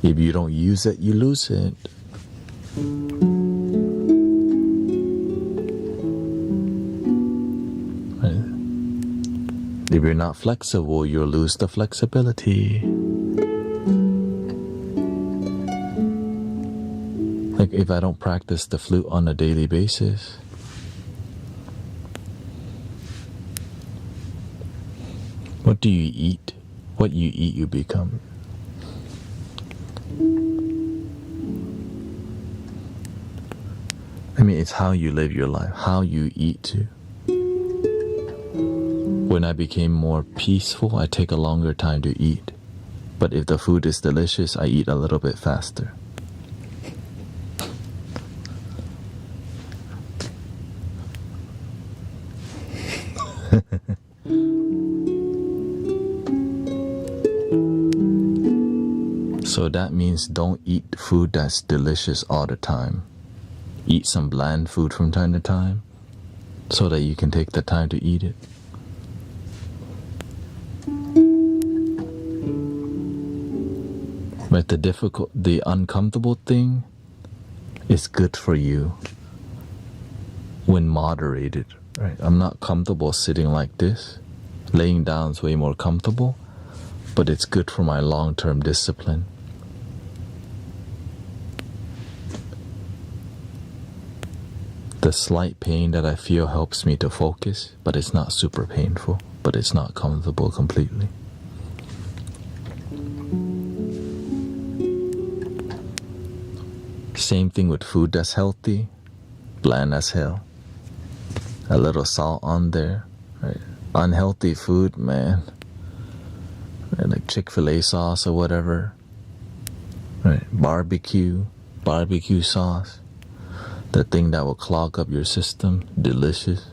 Speaker 1: If you don't use it, you lose it. If you're not flexible, you'll lose the flexibility. Like if I don't practice the flute on a daily basis, what do you eat? What you eat, you become. I mean, it's how you live your life, how you eat too. When I became more peaceful, I take a longer time to eat. But if the food is delicious, I eat a little bit faster. So that means don't eat food that's delicious all the time. Eat some bland food from time to time so that you can take the time to eat it. But the uncomfortable thing is good for you when moderated, right? I'm not comfortable sitting like this. Laying down is way more comfortable, but it's good for my long-term discipline. The slight pain that I feel helps me to focus, but it's not super painful, but it's not comfortable completely. Same thing with food that's healthy, bland as hell. A little salt on there, right? Unhealthy food, man. Right? Like Chick-fil-A sauce or whatever. Right? Barbecue sauce. The thing that will clog up your system, delicious.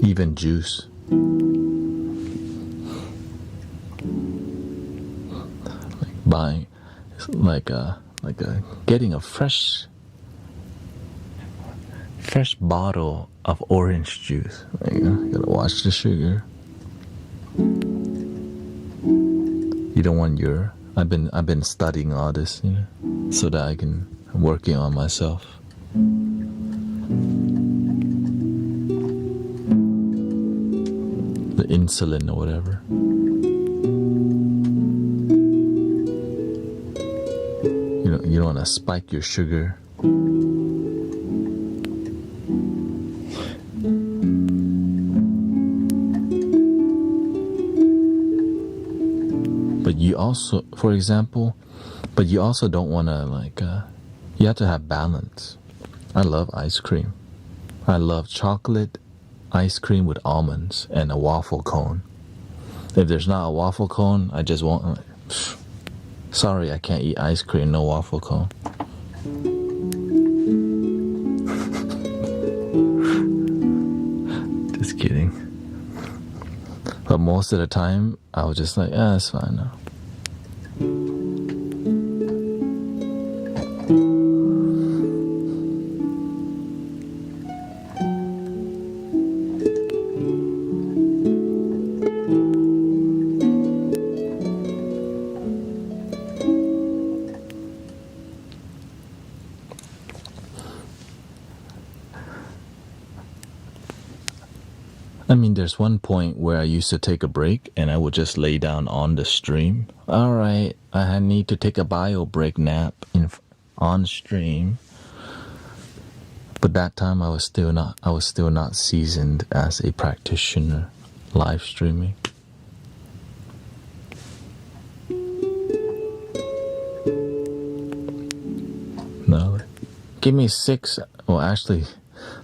Speaker 1: Even juice. Buying, like getting a fresh bottle of orange juice. You gotta watch the sugar. You don't want your. I've been studying all this, so that I'm working on myself. The insulin or whatever. You don't want to spike your sugar. But you also, for example, you also don't want to you have to have balance. I love ice cream. I love chocolate ice cream with almonds and a waffle cone. If there's not a waffle cone, I just won't. Sorry, I can't eat ice cream, no waffle cone. Just kidding. But most of the time, I was just like, it's fine now. I mean, there's one point where I used to take a break and I would just lay down on the stream. All right, I need to take a bio break nap on stream. But that time I was still not seasoned as a practitioner live streaming. No, give me 6. Well, actually,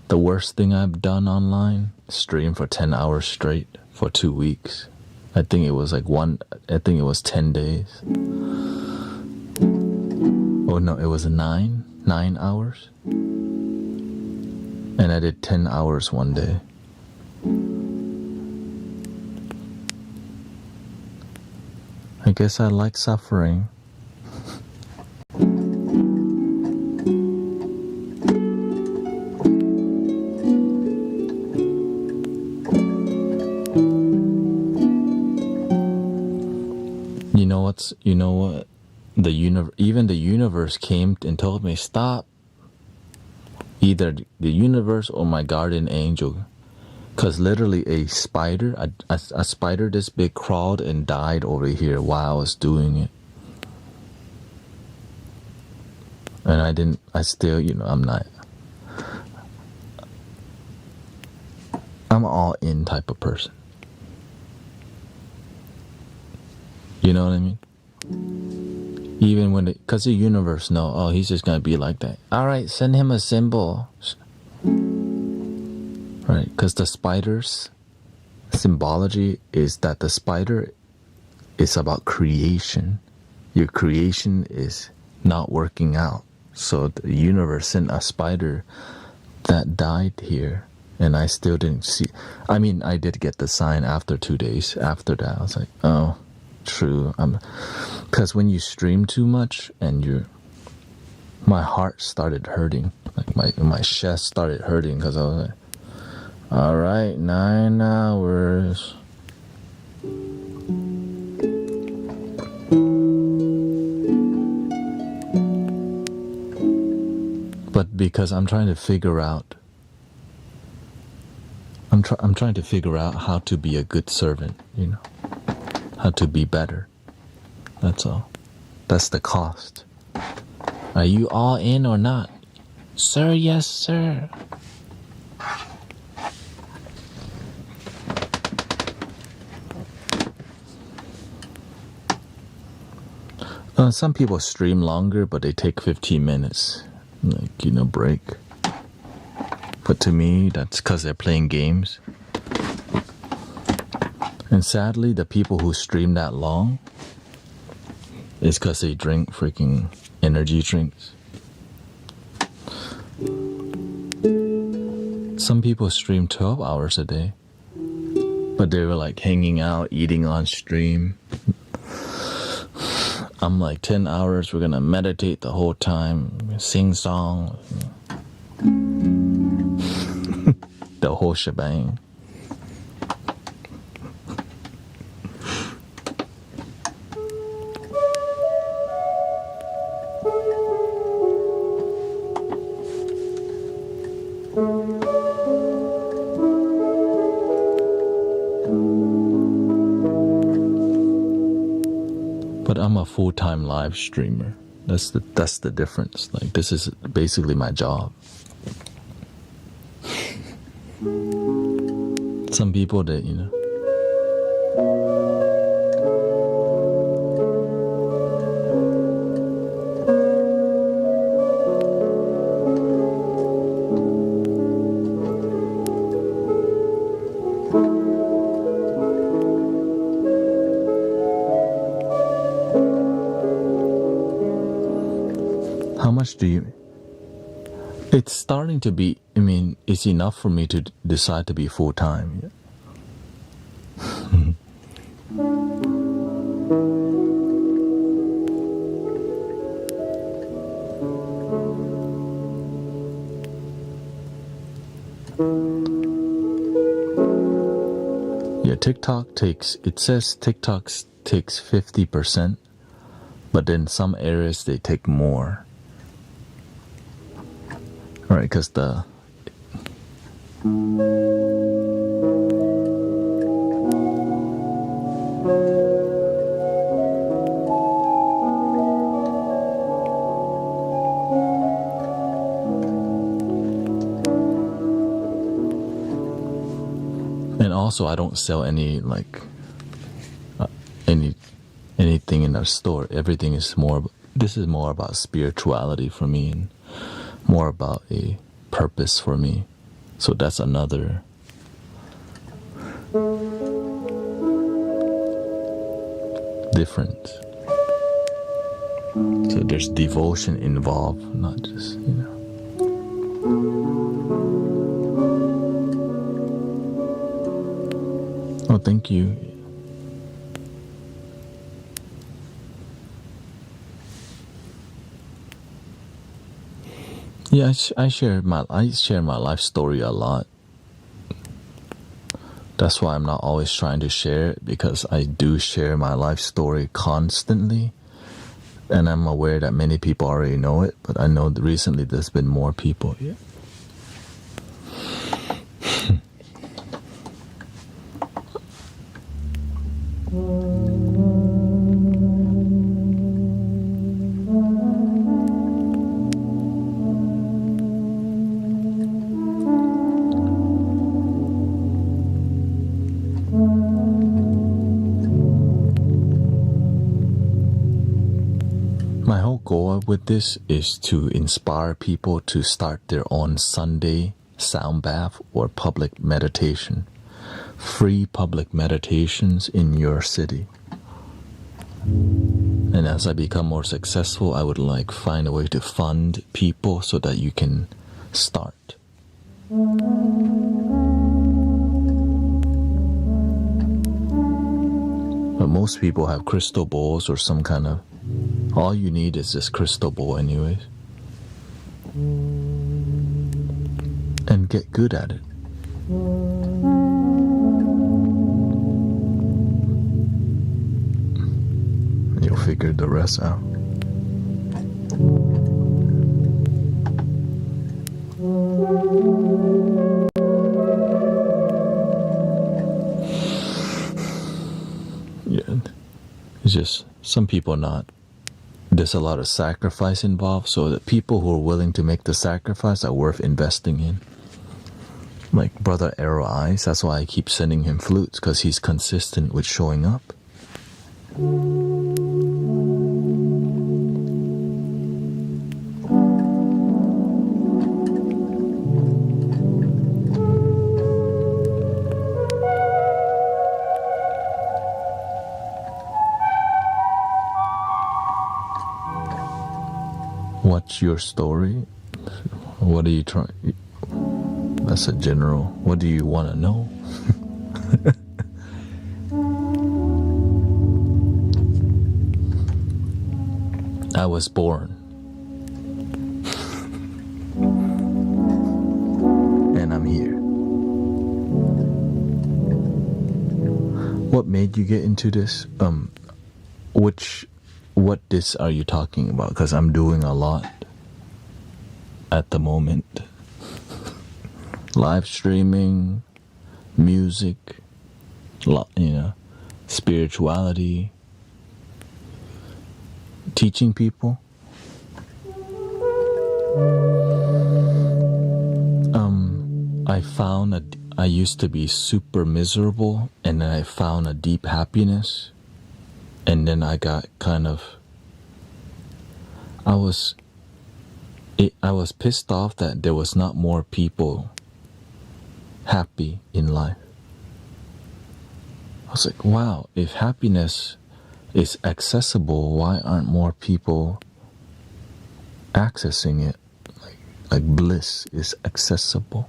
Speaker 1: the worst thing I've done online, stream for 10 hours straight for 2 weeks. I think it was 10 days. Oh no, it was 9 hours. And I did 10 hours one day. I guess I like suffering. You know what? Even the universe came and told me, stop. Either the universe or my guardian angel. Because literally a spider this big crawled and died over here while I was doing it. And I'm not. I'm an all-in type of person. You know what I mean? Even when because the universe know, oh, he's just gonna be like that. All right, send him a symbol. Right? Because the spider's symbology is that the spider is about creation. Your creation is not working out. So the universe sent a spider that died here, and I still didn't see. I mean, I did get the sign after 2 days. After that, I was like, oh, true. Because when you stream too much, and my heart started hurting. Like my chest started hurting because I was like, all right, 9 hours. But because I'm trying to figure out, I'm trying to figure out how to be a good servant, you know, how to be better. That's all. That's the cost. Are you all in or not? Sir, yes, sir. Some people stream longer, but they take 15 minutes, like, you know, break. But to me, that's because they're playing games. And sadly, the people who stream that long is because they drink freaking energy drinks. Some people stream 12 hours a day, but they were like hanging out, eating on stream. I'm like 10 hours, we're gonna meditate the whole time, sing song, the whole shebang. But I'm a full-time live streamer. That's the difference. Like, this is basically my job. Some people that, you know, how much do you... It's starting to be, I mean, it's enough for me to decide to be full-time. Yeah, TikTok takes, it says TikTok takes 50%, but in some areas they take more. All right, because the... And also, I don't sell any, like, anything in our store. Everything is more, this is more about spirituality for me, and more about a purpose for me. So that's another difference. So there's devotion involved, not just, you know. Oh, thank you. Yeah, I share my life story a lot. That's why I'm not always trying to share it, because I do share my life story constantly, and I'm aware that many people already know it. But I know that recently there's been more people. Yeah. with this is to inspire people to start their own Sunday sound bath or public meditation. Free public meditations in your city. And as I become more successful, I would like find a way to fund people so that you can start. But most people have crystal balls or some kind of... All you need is this crystal ball anyways. And get good at it. You'll figure the rest out. Yeah, it's just some people not. There's a lot of sacrifice involved, so the people who are willing to make the sacrifice are worth investing in. Like Brother Arrow Eyes, that's why I keep sending him flutes, because he's consistent with showing up. What's your story? What are you trying? That's a general. What do you want to know? I was born. And I'm here. What made you get into this? What this are you talking about? Because I'm doing a lot at the moment. Live streaming, music, spirituality, teaching people. I used to be super miserable, and then I found a deep happiness. And then I got kind of, I was pissed off that there was not more people happy in life. I was like, wow, if happiness is accessible, why aren't more people accessing it? Like bliss is accessible.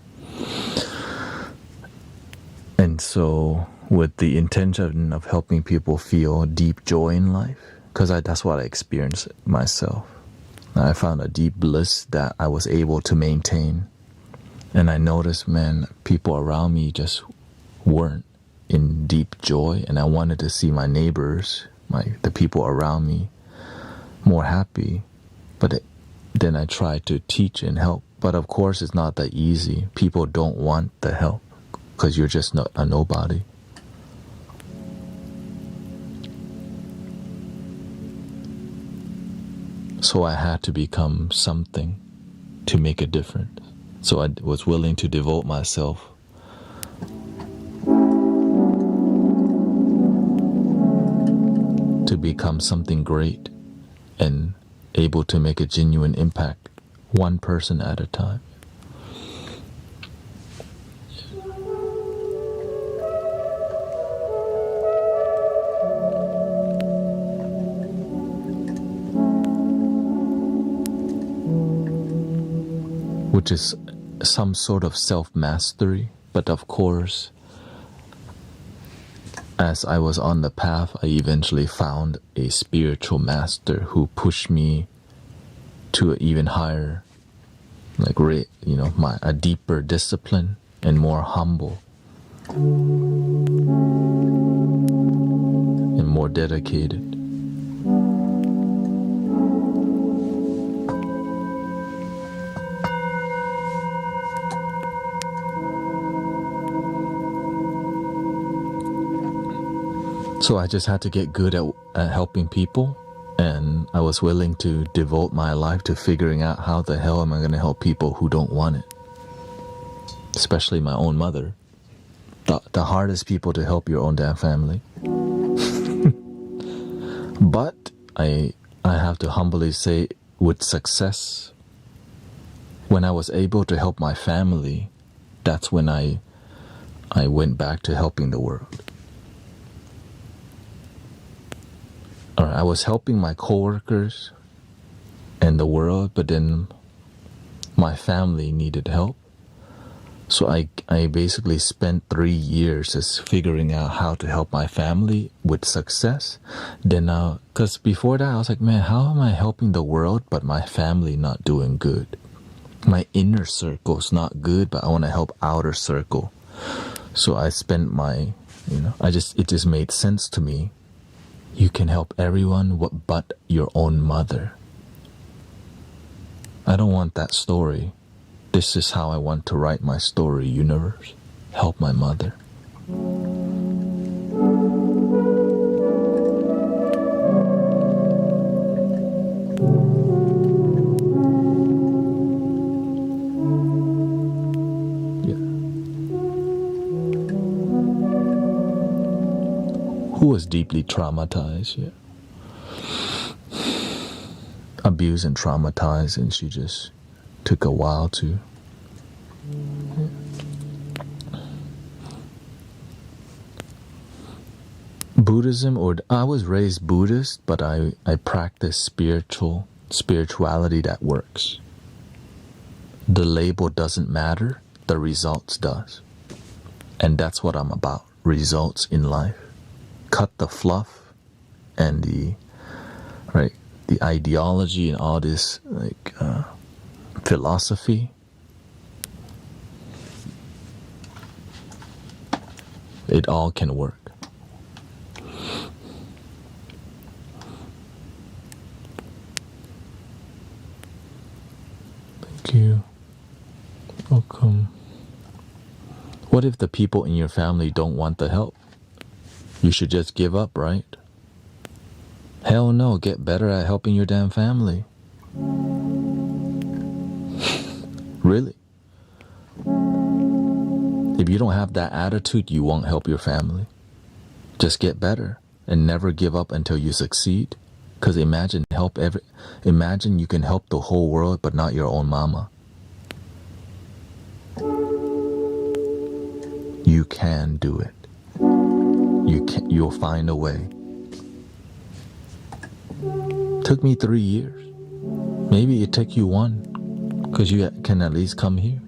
Speaker 1: And so with the intention of helping people feel deep joy in life, because that's what I experienced myself. I found a deep bliss that I was able to maintain. And I noticed, man, people around me just weren't in deep joy. And I wanted to see my neighbors, the people around me, more happy. But then I tried to teach and help. But of course, it's not that easy. People don't want the help because you're just a nobody. So I had to become something to make a difference. So I was willing to devote myself to become something great and able to make a genuine impact, one person at a time. Which is some sort of self-mastery, but of course, as I was on the path, I eventually found a spiritual master who pushed me to an even higher, a deeper discipline and more humble and more dedicated. So I just had to get good at helping people, and I was willing to devote my life to figuring out how the hell am I going to help people who don't want it, especially my own mother. The hardest people to help your own damn family. But I have to humbly say, with success, when I was able to help my family, that's when I went back to helping the world. Or I was helping my coworkers and the world, but then my family needed help. So I basically spent 3 years just figuring out how to help my family with success. Then, because before that I was like, man, how am I helping the world but my family not doing good? My inner circle's not good, but I want to help outer circle. So I spent my, it just made sense to me. You can help everyone but your own mother. I don't want that story. This is how I want to write my story, universe. Help my mother. Yeah. Who was deeply traumatized? Yeah. Abused and traumatized, and she just took a while to. Buddhism, or I was raised Buddhist, but I practice spirituality that works. The label doesn't matter, the results does. And that's what I'm about, results in life. Cut the fluff and the ideology and all this philosophy. It all can work. Thank you. Welcome. What if the people in your family don't want the help? You should just give up, right? Hell no, get better at helping your damn family. Really? If you don't have that attitude, you won't help your family. Just get better and never give up until you succeed. Because imagine you can help the whole world but not your own mama. You can do it. You'll find a way. Took me 3 years. Maybe it took you 1, because you can at least come here.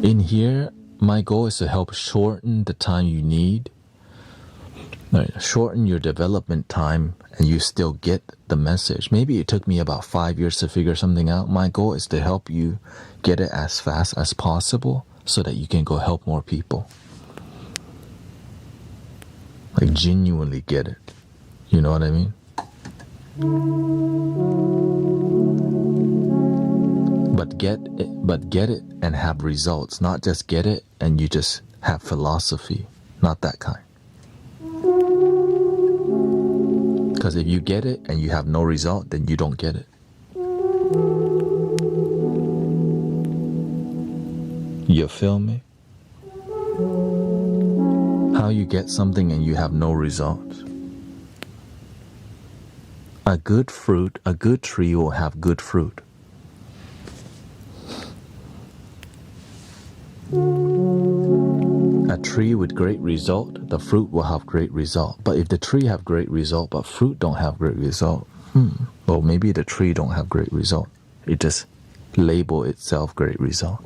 Speaker 1: In here, my goal is to help shorten the time you need. Shorten your development time and you still get the message. Maybe it took me about 5 years to figure something out. My goal is to help you get it as fast as possible so that you can go help more people. Like genuinely get it. You know what I mean? But get it and have results. Not just get it and you just have philosophy. Not that kind. Because if you get it and you have no result, then you don't get it. You feel me? How you get something and you have no results. A good tree will have good fruit. A tree with great result, the fruit will have great result. But if the tree have great result, but fruit don't have great result, well, maybe the tree don't have great result. It just label itself great result.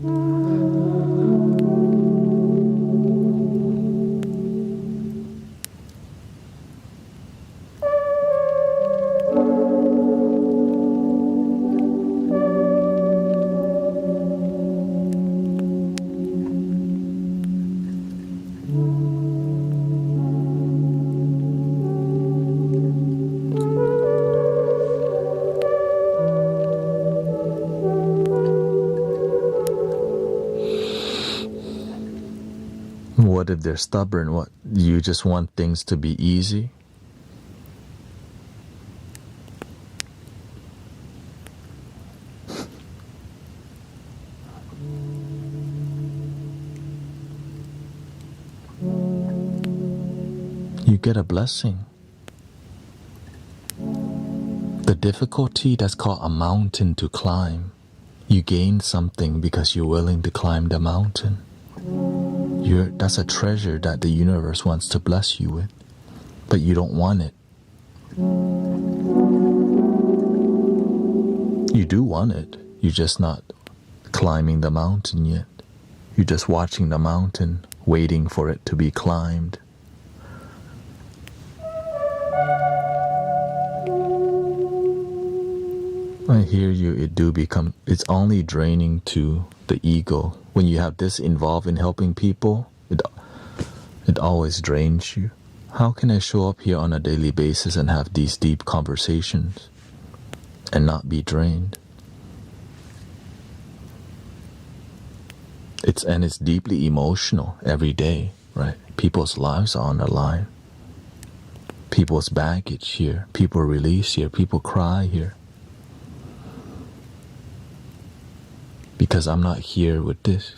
Speaker 1: What if they're stubborn? What, you just want things to be easy? You get a blessing. difficulty, that's called a mountain to climb. You gain something because you're willing to climb the mountain. That's a treasure that the universe wants to bless you with, but you don't want it. You do want it, you're just not climbing the mountain yet. You're just watching the mountain, waiting for it to be climbed. I hear you, it's only draining to the ego. When you have this involved in helping people, it always drains you. How can I show up here on a daily basis and have these deep conversations and not be drained? It's deeply emotional every day, right? People's lives are on the line. People's baggage here, people release here, people cry here. Because I'm not here with this.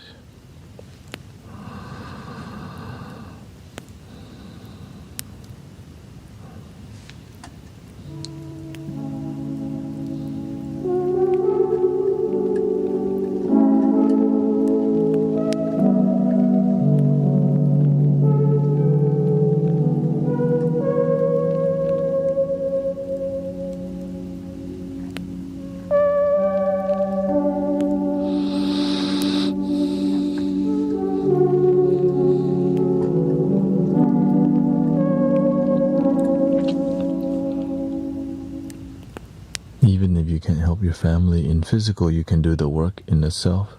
Speaker 1: Even if you can't help your family in physical, you can do the work in the self.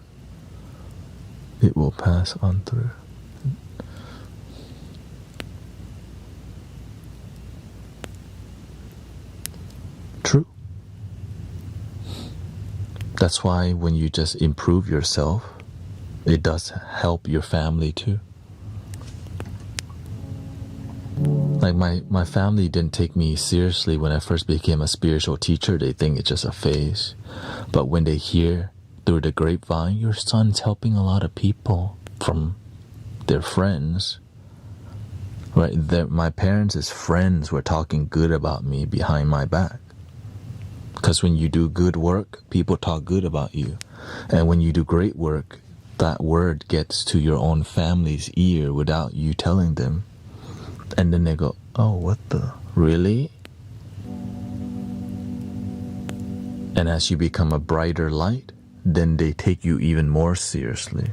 Speaker 1: It will pass on through. True. That's why when you just improve yourself, it does help your family too. Like my family didn't take me seriously when I first became a spiritual teacher. They think it's just a phase. But when they hear through the grapevine, your son's helping a lot of people from their friends, right? My parents' friends were talking good about me behind my back. Because when you do good work, people talk good about you. And when you do great work, that word gets to your own family's ear without you telling them. And then they go, oh, what the? Really? And as you become a brighter light, then they take you even more seriously.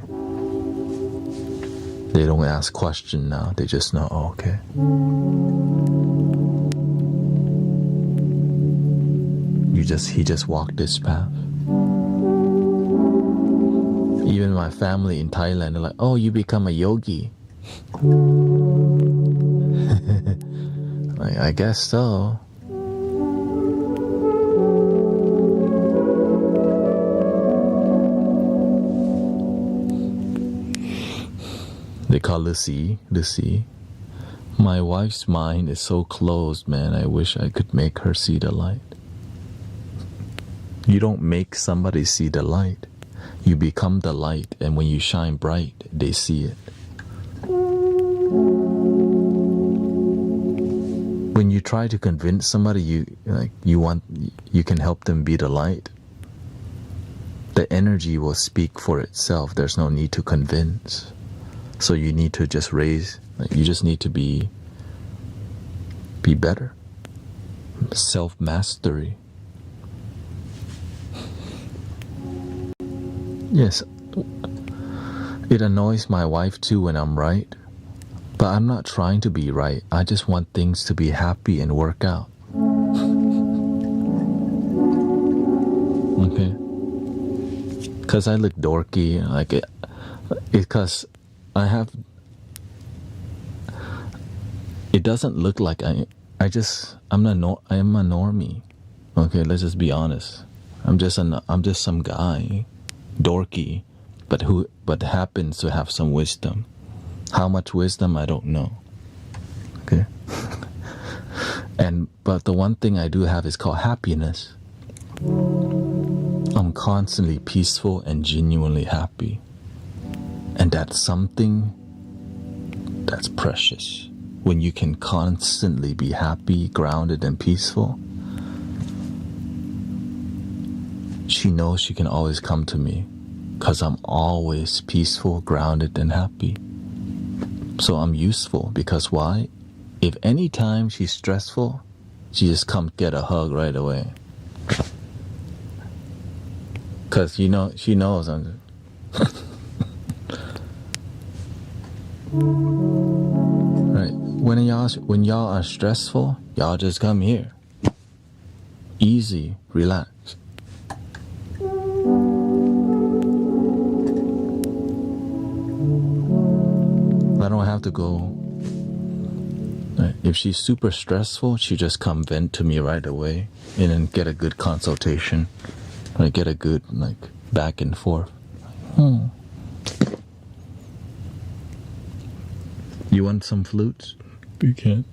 Speaker 1: They don't ask questions now. They just know, oh, okay. He just walked this path. Even my family in Thailand, they're like, oh, you become a yogi. I guess so. They call Lucy. My wife's mind is so closed, man. I wish I could make her see the light. You don't make somebody see the light. You become the light, and when you shine bright, they see it. When you try to convince somebody you can help them be the light, the energy will speak for itself. There's no need to convince. So you need to just you just need to be better. Self-mastery. Yes, it annoys my wife too when I'm right, but I'm not trying to be right. I just want things to be happy and work out. Okay? Because I look dorky, because I am a normie. Okay, let's just be honest. I'm just some guy, dorky, but happens to have some wisdom. How much wisdom, I don't know. Okay? But the one thing I do have is called happiness. I'm constantly peaceful and genuinely happy. And that's something that's precious. When you can constantly be happy, grounded, and peaceful, she knows she can always come to me because I'm always peaceful, grounded, and happy. So I'm useful because why? If any time she's stressful, she just come get a hug right away. Because she knows I'm right. When y'all are stressful, y'all just come here. Easy, relax. I don't have to go. Right. If she's super stressful, she just come vent to me right away and then get a good consultation. Like get a good back and forth. You want some flutes? You can.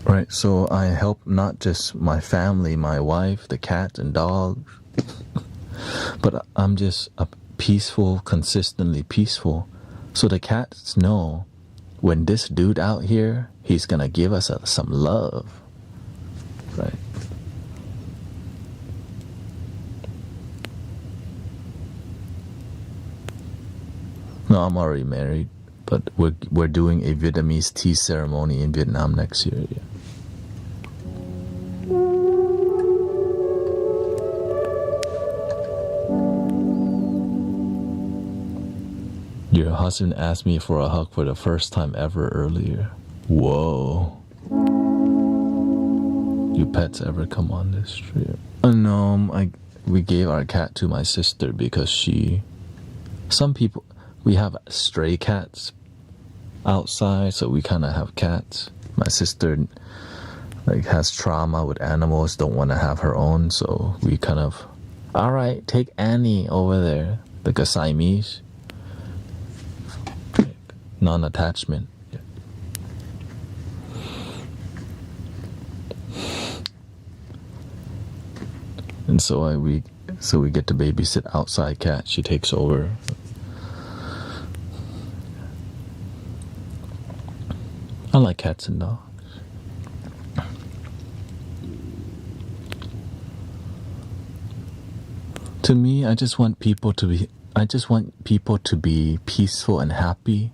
Speaker 1: Right, so I help not just my family, my wife, the cat and dogs, but I'm just a peaceful, consistently peaceful. So the cats know when this dude out here, he's gonna give us some love. Right. No, I'm already married, but we're doing a Vietnamese tea ceremony in Vietnam next year. Yeah. Your husband asked me for a hug for the first time ever earlier. Whoa. You pets ever come on this trip? No, we gave our cat to my sister because some people, we have stray cats outside, so we kind of have cats. My sister has trauma with animals, don't want to have her own, so we kind of, all right, take Annie over there, like a Siamese. Non-attachment. Yeah. And so we get to babysit outside cat. She takes over. I like cats and dogs. To me, I just want people to be peaceful and happy.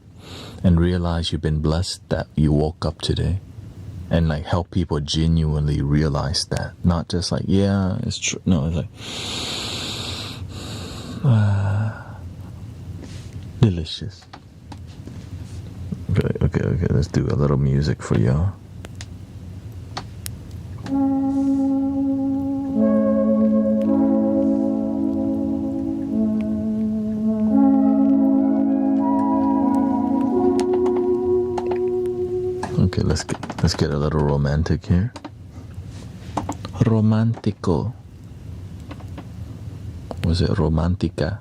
Speaker 1: And realize you've been blessed that you woke up today. And help people genuinely realize that. Not just yeah, it's true. No, it's delicious. Okay, let's do a little music for y'all. Okay, let's get a little romantic here. Romantico. Was it romantica?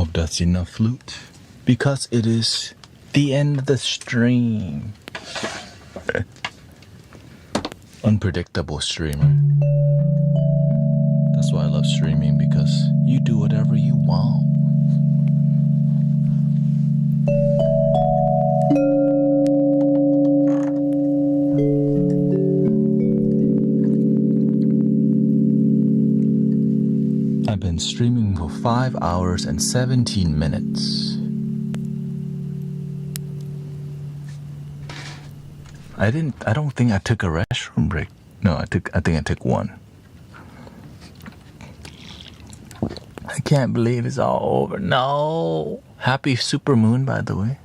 Speaker 1: hope that's enough, Flute. Because it is the end of the stream. Unpredictable streamer. That's why I love streaming, because you do whatever you want. I've been streaming for 5 hours and 17 minutes. I don't think I took a restroom break. No, I think I took one. I can't believe it's all over. No. Happy supermoon, by the way.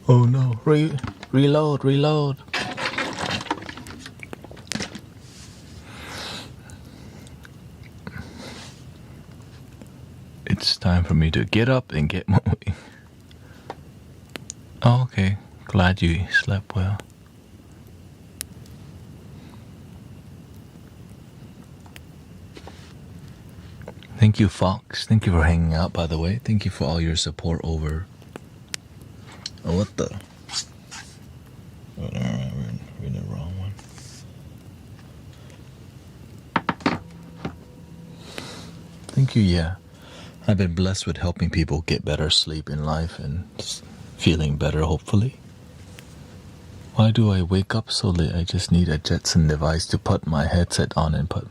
Speaker 1: Oh no. Reload. It's time for me to get up and get moving. Oh, okay. Glad you slept well. Thank you, Fox. Thank you for hanging out, by the way. Thank you for all your support over... Oh, what the... Oh, no, we're in the wrong one. Thank you, yeah. I've been blessed with helping people get better sleep in life and feeling better, hopefully. Why do I wake up so late? I just need a Jetson device to put my headset on and put...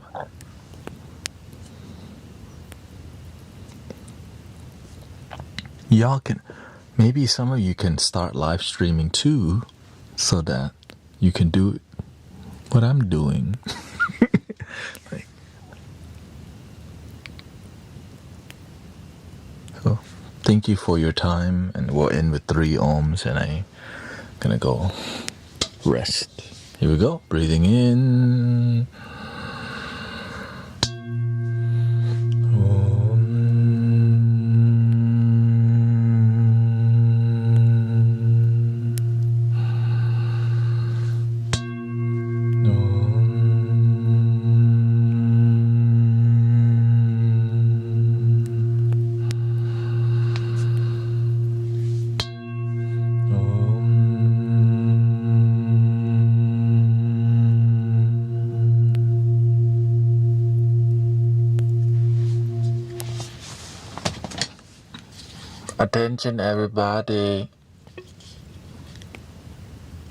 Speaker 1: Y'all can... Maybe some of you can start live streaming too, so that you can do what I'm doing. Like, so, thank you for your time, and we're in with 3 ohms, and I'm gonna go rest. Here we go. Breathing in. Attention, everybody.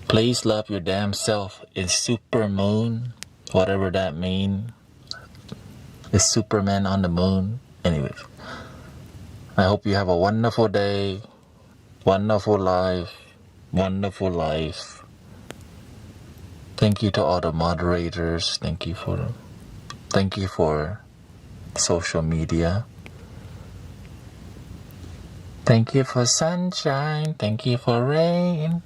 Speaker 1: Please love your damn self. It's super moon, whatever that means. It's Superman on the moon. Anyways, I hope you have a wonderful day, wonderful life. Thank you to all the moderators. Thank you for social media. Thank you for sunshine. Thank you for rain.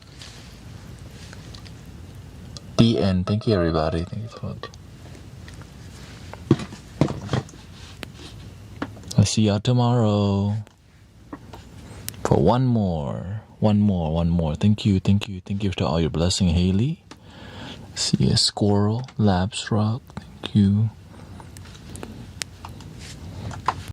Speaker 1: The end. Thank you, everybody. Thank you for... I'll see y'all tomorrow for one more. Thank you to all your blessing, Haley. See a squirrel, Labs Rock. Thank you.